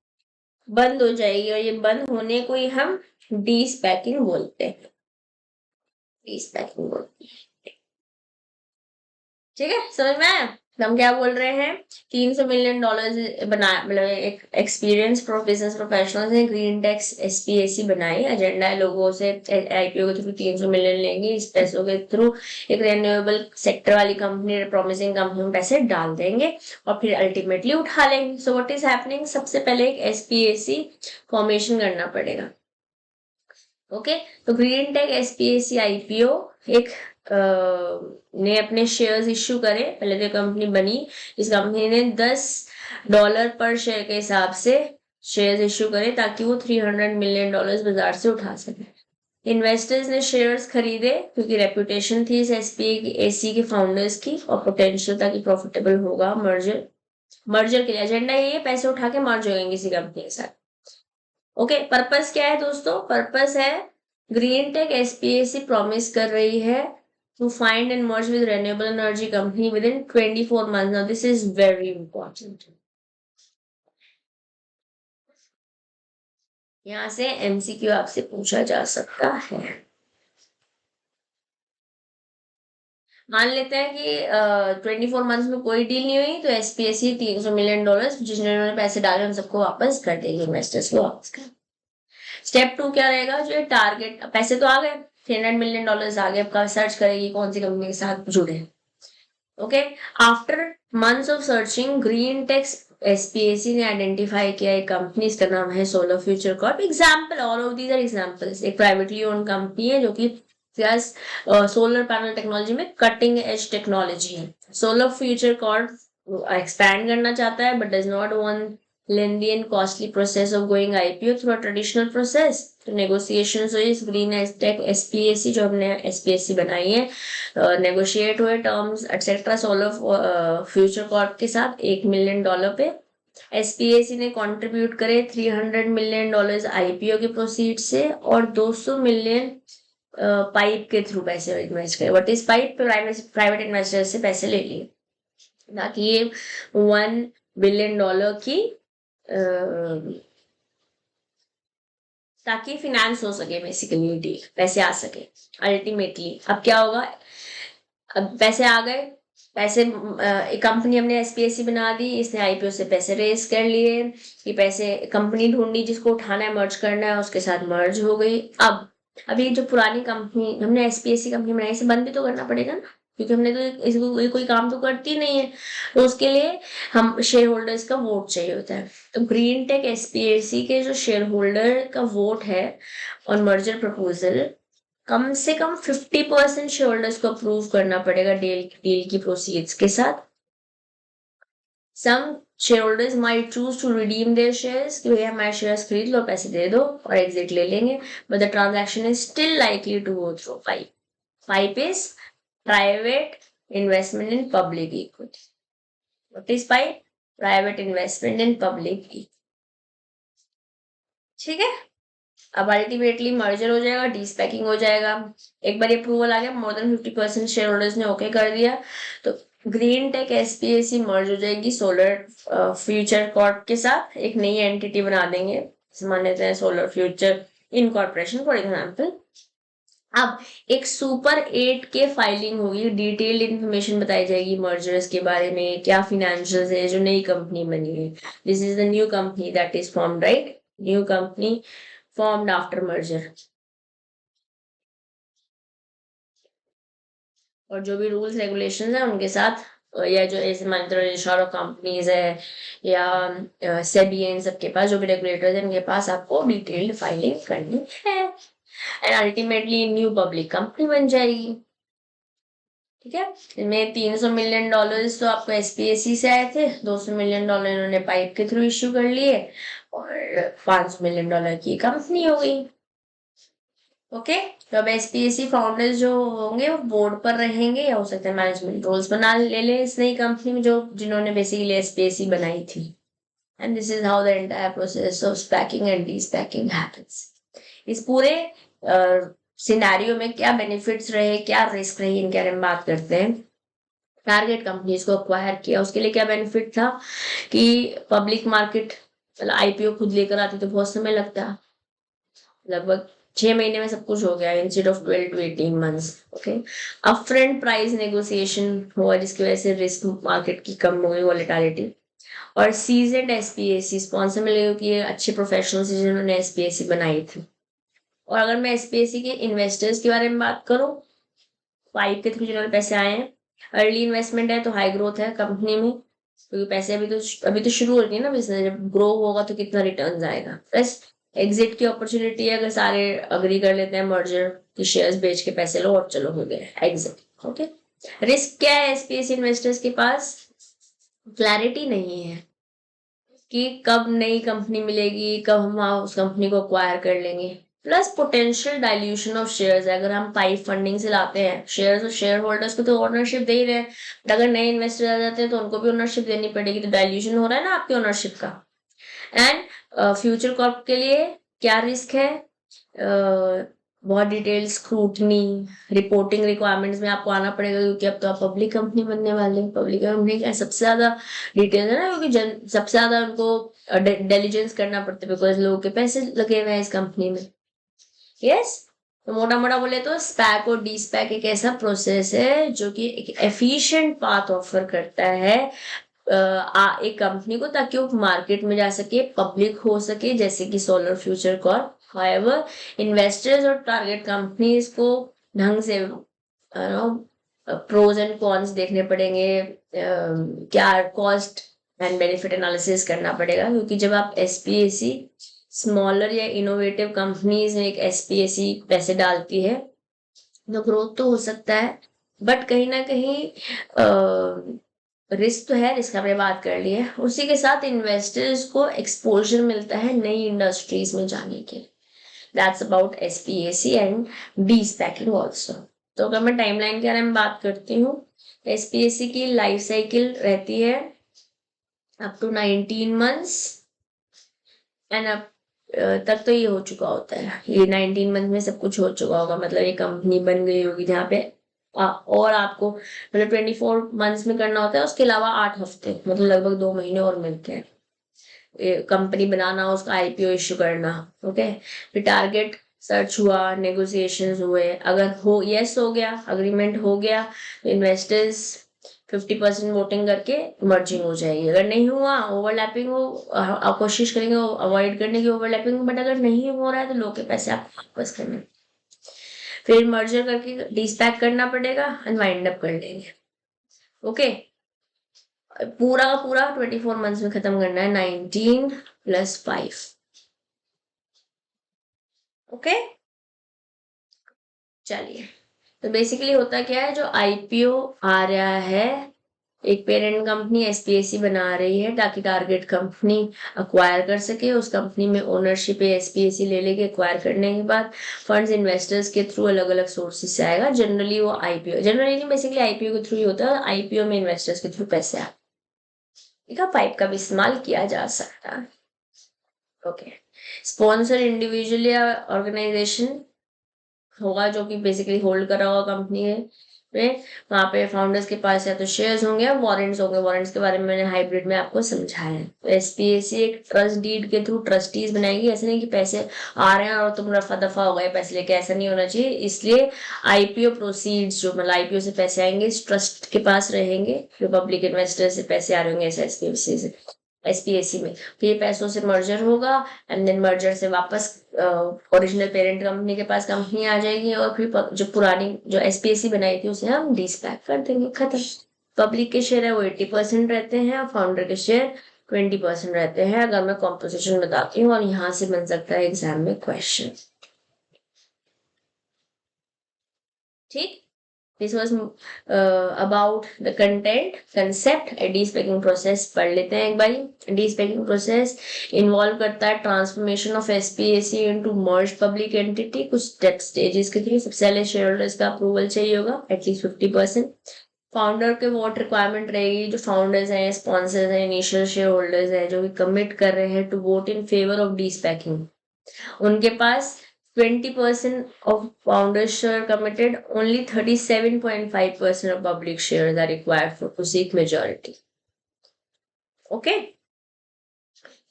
बंद हो जाएगी। और ये बंद होने को ही हम डीस्पैकिंग बोलते हैं, डीस्पैकिंग बोलते हैं। ठीक है, समझ में आया? हम क्या बोल रहे हैं, $300 मिलियन बना, मतलब एक एक्सपीरियंस बिजनेस प्रोफेशनल्स ने ग्रीन टेक्स एसपीएसी बनाई। एजेंडा है लोगों से आईपीओ के थ्रू 300 मिलियन लेंगे, इस पैसों के थ्रू एक रेन्यूएबल सेक्टर वाली कंपनी, प्रॉमिसिंग कंपनी में पैसे डाल देंगे और फिर अल्टीमेटली उठा लेंगे। सो व्हाट इज हैपनिंग, सबसे पहले एक एसपीएसी फॉर्मेशन करना पड़ेगा। ओके, तो ग्रीन टेक एसपीएसी आईपीओ एक ने अपने शेयर्स इश्यू करे। पहले तो कंपनी बनी, इस कंपनी ने $10 पर शेयर के हिसाब से शेयर्स इश्यू करे ताकि वो $300 मिलियन बाजार से उठा सके। इन्वेस्टर्स ने शेयर्स खरीदे क्योंकि रेपुटेशन थी इस एसपीएसी के फाउंडर्स की और पोटेंशियल था कि प्रॉफिटेबल होगा मर्जर के लिए एजेंडा यही है, पैसे उठा के मर्ज हो जाएंगे किसी कंपनी के साथ। ओके, पर्पस क्या है दोस्तों, पर्पस है ग्रीन टेक एसपीएसी प्रॉमिस कर रही है to find and merge with renewable energy company within 24 months. Now this is very important. यहाँ से एमसीक्यू आपसे पूछा जा सकता है। मान लेते हैं कि 24 मंथ्स में कोई डील नहीं हुई तो एसपीएसी $300 मिलियन जिन्होंने पैसे डाले उन सबको वापस कर देगी, इन्वेस्टर्स को वापस कर। स्टेप 2 क्या रहेगा, जो टारगेट, पैसे तो आ गए, $300 मिलियन आ गए, आपका सर्च करेगी कौन सी कंपनी के साथ जुड़े। Okay, after months of searching green techs SPAC ने आइडेंटिफाई किया एक कंपनी, इसका नाम है Solar Future Corp. Example, all of these are examples. एक प्राइवेटली ओन कंपनी है जो कि सोलर पैनल टेक्नोलॉजी में कटिंग एज टेक्नोलॉजी है। सोलर फ्यूचर कॉर्प एक्सपैंड करना चाहता है but does not want lengthy and costly process of going IPO through a traditional process. तो negotiations हुई इस ग्रीन टेक एसपीएसी जो हमने एसपीएसी बनाई है, नेगोशिएट हुए terms etcetera solar Future Corp के साथ $1 मिलियन पे। एसपीएसी ने कंट्रीब्यूट करे $300 मिलियन आईपीओ के प्रोसीड से और 200 मिलियन पाइप के थ्रू पैसे इन्वेस्ट करे। What is pipe, private investor से पैसे ले लिए ताकि ये $1 बिलियन की ताकि फिनेंस हो सके, बेसिकली डील, पैसे आ सके अल्टीमेटली। अब क्या होगा, अब पैसे आ गए, पैसे एक कंपनी हमने एसपीएसी बना दी, इसने आईपीओ से पैसे रेज कर लिए, ये पैसे कंपनी ढूंढी जिसको उठाना है, मर्ज करना है, उसके साथ मर्ज हो गई। अब अभी जो पुरानी कंपनी हमने एसपीएसी कंपनी बनाई, इसे बंद भी तो करना पड़ेगा ना, क्योंकि हमने तो इसको कोई काम तो करती नहीं है, तो उसके लिए हम शेयर होल्डर्स का वोट चाहिए होता है। तो ग्रीन टेक एसपीएसी के जो शेयर होल्डर का वोट है ऑन मर्जर प्रपोजल, कम से कम 50% शेयर होल्डर्स को अप्रूव करना पड़ेगा डील की प्रोसीड्स के साथ। Some share holders might choose to redeem their shares कि भैया हमारे शेयर्स खरीद लो, पैसे दे दो और एग्जिट ले लेंगे, but the transaction is still likely to go through pipe. Pipe is private investment in public equity. What is PIPE? Private investment in public equity. ठीक है, अब अल्टीमेटली मर्जर हो जाएगा, डीस्पैकिंग हो जाएगा। एक बार अप्रूवल आ गया, मोर देन 50% शेयर होल्डर्स ने ओके कर दिया, तो ग्रीन टेक एसपीएसी मर्ज हो जाएगी सोलर फ्यूचर कॉर्प के साथ, एक नई एंटिटी बना देंगे, मान लेते हैं solar future incorporation for example. अब एक सुपर 8 के फाइलिंग होगी, डिटेल्ड इंफॉर्मेशन बताई जाएगी मर्जर्स के बारे में, क्या फिनेंशियल्स है, जो नई कंपनी बनी है, this is the new company that is formed, right, new company formed after merger. और जो भी रूल्स रेगुलेशंस है उनके साथ, या जो ऐसे मान लो रजिस्ट्रार ऑफ कंपनीज है या सेबी है, इन सबके पास जो भी रेगुलेटर्स है उनके पास आपको डिटेल्ड फाइलिंग करनी है and ultimately new public company बन जाएगी। ठीक है, इनमें $300 मिलियन तो आपको एसपीएसी से आए थे, $200 मिलियन इन्होंने पाइप के थ्रू इश्यू कर लिए और $500 मिलियन की कंपनी हो गई। ओके, तो अब एसपीएसी फाउंडर्स जो होंगे वो बोर्ड पर रहेंगे या हो सकता है मैनेजमेंट रोल्स बना ले इस नई कंपनी में जो जिन्होंने बेसिकली एसपीएसी बनाई थी। And this is how the entire process of SPACing and deSPACing happens. इस पूरे सिनेरियो में क्या बेनिफिट्स रहे, क्या रिस्क रही, इनके बारे में बात करते हैं। टारगेट कंपनीज को अक्वायर किया, उसके लिए क्या बेनिफिट था कि पब्लिक मार्केट, मतलब आईपीओ खुद लेकर आती तो बहुत समय लगता, लगभग 6 महीने में सब कुछ हो गया instead of 12 to 18 months. Okay, upfront price negotiation हुआ जिसकी वजह से रिस्क मार्केट की कम हो गई, वॉलेटिलिटी. और सीजेंड एसपीएसी स्पॉन्सर मिले क्योंकि ये अच्छे प्रोफेशनल्स जिन्होंने एसपीएसी बनाई थी. और अगर मैं एसपीएसी के इन्वेस्टर्स के बारे में बात करूं, 5 के थ्रू जिन्होंने पैसे आए हैं, अर्ली इन्वेस्टमेंट है तो हाई ग्रोथ है कंपनी में, क्योंकि पैसे अभी तो शुरू हो रही है ना बिजनेस, जब ग्रो होगा तो कितना रिटर्न आएगा. प्लस एग्जिट की अपॉर्चुनिटी है, अगर सारे अग्री कर लेते हैं मर्जर की शेयर्स बेच के पैसे लो और चलो हो गए एग्जिट. ओके, रिस्क क्या है एसपीएस इन्वेस्टर्स के पास? क्लैरिटी नहीं है कि कब नई कंपनी मिलेगी, कब हम उस कंपनी को अक्वायर कर लेंगे. Plus potential dilution of shares है, अगर हम पाइप फंडिंग से लाते हैं शेयर्स और शेयर होल्डर्स को तो ओनरशिप दे ही रहे हैं, बट अगर नए इन्वेस्टर आ जाते हैं तो उनको भी ओनरशिप देनी पड़ेगी, तो डाइल्यूशन हो रहा है ना आपकी ओनरशिप का. एंड फ्यूचर कॉर्प के लिए क्या रिस्क है? बहुत डिटेल स्क्रूटनी, रिपोर्टिंग रिक्वायरमेंट्स में आपको आना पड़ेगा, क्योंकि अब तो आप पब्लिक कंपनी बनने वाले हैं. पब्लिक कंपनी का सबसे ज्यादा डिटेल है ना, क्योंकि सबसे ज्यादा उनको डिलीजेंस करना पड़ता है, बिकॉज लोगों के पैसे लगे हुए हैं इस कंपनी में. यस, तो मोटा मोटा बोले तो स्पैक और डी स्पैक एक ऐसा प्रोसेस है जो कि एक एफिशिएंट पाथ ऑफर करता है एक कंपनी को, ताकि वो मार्केट में जा सके, पब्लिक हो सके, जैसे कि solar Future Corp. However, investors और टारगेट कंपनीज को ढंग से प्रोज एंड कॉन्स देखने पड़ेंगे, क्या कॉस्ट एंड बेनिफिट एनालिसिस करना पड़ेगा, क्योंकि जब आप एसपीएसी स्मॉलर या इनोवेटिव कंपनीज में एक एसपीएसी पैसे डालती है तो ग्रोथ तो हो सकता है, बट कहीं ना कहीं रिस्क तो है, रिस्क हमने बात कर ली है. उसी के साथ इन्वेस्टर्स को एक्सपोजर मिलता है नई इंडस्ट्रीज में जाने के. That's about SPAC and deSPACing also. तो अगर मैं टाइमलाइन के बारे में बात करती हूँ, एसपीएसी की लाइफ साइकिल रहती है अप टू 19 months, एंड अब तक तो ये हो चुका होता है, ये 19 मंथ में सब कुछ हो चुका होगा, मतलब ये कंपनी बन गई होगी जहाँ पे और आपको मतलब 24 months में करना होता है, उसके अलावा 8 हफ्ते मतलब लगभग 2 महीने और मिलते हैं कंपनी बनाना, उसका आईपीओ इश्यू करना. ओके, फिर टारगेट सर्च हुआ, नेगोशिएशंस हुए, अगर यस हो गया, अग्रीमेंट हो गया, तो इन्वेस्टर्स 50% वोटिंग करके मर्जिंग हो जाएगी. अगर नहीं हुआ, ओवरलैपिंग हो, आप कोशिश करेंगे अवॉइड करने की ओवरलैपिंग, बट अगर नहीं हो रहा है तो लोग के पैसे आप वापस करने, फिर मर्जर करके डिस्पैक करना पड़ेगा एंड वाइंड अप कर लेंगे. ओके, पूरा का पूरा 24 months में खत्म करना है, 19 + 5. ओके, चलिए, तो बेसिकली होता क्या है, जो आईपीओ आ रहा है, एक पेरेंट कंपनी एसपीएसी बना रही है ताकि टारगेट कंपनी अक्वायर कर सके, उस कंपनी में ओनरशिप एसपीएसी ले लेके अक्वायर करने के बाद फंड्स इन्वेस्टर्स के थ्रू अलग अलग सोर्सेज से आएगा. जनरली वो आईपीओ, जनरली नहीं, बेसिकली आईपीओ के थ्रू ही होता है, आईपीओ में इन्वेस्टर्स के थ्रू पैसे आए. ठीक है, पाइप का भी इस्तेमाल किया जा सकता है. ओके, स्पॉन्सर इंडिविजुअल या ऑर्गेनाइजेशन होगा जो कि बेसिकली होल्ड कर रहा होगा कंपनी में, वहां पे फाउंडर्स के पास या तो शेयर्स होंगे या वारंट्स होंगे. वारंट्स के बारे में मैंने हाइब्रिड में आपको समझाया है. तो एसपीएसी एक ट्रस्ट डीड के थ्रू ट्रस्टीज बनाएगी, ऐसे नहीं कि पैसे आ रहे हैं और तुम रफा दफा हो गए पैसे लेके, ऐसा नहीं होना चाहिए. इसलिए आईपीओ प्रोसीड्स, जो मतलब आईपीओ से पैसे आएंगे इस ट्रस्ट के पास रहेंगे, जो पब्लिक इन्वेस्टर से पैसे आ रहे होंगे एसपीएसी से, एसपीएसी में, तो ये पैसों से मर्जर होगा एंड देन मर्जर से वापस ओरिजिनल पेरेंट कंपनी के पास कंपनी आ जाएगी, और फिर जो पुरानी जो एसपीएसी बनाई थी उसे हम डिस्पैक कर देंगे, खत्म. पब्लिक के शेयर है वो 80% रहते हैं और फाउंडर के शेयर 20% रहते हैं, अगर मैं कॉम्पोजिशन बताती हूँ, और यहाँ से बन सकता है एग्जाम में क्वेश्चन. ठीक, this was about the content concept. DeSPACing process पढ़ लेते हैं एक बारी. डीस्पेकिंग प्रोसेस इन्वॉल्व करता है transformation of SPAC into merge public entity, कुछ स्टेजेस के थ्रू. सबसे पहले शेयर होल्डर्स का अप्रूवल चाहिए होगा, एटलीस्ट 50%. फाउंडर के वोट रिक्वायरमेंट रहेगी, जो फाउंडर्स हैं, स्पॉन्सर्स हैं, इनिशियल शेयर होल्डर्स हैं, जो भी कमिट कर रहे हैं to vote in favour of deSPACing, उनके पास 20% of founders share committed, only 37.5% of public shares are required to seek majority. Okay.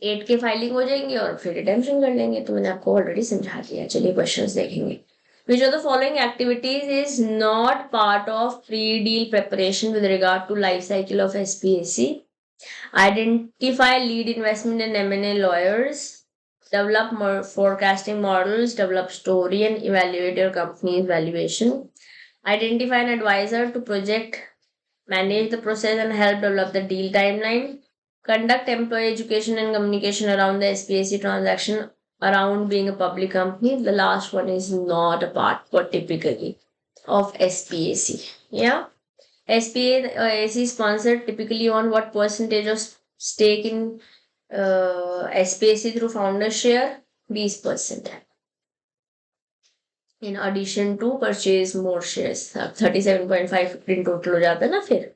8 की फाइलिंग हो जाएंगी और फिर रिडेम्पशन कर लेंगे। तो मैंने आपको ऑलरेडी समझा दिया। चलिए क्वेश्चंस देखेंगे। Which of the following activities is not part of pre-deal preparation with regard to life cycle of SPAC? Identify lead investment and M&A lawyers, develop forecasting models, develop story and evaluate your company's valuation, identify an advisor to project, manage the process and help develop the deal timeline, conduct employee education and communication around the SPAC transaction around being a public company. The last one is not a part, but typically of SPAC. Yeah. SPAC is sponsored typically on what percentage of stake in SPAC through founder share? 20%. In addition to purchase more shares. 37.5 in total हो जाता है ना फिर.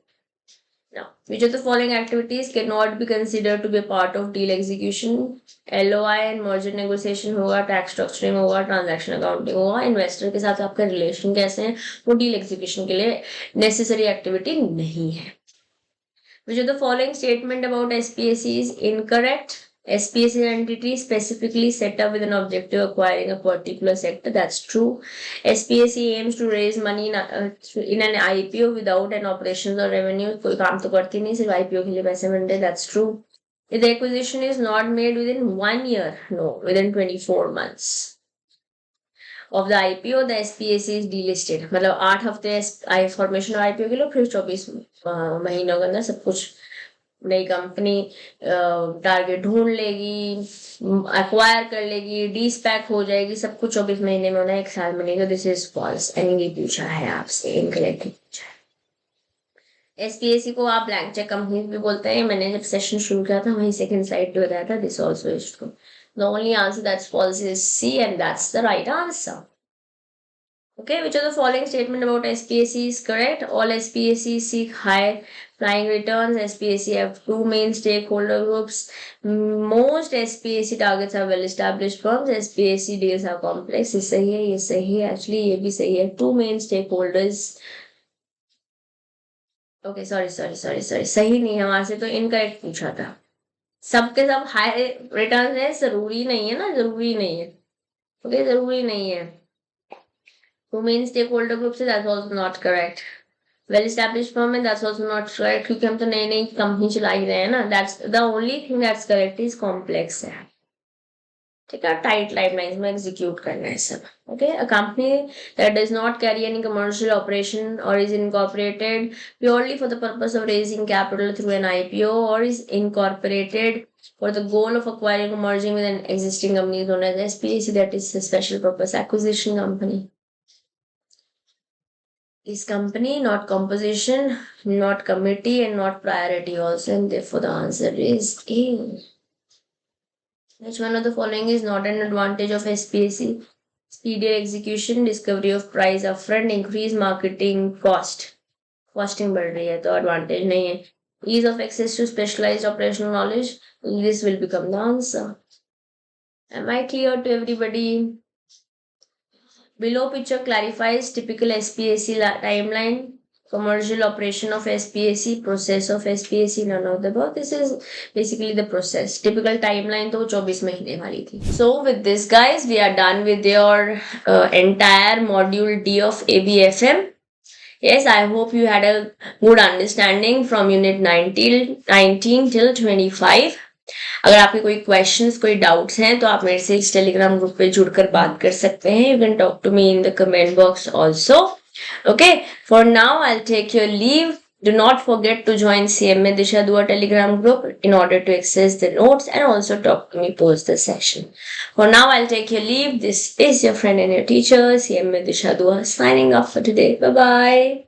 Now, which of the following activities cannot be considered to be a part of deal execution? LOI and merger negotiation होगा, tax structuring होगा, transaction accounting होगा, investor के साथ आपका relation कैसे है, वो deal execution के लिए necessary activity नहीं है. Which of the following statement about SPAC is incorrect? SPAC is an entity specifically set up with an objective of acquiring a particular sector. That's true. SPAC aims to raise money in an IPO without an operations or revenue. कोई काम तो करती नहीं, सिर्फ IPO के लिए पैसे मिलते हैं. That's true. If the acquisition is not made within 1 year, no, within 24 months of the IPO, the SPAC is delisted. मतलब 8 हफ्ते फॉर्मेशन और IPO के लिए, फिर 24 महीनों के अंदर सब कुछ नई कंपनी टारगेट ढूंढ लेगी, एक्वायर कर लेगी, डीस्पैक हो जाएगी, सब कुछ 24 महीने में होना है, 1 साल में नहीं. तो दिस इज फॉल्स. एनी पूछा है आपसे, इनकरेक्ट पूछा है. एसपीएसी को आप ब्लैंक चेक कंपनी भी बोलते हैं. मैंने जब सेशन शुरू किया था वहीं सेकंड स्लाइड पे बताया था. This also is true. The only answer that's false is C and that's the right answer. Okay, which of the following statement about SPAC is correct? All SPACs seek high flying returns. SPAC have two main stakeholder groups. Most SPAC targets are well-established firms. SPAC deals are complex. ये सही है, ये सही है. Actually, ये भी सही है. Two main stakeholders. Okay, sorry. सही नहीं है, वहां से तो incorrect पूछा था. सबके सब हाई रिटर्न है, जरूरी नहीं है ना, जरूरी नहीं है. ओके, जरूरी नहीं है. Two main stakeholder groups, that's also not correct. Well established firm, and that's also not correct क्योंकि हम तो नई नई कंपनी चला ही रहे हैं ना. That's the only thing that's correct is complex है. ठीक है, टाइट लाइनलाइंस में एग्जीक्यूट करना है सब. Okay, a company that does not carry any commercial operation or is incorporated purely for the purpose of raising capital through an IPO or is incorporated for the goal of acquiring or merging with an existing company known as SPAC, that is a special purpose acquisition company. Is company, not composition, not committee, and not priority also, and therefore the answer is A. Which one of the following is not an advantage of SPAC? Speedier execution, discovery of price upfront, increase marketing cost. Costing बढ़ रही है तो advantage नहीं है. Ease of access to specialized operational knowledge, this will become the answer. Am I clear to everybody? Below picture clarifies typical SPAC timeline, commercial operation of SPAC, process of SPAC, none of the above. This is basically the process. Typical timeline तो 24 महीने वाली थी. So with this guys, we are done with your entire module D of ABFM. Yes, I hope you had a good understanding from unit 19 till 25. अगर आपके कोई questions, कोई doubts हैं तो आप मेरे से इस टेलीग्राम ग्रुप पे जुड़कर बात कर सकते हैं. You can talk to me in the comment box also. Okay, for now I will take your leave. Do not forget to join CMA Disha Dua Telegram group in order to access the notes and also talk to me post the session. For now, I'll take your leave. This is your friend and your teacher, CMA Disha Dua, signing off for today. Bye-bye.